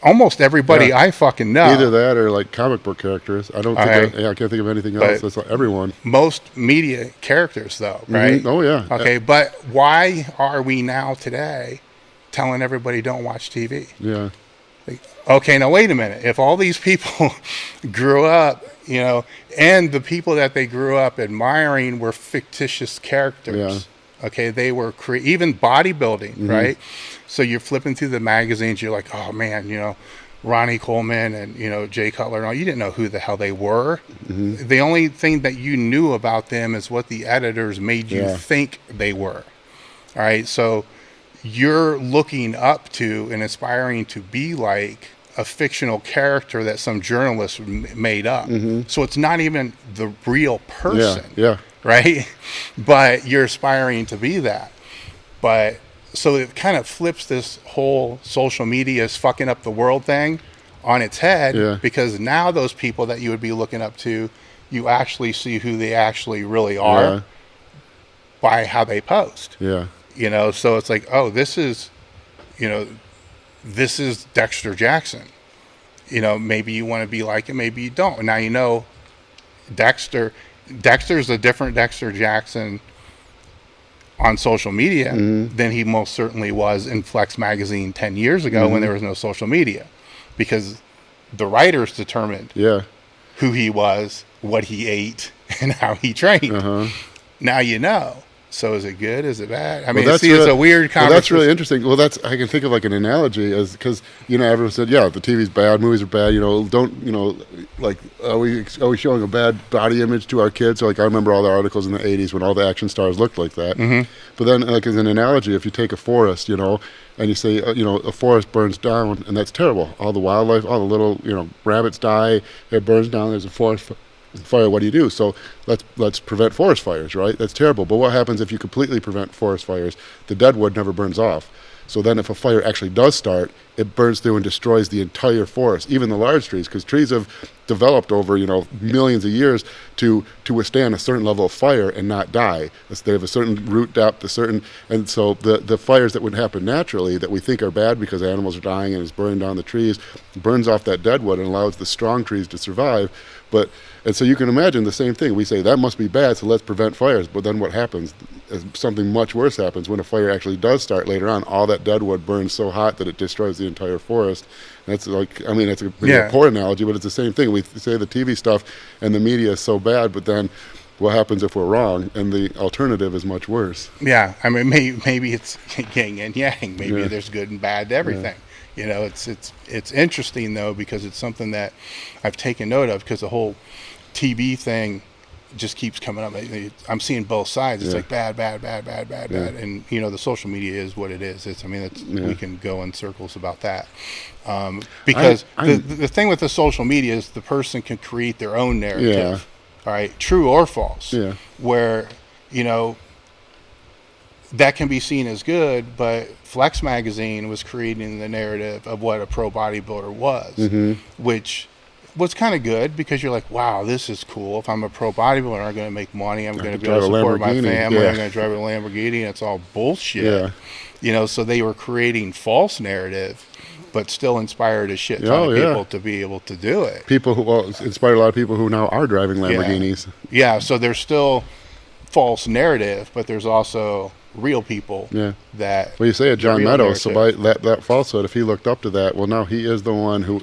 B: Almost everybody I fucking know.
C: Either that or like comic book characters. I don't think I can't think of anything else. That's like everyone.
B: Most media characters, though, right?
C: Oh, yeah.
B: Okay, but why are we now today telling everybody don't watch TV?
C: Yeah.
B: Like, okay, now wait a minute. If all these people grew up, and the people that they grew up admiring were fictitious characters. Yeah. Okay, they were even bodybuilding, right? So you're flipping through the magazines, you're like, oh man, Ronnie Coleman and Jay Cutler and all. You didn't know who the hell they were. The only thing that you knew about them is what the editors made you think they were. All right, so you're looking up to and aspiring to be like a fictional character that some journalist made up. So it's not even the real person.
C: Yeah.
B: Right? But you're aspiring to be that. But so it kind of flips this whole social media is fucking up the world thing on its head, because now those people that you would be looking up to, you actually see who they actually really are by how they post. Yeah. So it's like, oh, this is Dexter Jackson. Maybe you want to be like him, maybe you don't. And now Dexter's a different Dexter Jackson on social media than he most certainly was in Flex magazine 10 years ago when there was no social media, because the writers determined who he was, what he ate, and how he trained. Now So is it good? Is it bad? I
C: Well,
B: mean, see, it's a weird conversation.
C: Well, that's really interesting. Well, I can think of like an analogy as because everyone said, yeah, the TV's bad, movies are bad. Like are we showing a bad body image to our kids? So, like I remember all the articles in the '80s when all the action stars looked like that. Mm-hmm. But then, like as an analogy, if you take a forest, and you say, a forest burns down, and that's terrible. All the wildlife, all the little, rabbits die. It burns down. There's a forest fire. What do you do? So let's prevent forest fires, right? That's terrible. But what happens if you completely prevent forest fires? The dead wood never burns off. So then if a fire actually does start, it burns through and destroys the entire forest, even the large trees, because trees have developed over, millions of years to withstand a certain level of fire and not die. They have a certain root depth, and so the fires that would happen naturally that we think are bad because animals are dying and it's burning down the trees, burns off that dead wood and allows the strong trees to survive. And so you can imagine the same thing. We say that must be bad, so let's prevent fires. But then what happens? Something much worse happens when a fire actually does start later on. All that dead wood burns so hot that it destroys the entire forest. That's that's a poor analogy, but it's the same thing. We say the TV stuff and the media is so bad, but then what happens if we're wrong? And the alternative is much worse.
B: Yeah, I mean, maybe it's yin and yang. Maybe there's good and bad to everything. Yeah. It's interesting though because it's something that I've taken note of because the whole TV thing just keeps coming up. I'm seeing both sides. It's like bad, and the social media is what it is. We can go in circles about that because the thing with the social media is the person can create their own narrative. All right, true or false. Yeah, where that can be seen as good, but Flex Magazine was creating the narrative of what a pro bodybuilder was, which was kind of good because you're like, wow, this is cool. If I'm a pro bodybuilder, I'm going to make money. I'm going to be able to support my family. I'm going to drive a Lamborghini. It's all bullshit. Yeah. So they were creating false narrative, but still inspired a shit ton of people to be able to do it.
C: People who inspired a lot of people who now are driving Lamborghinis.
B: Yeah. So there's still false narrative, but there's also real people that.
C: Well, you say it, John Meadows. So by that falsehood, if he looked up to that, well, now he is the one who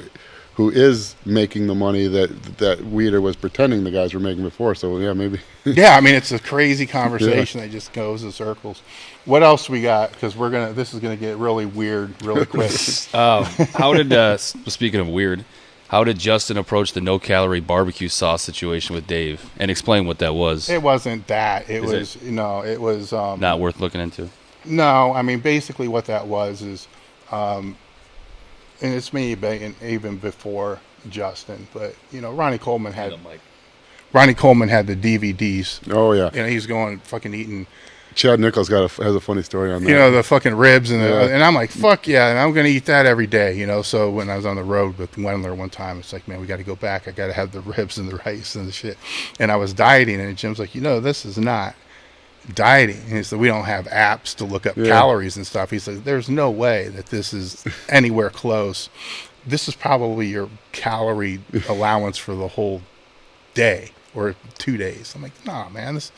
C: is making the money that Weeder was pretending the guys were making before. So yeah, maybe.
B: Yeah, I mean it's a crazy conversation that just goes in circles. What else we got? Because this is gonna get really weird really quick.
D: How did speaking of weird, how did Justin approach the no-calorie barbecue sauce situation with Dave? And explain what that was.
B: It wasn't that. It was
D: not worth looking into.
B: No, I mean basically what that was is. And it's me even before Justin, but Ronnie Coleman had the DVDs.
C: Oh yeah,
B: he's going fucking eating.
C: Chad Nichols has a funny story on that.
B: The fucking ribs and I'm like, fuck yeah, and I'm gonna eat that every day. So when I was on the road with Wendler one time, it's like, man, we got to go back. I got to have the ribs and the rice and the shit. And I was dieting, and Jim's like, this is not dieting. And he said, we don't have apps to look up calories and stuff. He said, there's no way that this is anywhere close. This is probably your calorie allowance for the whole day or 2 days. I'm like, nah, man, this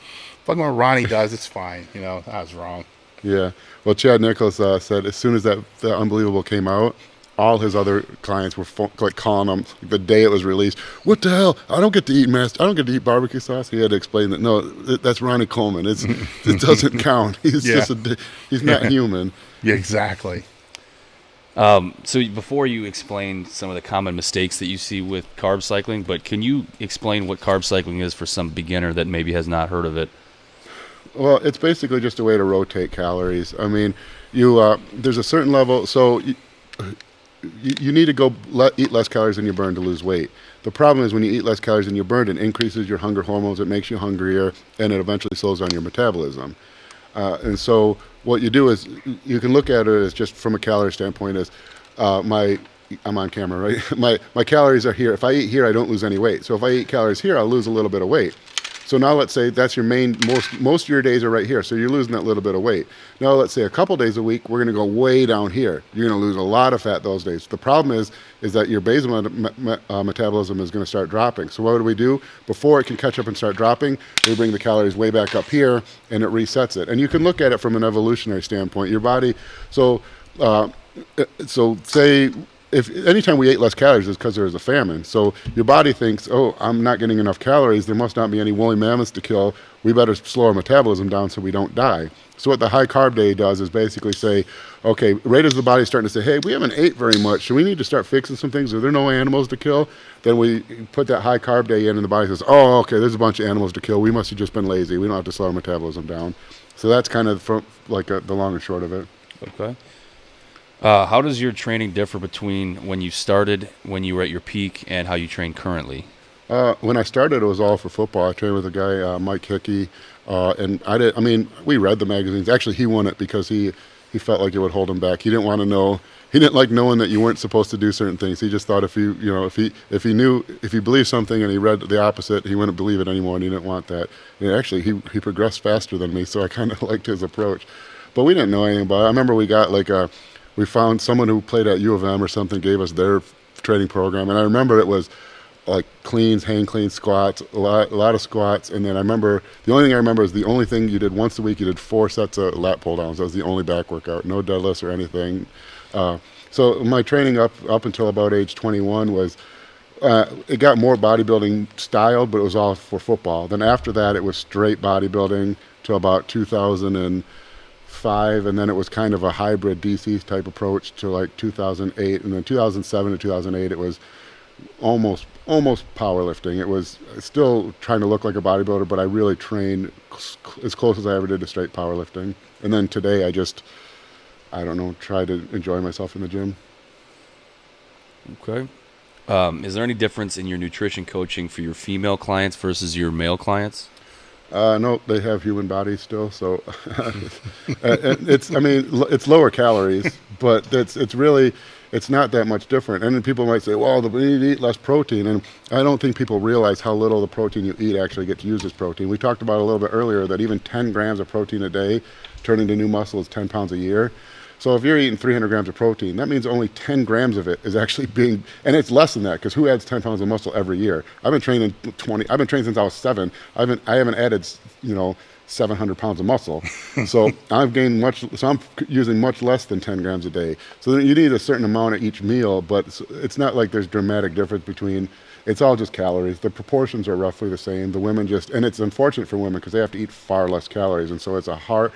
B: fucking what Ronnie does, it's fine. I was wrong.
C: Yeah. Well, Chad Nichols said as soon as that Unbelievable came out, all his other clients were calling him the day it was released. What the hell? I don't get to eat barbecue sauce. He had to explain that. No, that's Ronnie Coleman. It doesn't count. He's he's not human.
B: Yeah, exactly.
D: So before you explain some of the common mistakes that you see with carb cycling, but can you explain what carb cycling is for some beginner that maybe has not heard of it?
C: Well, it's basically just a way to rotate calories. I mean, there's a certain level. So you need to go eat less calories than you burn to lose weight. The problem is when you eat less calories than you burn, it increases your hunger hormones, it makes you hungrier, and it eventually slows down your metabolism. And so what you do is you can look at it as just from a calorie standpoint as I'm on camera, right? My calories are here. If I eat here, I don't lose any weight. So if I eat calories here, I'll lose a little bit of weight. So now let's say that's your most of your days are right here. So you're losing that little bit of weight. Now let's say a couple days a week, we're going to go way down here. You're going to lose a lot of fat those days. The problem is that your basal metabolism is going to start dropping. So what do? Before it can catch up and start dropping, we bring the calories way back up here and it resets it. And you can look at it from an evolutionary standpoint. Your body, so say if anytime we ate less calories, it's because there was a famine. So your body thinks, oh, I'm not getting enough calories. There must not be any woolly mammoths to kill. We better slow our metabolism down so we don't die. So what the high carb day does is basically say, okay, right as the body's starting to say, hey, we haven't ate very much, so we need to start fixing some things. Are there no animals to kill? Then we put that high carb day in, and the body says, oh, okay, there's a bunch of animals to kill. We must have just been lazy. We don't have to slow our metabolism down. So that's kind of the long and short of it.
D: Okay. How does your training differ between when you started, when you were at your peak, and how you train currently?
C: When I started, it was all for football. I trained with a guy, Mike Hickey, and we read the magazines. Actually, he won it because he felt like it would hold him back. He didn't want to know. He didn't like knowing that you weren't supposed to do certain things. He just thought if he believed something and he read the opposite, he wouldn't believe it anymore, and he didn't want that. And actually, he progressed faster than me, so I kind of liked his approach. But we didn't know anything about it. I remember we found someone who played at U of M or something, gave us their training program, and I remember it was like cleans, hang clean, squats, a lot of squats. And then the only thing I remember is the only thing you did once a week, you did 4 sets of lat pull downs. That was the only back workout, no deadlifts or anything. So my training up until about age 21 was, it got more bodybuilding styled, but it was all for football. Then after that, it was straight bodybuilding till about 2005, and then it was kind of a hybrid DC type approach to like 2008, and then 2007 to 2008, it was almost powerlifting. It was still trying to look like a bodybuilder, but I really trained as close as I ever did to straight powerlifting. And then today I try to enjoy myself in the gym.
D: Okay. Is there any difference in your nutrition coaching for your female clients versus your male clients?
C: No, they have human bodies still, so it's lower calories, but it's not that much different. And then people might say, well, we need to eat less protein. And I don't think people realize how little the protein you eat actually gets used as protein. We talked about a little bit earlier that even 10 grams of protein a day turning into new muscle is 10 pounds a year. So if you're eating 300 grams of protein, that means only 10 grams of it is actually and it's less than that, because who adds 10 pounds of muscle every year? I've been training since I was 7. I haven't added, 700 pounds of muscle. So I'm using much less than 10 grams a day. So you need a certain amount at each meal, but it's not like there's dramatic difference between, it's all just calories. The proportions are roughly the same. The women and it's unfortunate for women because they have to eat far less calories. And so it's a hard,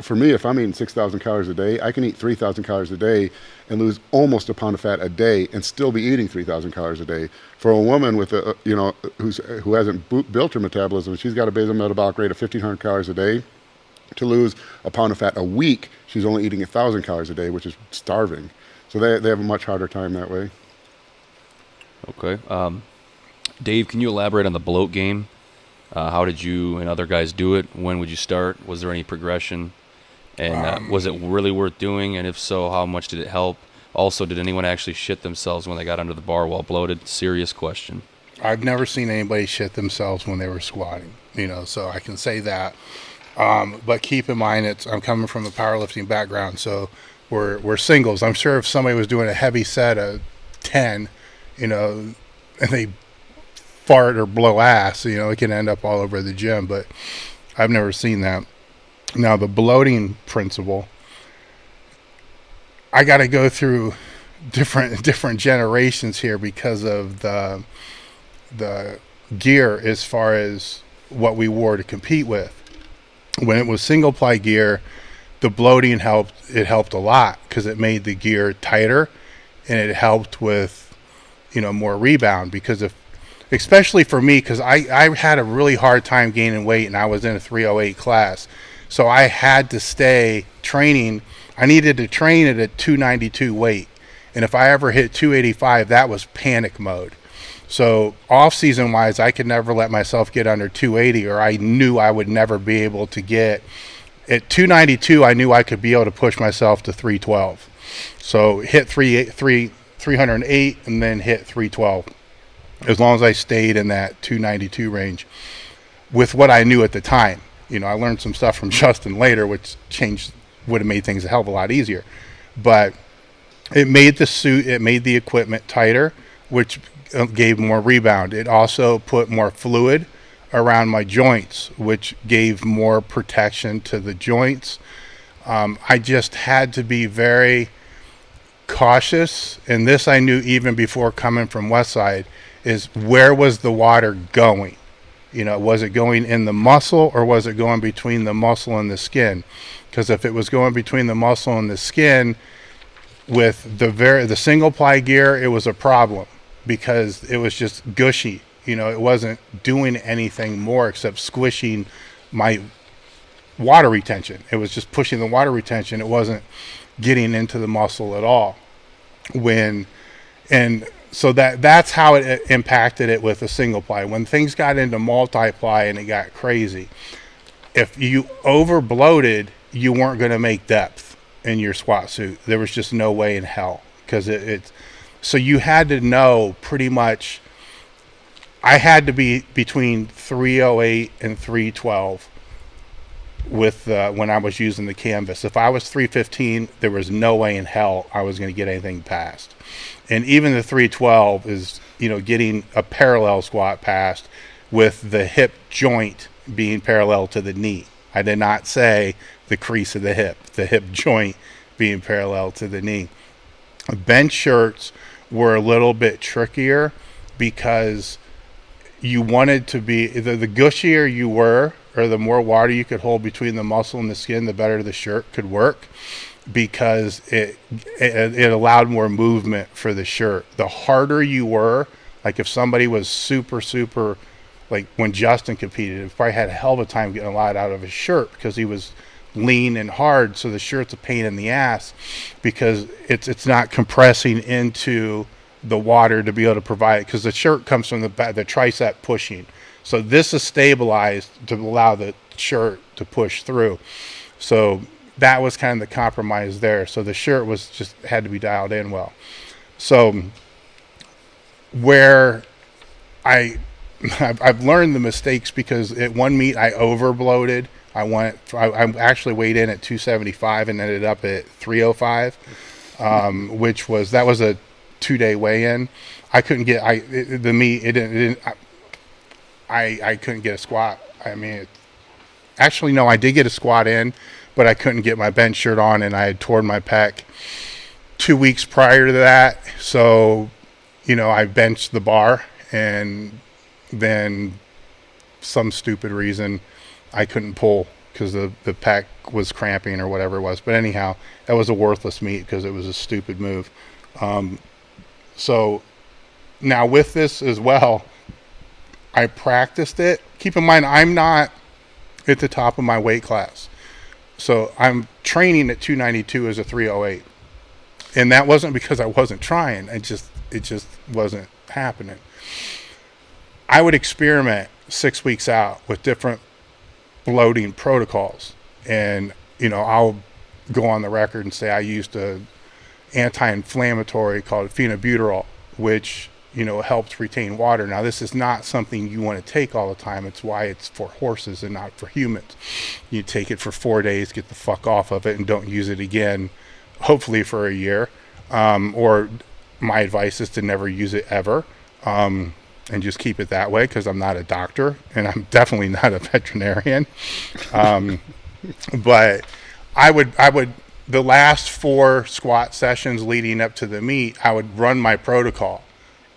C: for me, if I'm eating 6,000 calories a day, I can eat 3,000 calories a day and lose almost a pound of fat a day and still be eating 3,000 calories a day. For a woman with who hasn't built her metabolism, she's got a basal metabolic rate of 1,500 calories a day. To lose a pound of fat a week, she's only eating 1,000 calories a day, which is starving. So they have a much harder time that way.
D: Okay. Dave, can you elaborate on the bloat game? How did you and other guys do it? When would you start? Was there any progression? And was it really worth doing? And if so, how much did it help? Also, did anyone actually shit themselves when they got under the bar while bloated? Serious question.
B: I've never seen anybody shit themselves when they were squatting, so I can say that. But keep in mind, I'm coming from a powerlifting background, so we're singles. I'm sure if somebody was doing a heavy set of 10, and they fart or blow ass, it can end up all over the gym, but I've never seen that. Now, the bloating principle, I got to go through different generations here because of the gear as far as what we wore to compete with. When it was single ply gear, the bloating helped a lot because it made the gear tighter and it helped with more rebound, because especially for me, because I had a really hard time gaining weight and I was in a 308 class, so I had to stay training. I needed to train at a 292 weight, and if I ever hit 285, that was panic mode. So off-season wise, I could never let myself get under 280, or I knew I would never be able to get at 292. I knew I could be able to push myself to 312. So hit 308 and then hit 312. As long as I stayed in that 292 range with what I knew at the time. I learned some stuff from Justin later, which would have made things a hell of a lot easier. But it made the equipment tighter, which gave more rebound. It also put more fluid around my joints, which gave more protection to the joints. I just had to be very cautious, and this I knew even before coming from Westside, is where was the water going? Was it going in the muscle, or was it going between the muscle and the skin? Because if it was going between the muscle and the skin, with the single ply gear, it was a problem because it was just gushy. It wasn't doing anything more except squishing my water retention. It was just pushing the water retention. It wasn't getting into the muscle at all. So that's how it impacted it with a single ply. When things got into multi-ply and it got crazy, if you over bloated, you weren't going to make depth in your squat suit. There was just no way in hell, because so you had to know pretty much. I had to be between 308 and 312 with when I was using the canvas. If I was 315, there was no way in hell I was going to get anything past. And even the 312 is, getting a parallel squat past with the hip joint being parallel to the knee. I did not say the crease of the hip joint being parallel to the knee. Bench shirts were a little bit trickier because you wanted to be, the gushier you were, or the more water you could hold between the muscle and the skin, the better the shirt could work, because it allowed more movement for the shirt. The harder you were, like if somebody was super, like when Justin competed, he probably had a hell of a time getting a lot out of his shirt because he was lean and hard. So the shirt's a pain in the ass because it's not compressing into the water to be able to provide, because the shirt comes from the tricep pushing. So this is stabilized to allow the shirt to push through. So that was kind of the compromise there. So the shirt had to be dialed in well. So where I've learned the mistakes, because at one meet I over bloated. I actually weighed in at 275 and ended up at 305, which was a 2-day weigh-in. I couldn't get the meet. I couldn't get a squat. Actually, no, I did get a squat in, but I couldn't get my bench shirt on, and I had torn my pec 2 weeks prior to that. So, I benched the bar, and then some stupid reason I couldn't pull because the pec was cramping or whatever it was. But anyhow, that was a worthless meet because it was a stupid move. So now with this as well, I practiced it. Keep in mind, I'm not at the top of my weight class. So I'm training at 292 as a 308. And that wasn't because I wasn't trying. It just wasn't happening. I would experiment 6 weeks out with different bloating protocols. And, I'll go on the record and say I used a anti-inflammatory called phenobutyral, which helps retain water. Now, this is not something you want to take all the time. It's why it's for horses and not for humans. You take it for 4 days, get the fuck off of it, and don't use it again, hopefully for a year. Or my advice is to never use it ever, and just keep it that way, because I'm not a doctor and I'm definitely not a veterinarian. But I would the last 4 squat sessions leading up to the meet, I would run my protocol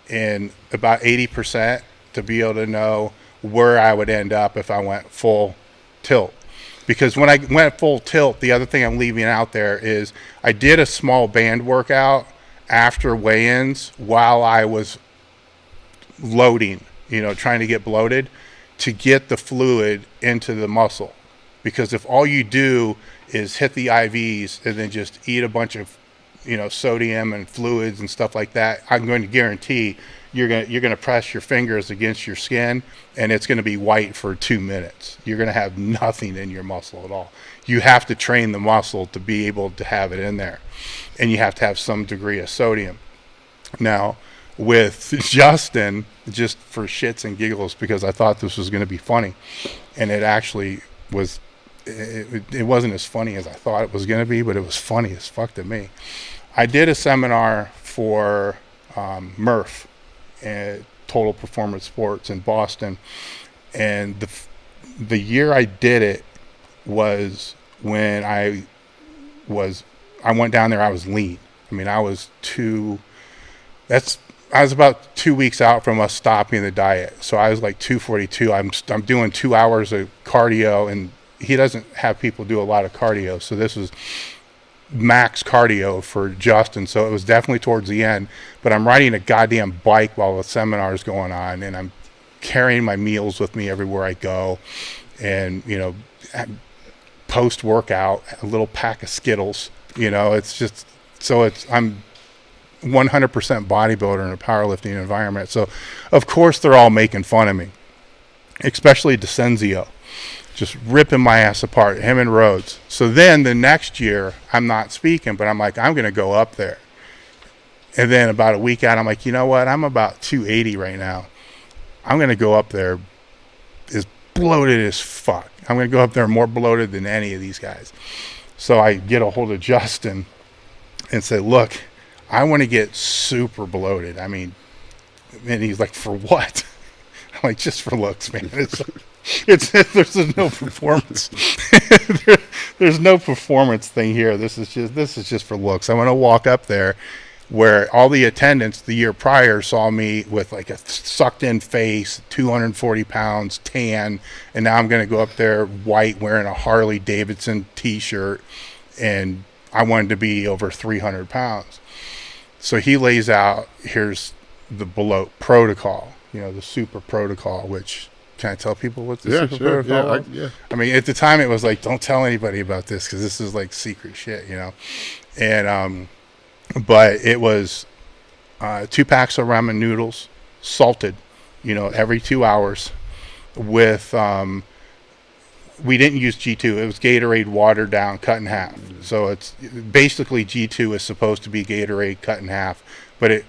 B: in about 80% to be able to know where I would end up if I went full tilt. Because when I went full tilt, the other thing I'm leaving out there is I did a small band workout after weigh-ins while I was loading, trying to get bloated, to get the fluid into the muscle. Because if all you do is hit the IVs and then just eat a bunch of, sodium and fluids and stuff like that, I'm going to guarantee you're going to press your fingers against your skin and it's going to be white for 2 minutes. You're going to have nothing in your muscle at all. You have to train the muscle to be able to have it in there, and you have to have some degree of sodium. Now, with Justin, just for shits and giggles, because I thought this was going to be funny, and it actually was. It wasn't as funny as I thought it was going to be, but it was funny as fuck to me. I did a seminar for Murph, Total Performance Sports in Boston, and the year I did it was when I went down there. I was lean. I mean, I was about 2 weeks out from us stopping the diet. So I was like 242. I'm doing 2 hours of cardio, and he doesn't have people do a lot of cardio. So this was max cardio for Justin. So it was definitely towards the end, but I'm riding a goddamn bike while the seminar's going on, and I'm carrying my meals with me everywhere I go. And, post workout, a little pack of Skittles, it's just, I'm 100% bodybuilder in a powerlifting environment. So of course they're all making fun of me, especially DeCenzio, just ripping my ass apart, him and Rhodes. So then the next year I'm not speaking, but I'm like, I'm going to go up there. And then about a week out, I'm like, you know what? I'm about 280 right now. I'm going to go up there as bloated as fuck. I'm going to go up there more bloated than any of these guys. So I get a hold of Justin and say, look, I want to get super bloated. I mean, and he's like, for what? I'm like, just for looks, man. There's no performance. There's no performance thing here. This is just for looks. I want to walk up there where all the attendants the year prior saw me with like a sucked in face, 240 pounds, tan, and now I'm going to go up there white wearing a Harley Davidson t-shirt, and I wanted to be over 300 pounds. So he lays out, here's the bloat protocol, the super protocol, which, can I tell people what the super protocol is?
C: Yeah.
B: I mean, at the time it was like, don't tell anybody about this because this is like secret shit, And, but it was 2 packs of ramen noodles, salted, every 2 hours with, we didn't use G2. It was Gatorade watered down, cut in half. So it's basically G2 is supposed to be Gatorade cut in half, but it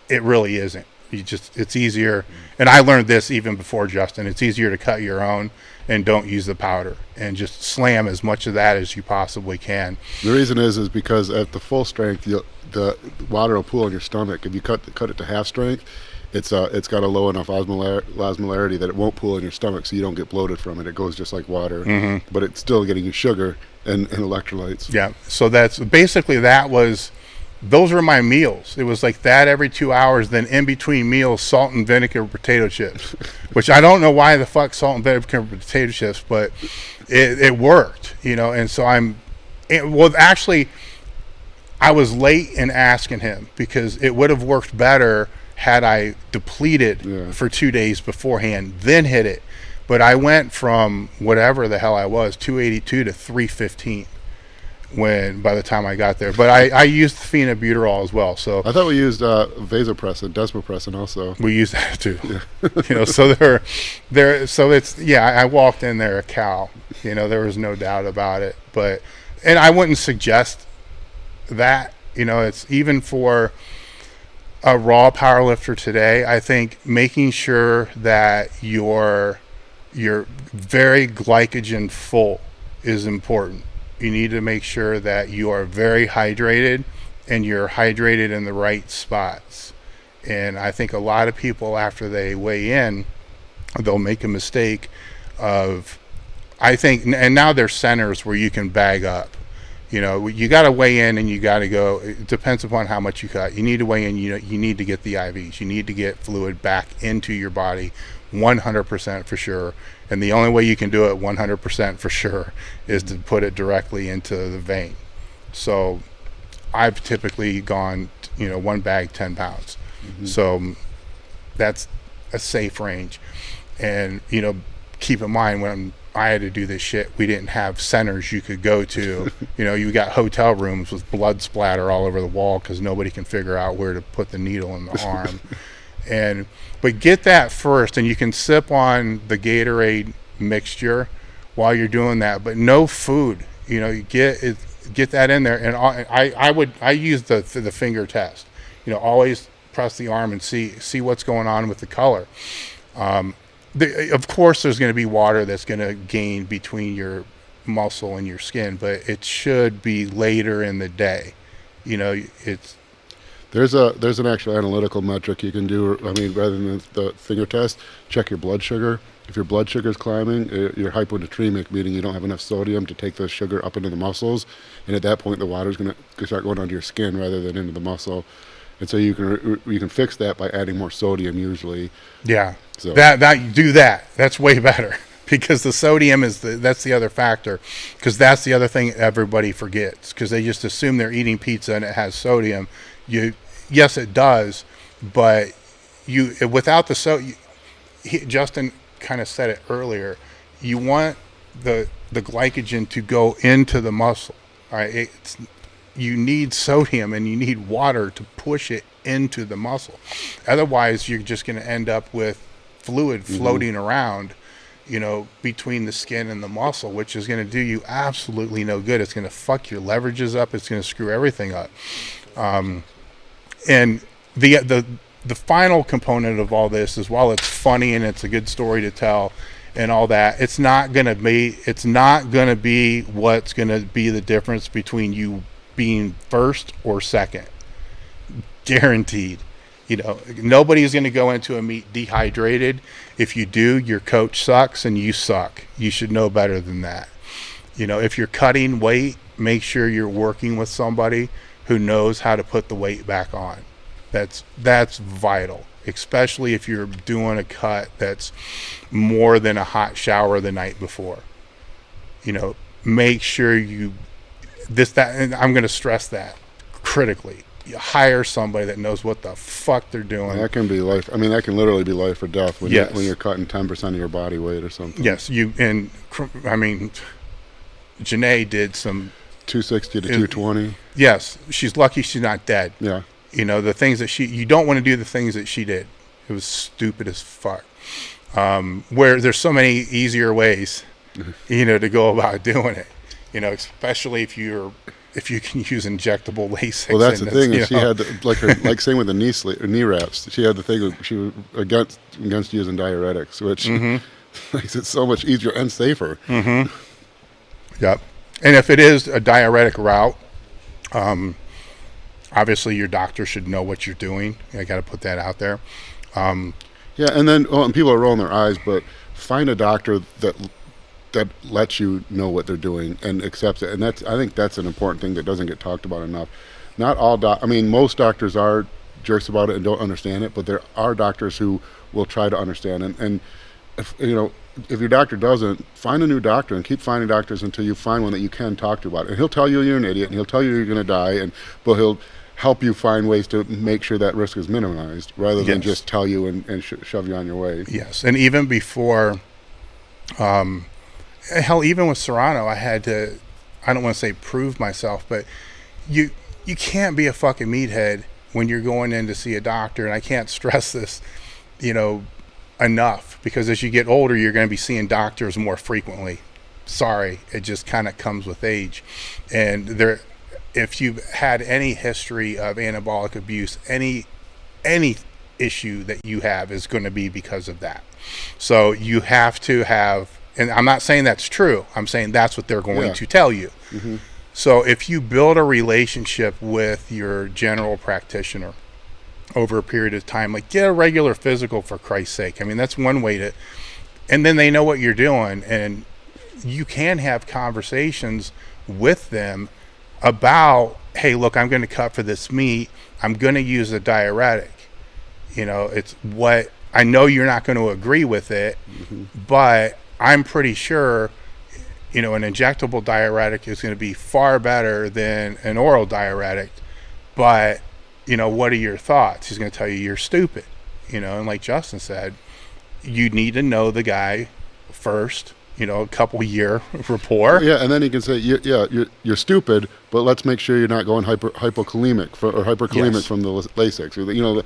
B: really isn't. It's easier. And I learned this even before Justin. It's easier to cut your own and don't use the powder and just slam as much of that as you possibly can.
C: The reason is because at the full strength, the water will pool in your stomach. If you cut it to half strength, it's got a low enough osmolarity that it won't pool in your stomach, so you don't get bloated from it. It goes just like water, but it's still getting you sugar and electrolytes.
B: Yeah, so that's basically those were my meals. It was like that every 2 hours, then in between meals, salt and vinegar potato chips, which I don't know why the fuck salt and vinegar potato chips, but it worked, and so actually, I was late in asking him because it would have worked better had I depleted for 2 days beforehand, then hit it. But I went from whatever the hell I was, 282 to 315 by the time I got there. But I used phenobuterol as well. So
C: I thought we used vasopressin, desmopressin also.
B: We used that too. Yeah. So I walked in there a cow. There was no doubt about it. And I wouldn't suggest that. It's even for a raw powerlifter today. I think making sure that you're very glycogen full is important. You need to make sure that you are very hydrated and you're hydrated in the right spots. And I think a lot of people, after they weigh in, they'll make a mistake of, and now there's centers where you can bag up. You got to weigh in and you got to go. It depends upon how much you cut. You need to weigh in. You need to get the IVs. You need to get fluid back into your body 100% for sure. And the only way you can do it 100% for sure is to put it directly into the vein. So I've typically gone, one bag, 10 pounds. So that's a safe range. And, keep in mind when I had to do this shit, we didn't have centers you could go to. You got hotel rooms with blood splatter all over the wall because nobody can figure out where to put the needle in the arm. But get that first, and you can sip on the Gatorade mixture while you're doing that. But no food. You get that in there. And I use the finger test. Always press the arm and see what's going on with the color. Of course, there's going to be water that's going to gain between your muscle and your skin, but it should be later in the day.
C: There's an actual analytical metric you can do. I mean, rather than the finger test, check your blood sugar. If your blood sugar is climbing, you're hyponatremic, meaning you don't have enough sodium to take the sugar up into the muscles, and at that point the water's going to start going onto your skin rather than into the muscle. And so you can fix that by adding more sodium usually.
B: Yeah.
C: So
B: Do that. That's way better because the sodium that's the other factor, because that's the other thing everybody forgets, because they just assume they're eating pizza and it has sodium. Yes, it does, but without the sodium, Justin kind of said it earlier, you want the glycogen to go into the muscle. All right, you need sodium and you need water to push it into the muscle. Otherwise, you're just going to end up with fluid floating around, between the skin and the muscle, which is going to do you absolutely no good. It's going to fuck your leverages up. It's going to screw everything up. And the final component of all this is, while it's funny and it's a good story to tell and all that, it's not going to be what's going to be the difference between you being first or second. Guaranteed. Nobody's going to go into a meet dehydrated. If you do, your coach sucks and you suck. You should know better than that. If you're cutting weight, make sure you're working with somebody who knows how to put the weight back on. That's vital, especially if you're doing a cut that's more than a hot shower the night before. Make sure and I'm going to stress that critically. You hire somebody that knows what the fuck they're doing.
C: that can be life. I mean, that can literally be life or death when
B: Yes.
C: you're cutting 10% of your body weight or something.
B: Yes, Janae did some
C: 260 to 220.
B: Yes, she's lucky she's not dead.
C: Yeah.
B: The things that you don't want to do the things that she did. It was stupid as fuck. Where there's so many easier ways, to go about doing it. Especially if you can use injectable Lasix.
C: Well, that's the thing. Is she had like same with the knee wraps. She had the thing. She was against using diuretics, which makes it so much easier and safer.
B: Yep. And if it is a diuretic route, obviously your doctor should know what you're doing. I got to put that out there.
C: Yeah, and then and people are rolling their eyes, but find a doctor that lets you know what they're doing and accepts it. And I think that's an important thing that doesn't get talked about enough. Not all most doctors are jerks about it and don't understand it, but there are doctors who will try to understand. And if your doctor doesn't, find a new doctor and keep finding doctors until you find one that you can talk to about it. And he'll tell you you're an idiot and he'll tell you you're going to die, but he'll help you find ways to make sure that risk is minimized rather than just tell you and shove you on your way.
B: Yes. And even before, even with Serrano, I had to, I don't want to say prove myself, but you can't be a fucking meathead when you're going in to see a doctor. And I can't stress this, enough, because as you get older, you're going to be seeing doctors more frequently. Sorry, it just kind of comes with age. And if you've had any history of anabolic abuse, any issue that you have is going to be because of that. So you have to have, and I'm not saying that's true, I'm saying that's what they're going to tell you. So if you build a relationship with your general practitioner over a period of time, like get a regular physical, for Christ's sake. I mean, that's one way to, and then they know what you're doing, and you can have conversations with them about, hey, look, I'm going to cut for this meat. I'm going to use a diuretic. It's what, I know you're not going to agree with it, but I'm pretty sure, an injectable diuretic is going to be far better than an oral diuretic. But, what are your thoughts? He's going to tell you you're stupid. And like Justin said, you need to know the guy first, a couple year rapport.
C: Yeah, and then he can say, you're stupid, but let's make sure you're not going hypokalemic from the Lasix.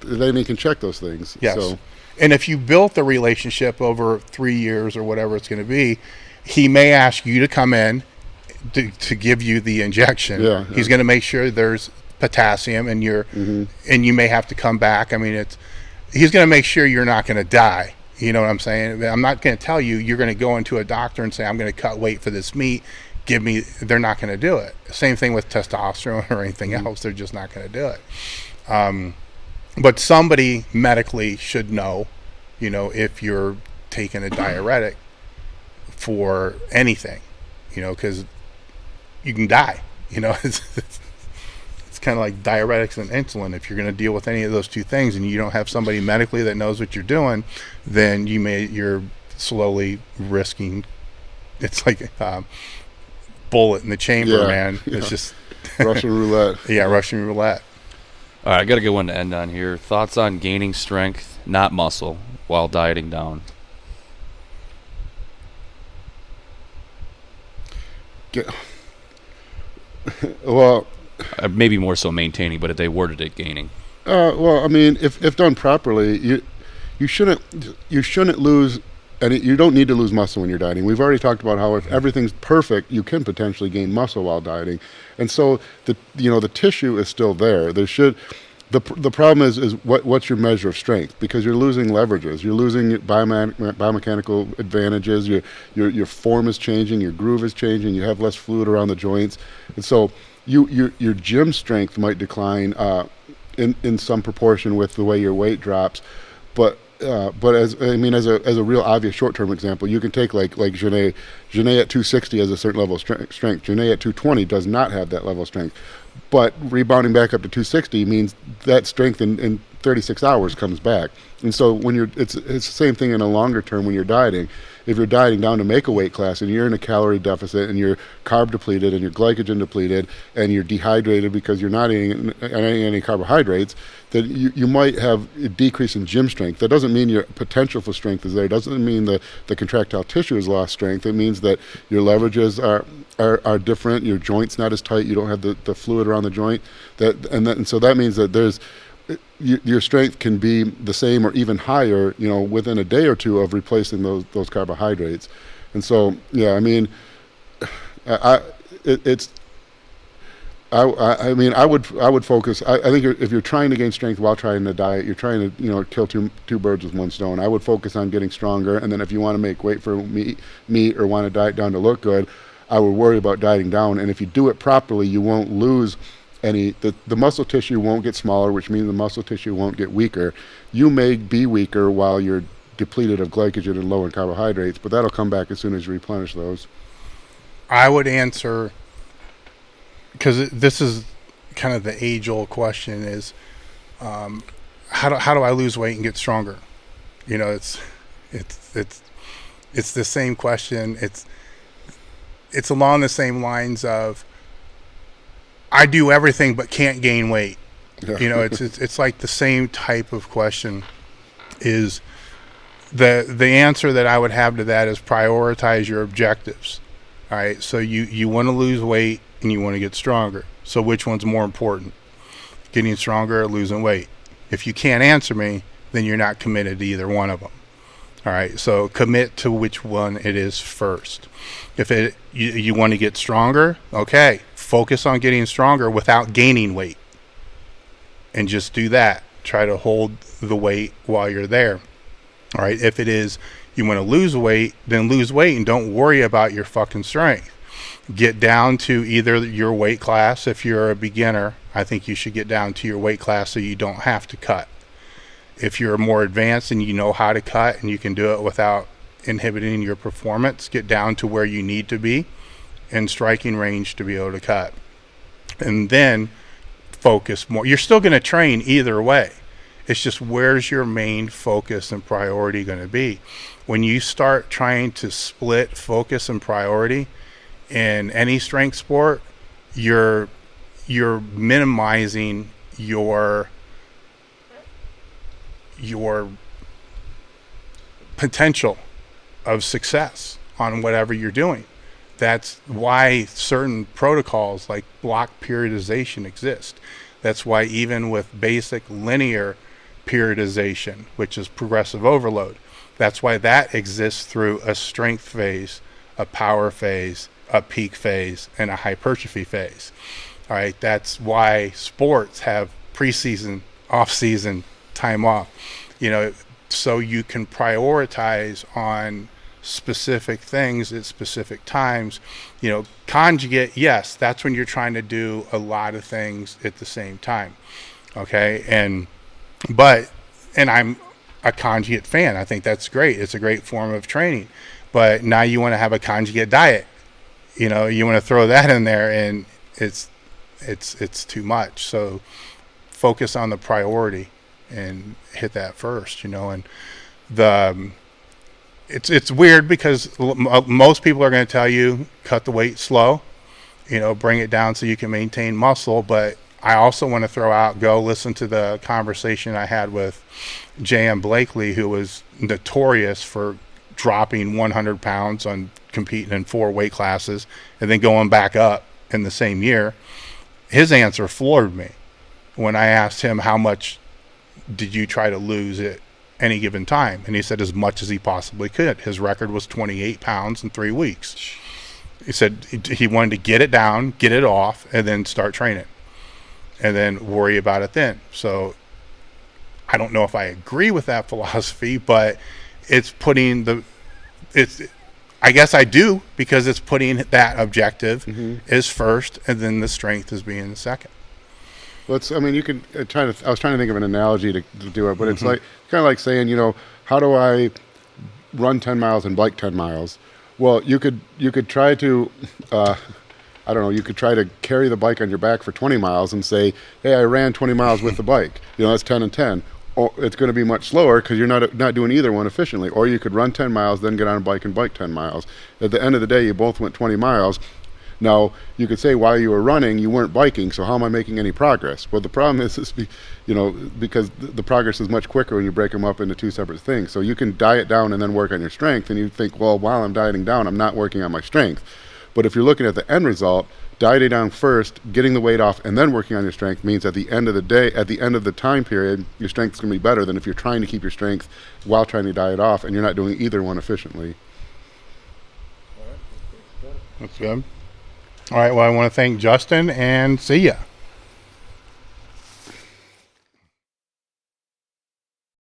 C: Then he can check those things.
B: Yes.
C: So.
B: And if you built the relationship over 3 years or whatever it's going to be, he may ask you to come in to give you the injection.
C: Yeah.
B: He's going to make sure there's potassium and and you may have to come back. I mean, he's going to make sure you're not going to die. You know what I'm saying? I'm not going to tell you you're going to go into a doctor and say, I'm going to cut weight for this meat, they're not going to do it. Same thing with testosterone or anything else. They're just not going to do it. But somebody medically should know, if you're taking a diuretic for anything, because you can die. It's kind of like diuretics and insulin. If you're going to deal with any of those two things and you don't have somebody medically that knows what you're doing, then you're slowly risking. It's like a bullet in the chamber, man. It's just
C: Russian roulette.
B: Yeah, Russian roulette.
D: All right, I got a good one to end on here. Thoughts on gaining strength, not muscle, while dieting down?
C: Well,
D: maybe more so maintaining, but if they worded it gaining.
C: well, I mean, if done properly, you shouldn't lose. And you don't need to lose muscle when you're dieting. We've already talked about how if everything's perfect, you can potentially gain muscle while dieting. And so the tissue is still there. The problem is what's your measure of strength, because you're losing leverages, you're losing biomechanical advantages. Your form is changing, your groove is changing, you have less fluid around the joints, and so your gym strength might decline in some proportion with the way your weight drops, but as a real obvious short-term example, you can take like Janae at 260 has a certain level of strength. Janae at 220 does not have that level of strength, but rebounding back up to 260 means that strength in 36 hours comes back. And so it's the same thing in a longer term when you're dieting. If you're dieting down to make a weight class and you're in a calorie deficit and you're carb depleted and you're glycogen depleted and you're dehydrated because you're not eating any carbohydrates, then you might have a decrease in gym strength. That doesn't mean your potential for strength is there. It doesn't mean the contractile tissue has lost strength. It means that your leverages are different. Your joint's not as tight. You don't have the fluid around the joint. And so that means that your strength can be the same or even higher, within a day or two of replacing those carbohydrates. And so, yeah, I mean, I would focus. I think if you're trying to gain strength while trying to diet, you're trying to kill two birds with one stone. I would focus on getting stronger, and then if you want to make weight for meat or want to diet down to look good, I would worry about dieting down. And if you do it properly, you won't lose any. The muscle tissue won't get smaller, which means the muscle tissue won't get weaker. You may be weaker while you're depleted of glycogen and low in carbohydrates, but that'll come back as soon as you replenish those.
B: I would answer, because this is kind of the age-old question, is how do I lose weight and get stronger? It's the same question. It's along the same lines of, I do everything but can't gain weight.
C: Yeah.
B: It's like the same type of question. Is the answer that I would have to that is prioritize your objectives. All right, so you want to lose weight and you want to get stronger. So which one's more important? Getting stronger or losing weight? If you can't answer me, then you're not committed to either one of them. All right, so commit to which one it is first. If you want to get stronger, okay, focus on getting stronger without gaining weight. And just do that. Try to hold the weight while you're there. All right, if it is you want to lose weight, then lose weight and don't worry about your fucking strength. Get down to either your weight class. If you're a beginner, I think you should get down to your weight class so you don't have to cut. If you're more advanced and you know how to cut and you can do it without inhibiting your performance, get down to where you need to be in striking range to be able to cut. And then focus more. You're still going to train either way. It's just, where's your main focus and priority going to be? When you start trying to split focus and priority in any strength sport, you're minimizing your potential of success on whatever you're doing. That's why certain protocols like block periodization exist. That's why even with basic linear periodization, which is progressive overload, that's why that exists through a strength phase, a power phase, a peak phase, and a hypertrophy phase. All right, that's why sports have preseason, off-season, time off. So you can prioritize on specific things at specific times. Conjugate, yes, that's when you're trying to do a lot of things at the same time. Okay. And I'm a conjugate fan. I think that's great. It's a great form of training. But now you want to have a conjugate diet. You want to throw that in there, and it's too much. So focus on the priority and hit that first, and it's weird because most people are going to tell you cut the weight slow, bring it down so you can maintain muscle. But I also want to go listen to the conversation I had with J.M. Blakely, who was notorious for dropping 100 pounds on competing in 4 weight classes and then going back up in the same year. His answer floored me when I asked him, how much did you try to lose at any given time? And he said as much as he possibly could. His record was 28 pounds in 3 weeks. He said he wanted to get it down, get it off, and then start training, and then worry about it then. So I don't know if I agree with that philosophy, but I guess I do, because it's putting that objective is first, and then the strength is being the second.
C: Well, you can I was trying to think of an analogy to do it, but it's like kind of like saying, how do I run 10 miles and bike 10 miles? Well, you could try to, you could try to carry the bike on your back for 20 miles and say, hey, I ran 20 miles with the bike. That's 10 and 10. Or it's going to be much slower because you're not doing either one efficiently. Or you could run 10 miles, then get on a bike and bike 10 miles. At the end of the day, you both went 20 miles. Now, you could say while you were running, you weren't biking, so how am I making any progress? Well, the problem is because the progress is much quicker when you break them up into 2 separate things. So you can diet down and then work on your strength, and you think, well, while I'm dieting down, I'm not working on my strength. But if you're looking at the end result, dieting down first, getting the weight off, and then working on your strength means at the end of the day, at the end of the time period, your strength is going to be better than if you're trying to keep your strength while trying to diet off, and you're not doing either one efficiently.
B: That's good. All right, well, I want to thank Justin, and see ya.